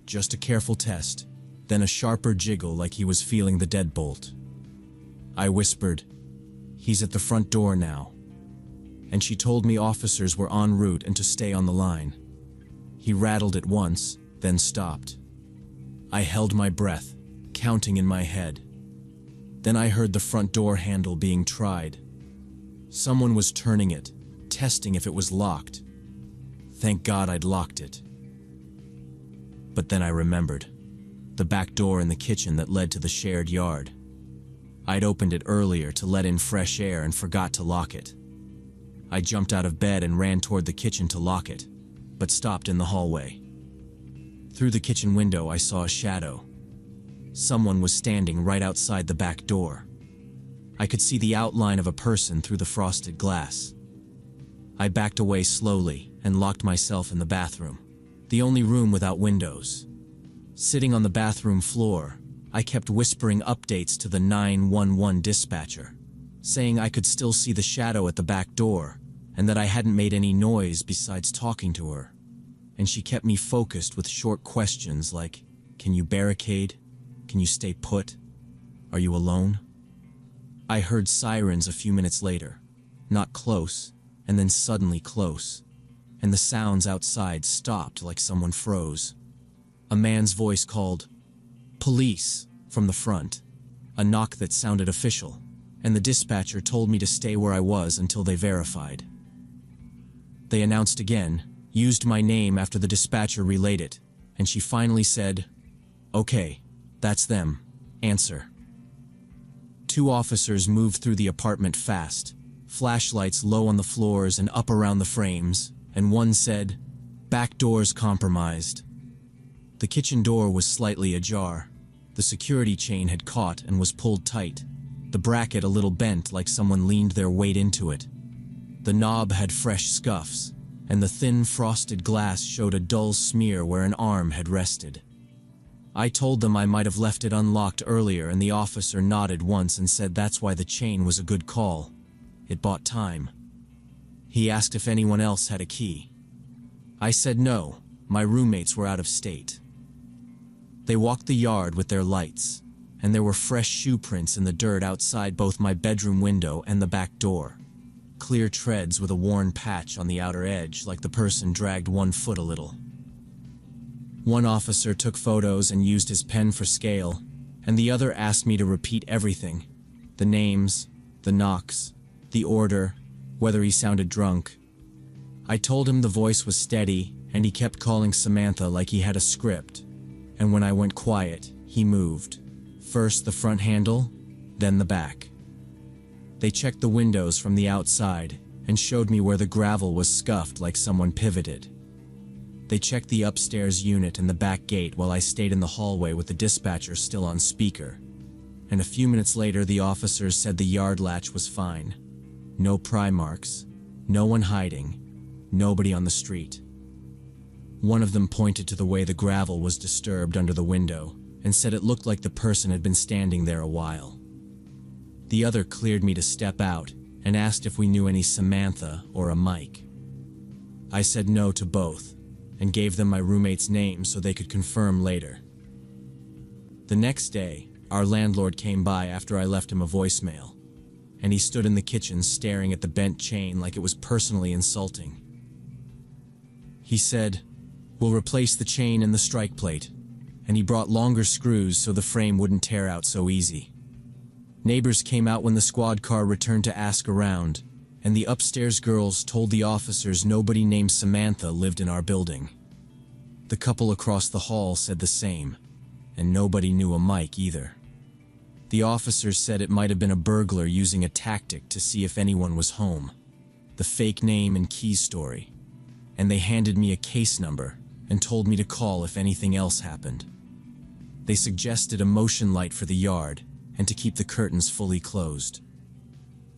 A: Just a careful test, then a sharper jiggle like he was feeling the deadbolt. I whispered, "He's at the front door now." And she told me officers were en route and to stay on the line. He rattled it once, then stopped. I held my breath, counting in my head. Then I heard the front door handle being tried. Someone was turning it, testing if it was locked. Thank God I'd locked it. But then I remembered. The back door in the kitchen that led to the shared yard. I'd opened it earlier to let in fresh air and forgot to lock it. I jumped out of bed and ran toward the kitchen to lock it, but stopped in the hallway. Through the kitchen window I saw a shadow. Someone was standing right outside the back door. I could see the outline of a person through the frosted glass. I backed away slowly and locked myself in the bathroom, the only room without windows. Sitting on the bathroom floor, I kept whispering updates to the 911 dispatcher, saying I could still see the shadow at the back door and that I hadn't made any noise besides talking to her. And she kept me focused with short questions like, "Can you barricade? Can you stay put? Are you alone?" I heard sirens a few minutes later, not close, and then suddenly close, and the sounds outside stopped like someone froze. A man's voice called, "Police," from the front, a knock that sounded official, and the dispatcher told me to stay where I was until they verified. They announced again, used my name after the dispatcher relayed it, and she finally said, "Okay, that's them. Answer." Two officers moved through the apartment fast, flashlights low on the floors and up around the frames, and one said, "Back doors compromised." The kitchen door was slightly ajar. The security chain had caught and was pulled tight, the bracket a little bent like someone leaned their weight into it. The knob had fresh scuffs, and the thin frosted glass showed a dull smear where an arm had rested. I told them I might have left it unlocked earlier, and the officer nodded once and said that's why the chain was a good call. It bought time. He asked if anyone else had a key. I said no, my roommates were out of state. They walked the yard with their lights, and there were fresh shoe prints in the dirt outside both my bedroom window and the back door. Clear treads with a worn patch on the outer edge, like the person dragged one foot a little. One officer took photos and used his pen for scale, and the other asked me to repeat everything. The names, the knocks, the order, whether he sounded drunk. I told him the voice was steady, and he kept calling Samantha like he had a script. And when I went quiet, he moved. First the front handle, then the back. They checked the windows from the outside and showed me where the gravel was scuffed like someone pivoted. They checked the upstairs unit and the back gate while I stayed in the hallway with the dispatcher still on speaker. And a few minutes later, the officers said the yard latch was fine. No pry marks, no one hiding, nobody on the street. One of them pointed to the way the gravel was disturbed under the window and said it looked like the person had been standing there a while. The other cleared me to step out and asked if we knew any Samantha or a Mike. I said no to both and gave them my roommate's name so they could confirm later. The next day, our landlord came by after I left him a voicemail, and he stood in the kitchen staring at the bent chain like it was personally insulting. He said, "We'll replace the chain and the strike plate," and he brought longer screws so the frame wouldn't tear out so easy. Neighbors came out when the squad car returned to ask around, and the upstairs girls told the officers nobody named Samantha lived in our building. The couple across the hall said the same, and nobody knew a Mike either. The officers said it might have been a burglar using a tactic to see if anyone was home. The fake name and key story. And they handed me a case number and told me to call if anything else happened. They suggested a motion light for the yard and to keep the curtains fully closed.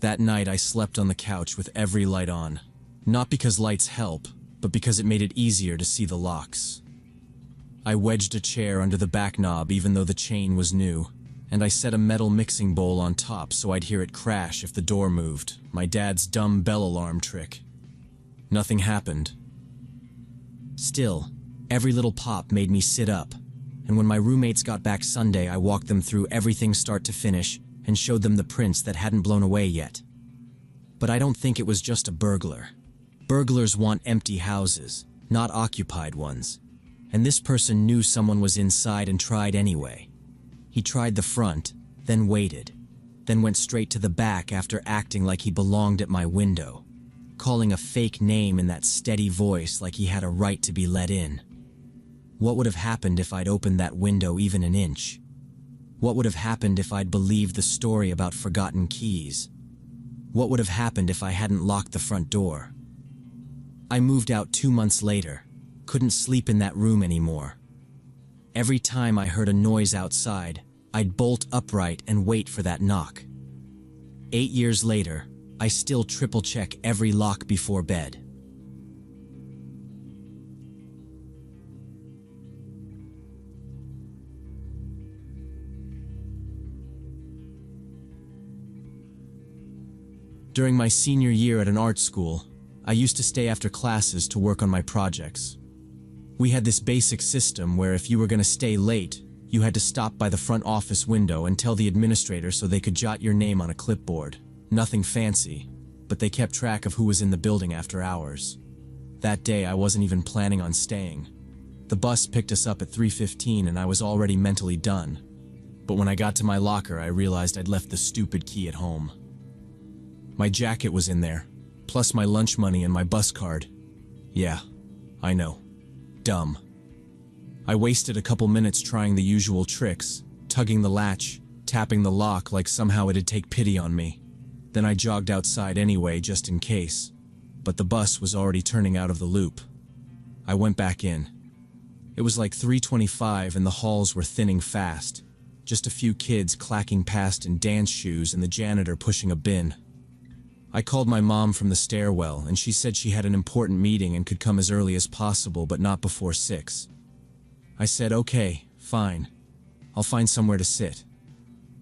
A: That night I slept on the couch with every light on, not because lights help, but because it made it easier to see the locks. I wedged a chair under the back knob even though the chain was new, and I set a metal mixing bowl on top so I'd hear it crash if the door moved, my dad's dumb bell alarm trick. Nothing happened. Still, every little pop made me sit up, and when my roommates got back Sunday, I walked them through everything start to finish and showed them the prints that hadn't blown away yet. But I don't think it was just a burglar. Burglars want empty houses, not occupied ones. And this person knew someone was inside and tried anyway. He tried the front, then waited, then went straight to the back after acting like he belonged at my window, calling a fake name in that steady voice like he had a right to be let in. What would have happened if I'd opened that window even an inch? What would have happened if I'd believed the story about forgotten keys? What would have happened if I hadn't locked the front door? I moved out 2 months later, couldn't sleep in that room anymore. Every time I heard a noise outside, I'd bolt upright and wait for that knock. 8 years later, I still triple-check every lock before bed. During my senior year at an art school, I used to stay after classes to work on my projects. We had this basic system where if you were going to stay late, you had to stop by the front office window and tell the administrator so they could jot your name on a clipboard. Nothing fancy, but they kept track of who was in the building after hours. That day, I wasn't even planning on staying. The bus picked us up at 3:15 and I was already mentally done. But when I got to my locker, I realized I'd left the stupid key at home. My jacket was in there, plus my lunch money and my bus card. Yeah, I know. Dumb. I wasted a couple minutes trying the usual tricks, tugging the latch, tapping the lock like somehow it'd take pity on me. Then I jogged outside anyway, just in case. But the bus was already turning out of the loop. I went back in. It was like 3:25 and the halls were thinning fast. Just a few kids clacking past in dance shoes and the janitor pushing a bin. I called my mom from the stairwell and she said she had an important meeting and could come as early as possible but not before 6. I said, okay, fine. I'll find somewhere to sit.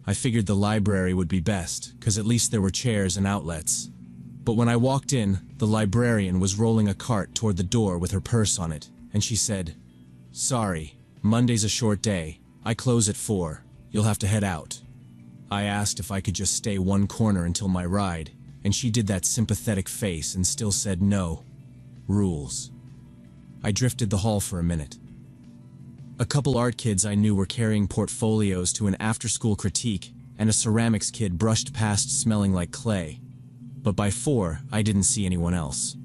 A: I figured the library would be best, because at least there were chairs and outlets. But when I walked in, the librarian was rolling a cart toward the door with her purse on it, and she said, "Sorry, Monday's a short day. I close at 4. You'll have to head out." I asked if I could just stay one corner until my ride, and she did that sympathetic face and still said no. Rules. I drifted the hall for a minute. A couple art kids I knew were carrying portfolios to an after-school critique, and a ceramics kid brushed past smelling like clay. But by 4, I didn't see anyone else.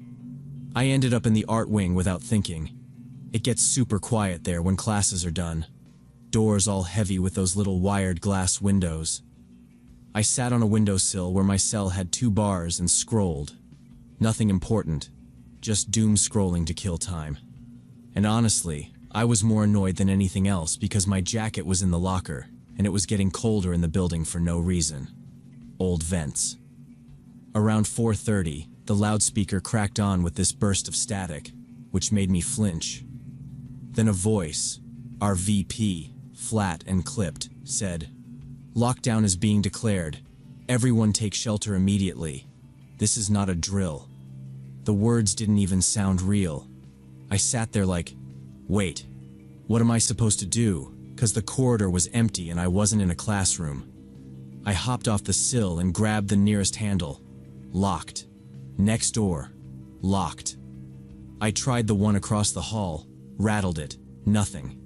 A: I ended up in the art wing without thinking. It gets super quiet there when classes are done. Doors all heavy with those little wired glass windows. I sat on a windowsill where my cell had 2 bars and scrolled. Nothing important, just doom scrolling to kill time. And honestly, I was more annoyed than anything else because my jacket was in the locker, and it was getting colder in the building for no reason. Old vents. Around 4:30, the loudspeaker cracked on with this burst of static, which made me flinch. Then a voice, our VP, flat and clipped, said, "Lockdown is being declared. Everyone take shelter immediately. This is not a drill." The words didn't even sound real. I sat there like, wait, what am I supposed to do? 'Cause the corridor was empty and I wasn't in a classroom. I hopped off the sill and grabbed the nearest handle. Locked. Next door. Locked. I tried the one across the hall, rattled it, nothing.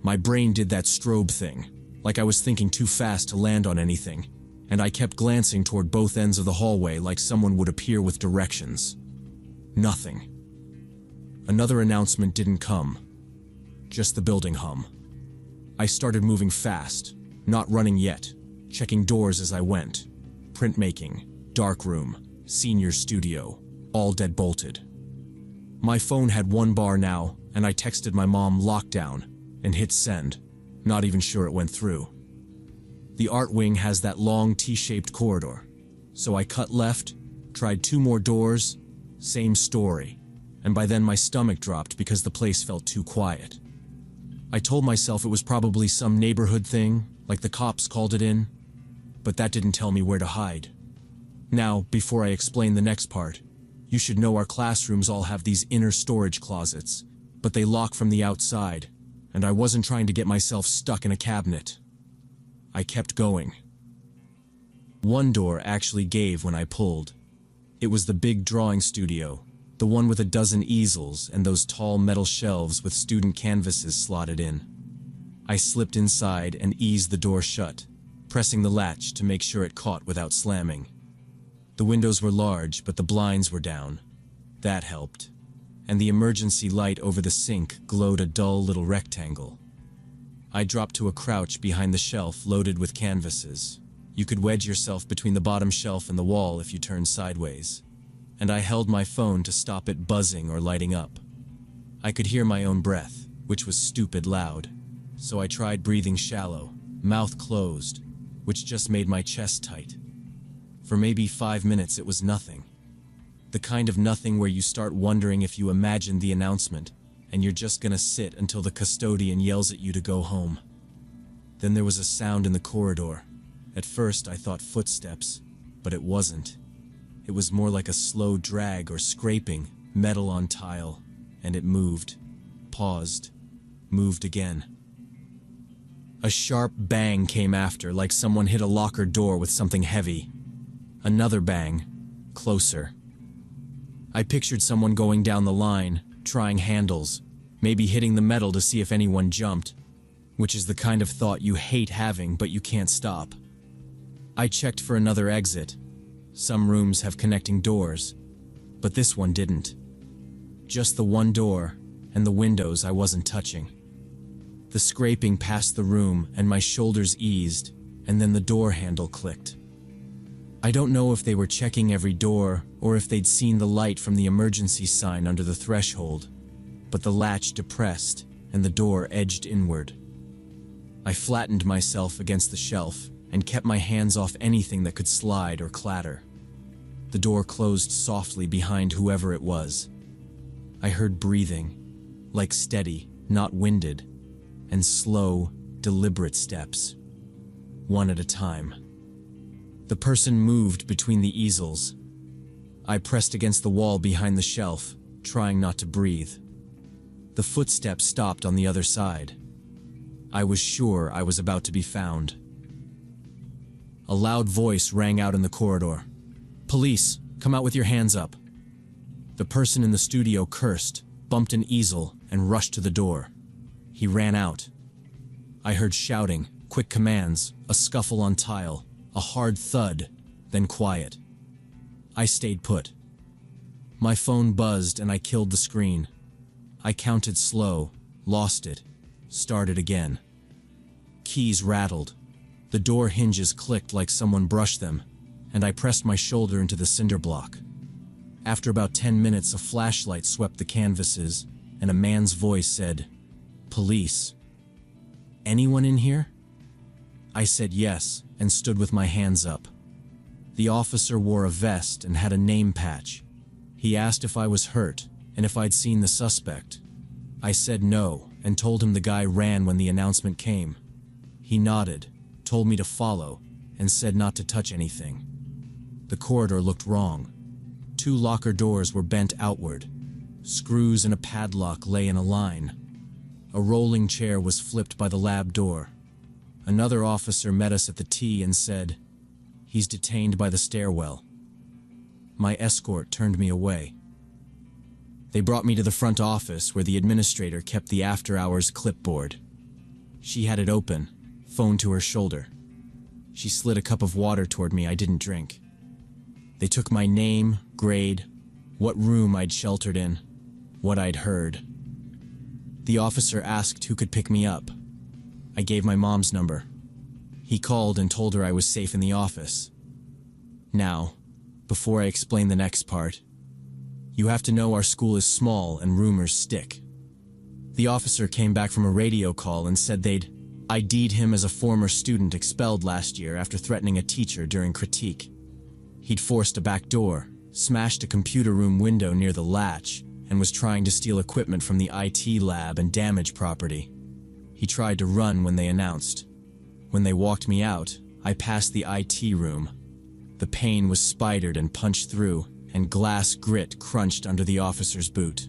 A: My brain did that strobe thing, like I was thinking too fast to land on anything, and I kept glancing toward both ends of the hallway like someone would appear with directions. Nothing. Another announcement didn't come. Just the building hum. I started moving fast, not running yet, checking doors as I went. Printmaking, dark room, senior studio, all dead-bolted. My phone had 1 bar now, and I texted my mom lockdown and hit send, not even sure it went through. The art wing has that long T-shaped corridor, so I cut left, tried 2 more doors, same story. And by then my stomach dropped because the place felt too quiet. I told myself it was probably some neighborhood thing, like the cops called it in, but that didn't tell me where to hide. Now, before I explain the next part, you should know our classrooms all have these inner storage closets, but they lock from the outside, and I wasn't trying to get myself stuck in a cabinet. I kept going. One door actually gave when I pulled. It was the big drawing studio. The one with a dozen easels and those tall metal shelves with student canvases slotted in. I slipped inside and eased the door shut, pressing the latch to make sure it caught without slamming. The windows were large, but the blinds were down. That helped. And the emergency light over the sink glowed a dull little rectangle. I dropped to a crouch behind the shelf loaded with canvases. You could wedge yourself between the bottom shelf and the wall if you turned sideways. And I held my phone to stop it buzzing or lighting up. I could hear my own breath, which was stupid loud, so I tried breathing shallow, mouth closed, which just made my chest tight. For maybe 5 minutes it was nothing. The kind of nothing where you start wondering if you imagined the announcement, and you're just gonna sit until the custodian yells at you to go home. Then there was a sound in the corridor. At first I thought footsteps, but it wasn't. It was more like a slow drag or scraping, metal on tile, and it moved, paused, moved again. A sharp bang came after, like someone hit a locker door with something heavy. Another bang, closer. I pictured someone going down the line, trying handles, maybe hitting the metal to see if anyone jumped, which is the kind of thought you hate having but you can't stop. I checked for another exit. Some rooms have connecting doors, but this one didn't. Just the one door, and the windows I wasn't touching. The scraping passed the room, and my shoulders eased, and then the door handle clicked. I don't know if they were checking every door or if they'd seen the light from the emergency sign under the threshold, but the latch depressed and the door edged inward. I flattened myself against the shelf and kept my hands off anything that could slide or clatter. The door closed softly behind whoever it was. I heard breathing, like steady, not winded, and slow, deliberate steps, one at a time. The person moved between the easels. I pressed against the wall behind the shelf, trying not to breathe. The footsteps stopped on the other side. I was sure I was about to be found. A loud voice rang out in the corridor. "Police, come out with your hands up." The person in the studio cursed, bumped an easel, and rushed to the door. He ran out. I heard shouting, quick commands, a scuffle on tile, a hard thud, then quiet. I stayed put. My phone buzzed and I killed the screen. I counted slow, lost it, started again. Keys rattled. The door hinges clicked like someone brushed them, and I pressed my shoulder into the cinder block. After about 10 minutes, a flashlight swept the canvases, and a man's voice said, "Police. Anyone in here?" I said yes, and stood with my hands up. The officer wore a vest and had a name patch. He asked if I was hurt, and if I'd seen the suspect. I said no, and told him the guy ran when the announcement came. He nodded, told me to follow, and said not to touch anything. The corridor looked wrong. 2 locker doors were bent outward. Screws and a padlock lay in a line. A rolling chair was flipped by the lab door. Another officer met us at the T and said, "He's detained by the stairwell." My escort turned me away. They brought me to the front office where the administrator kept the after-hours clipboard. She had it open, phone to her shoulder. She slid a cup of water toward me I didn't drink. They took my name, grade, what room I'd sheltered in, what I'd heard. The officer asked who could pick me up. I gave my mom's number. He called and told her I was safe in the office. Now, before I explain the next part, you have to know our school is small and rumors stick. The officer came back from a radio call and said they'd ID'd him as a former student expelled last year after threatening a teacher during critique. He'd forced a back door, smashed a computer room window near the latch, and was trying to steal equipment from the IT lab and damage property. He tried to run when they announced. When they walked me out, I passed the IT room. The pane was spidered and punched through, and glass grit crunched under the officer's boot.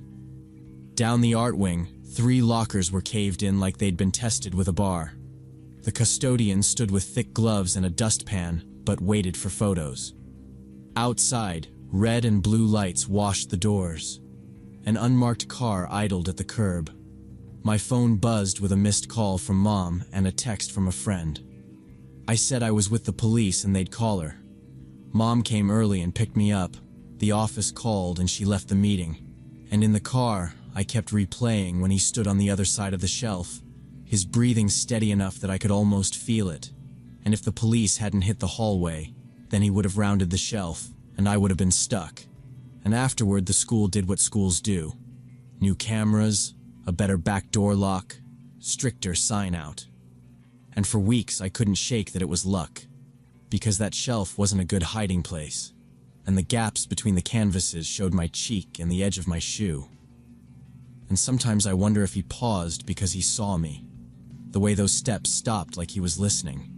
A: Down the art wing, 3 lockers were caved in like they'd been tested with a bar. The custodian stood with thick gloves and a dustpan, but waited for photos. Outside, red and blue lights washed the doors. An unmarked car idled at the curb. My phone buzzed with a missed call from Mom and a text from a friend. I said I was with the police and they'd call her. Mom came early and picked me up. The office called and she left the meeting. And in the car, I kept replaying when he stood on the other side of the shelf, his breathing steady enough that I could almost feel it. And if the police hadn't hit the hallway, then he would have rounded the shelf, and I would have been stuck. And afterward, the school did what schools do. New cameras, a better backdoor lock, stricter sign-out. And for weeks, I couldn't shake that it was luck, because that shelf wasn't a good hiding place, and the gaps between the canvases showed my cheek and the edge of my shoe. And sometimes I wonder if he paused because he saw me, the way those steps stopped like he was listening.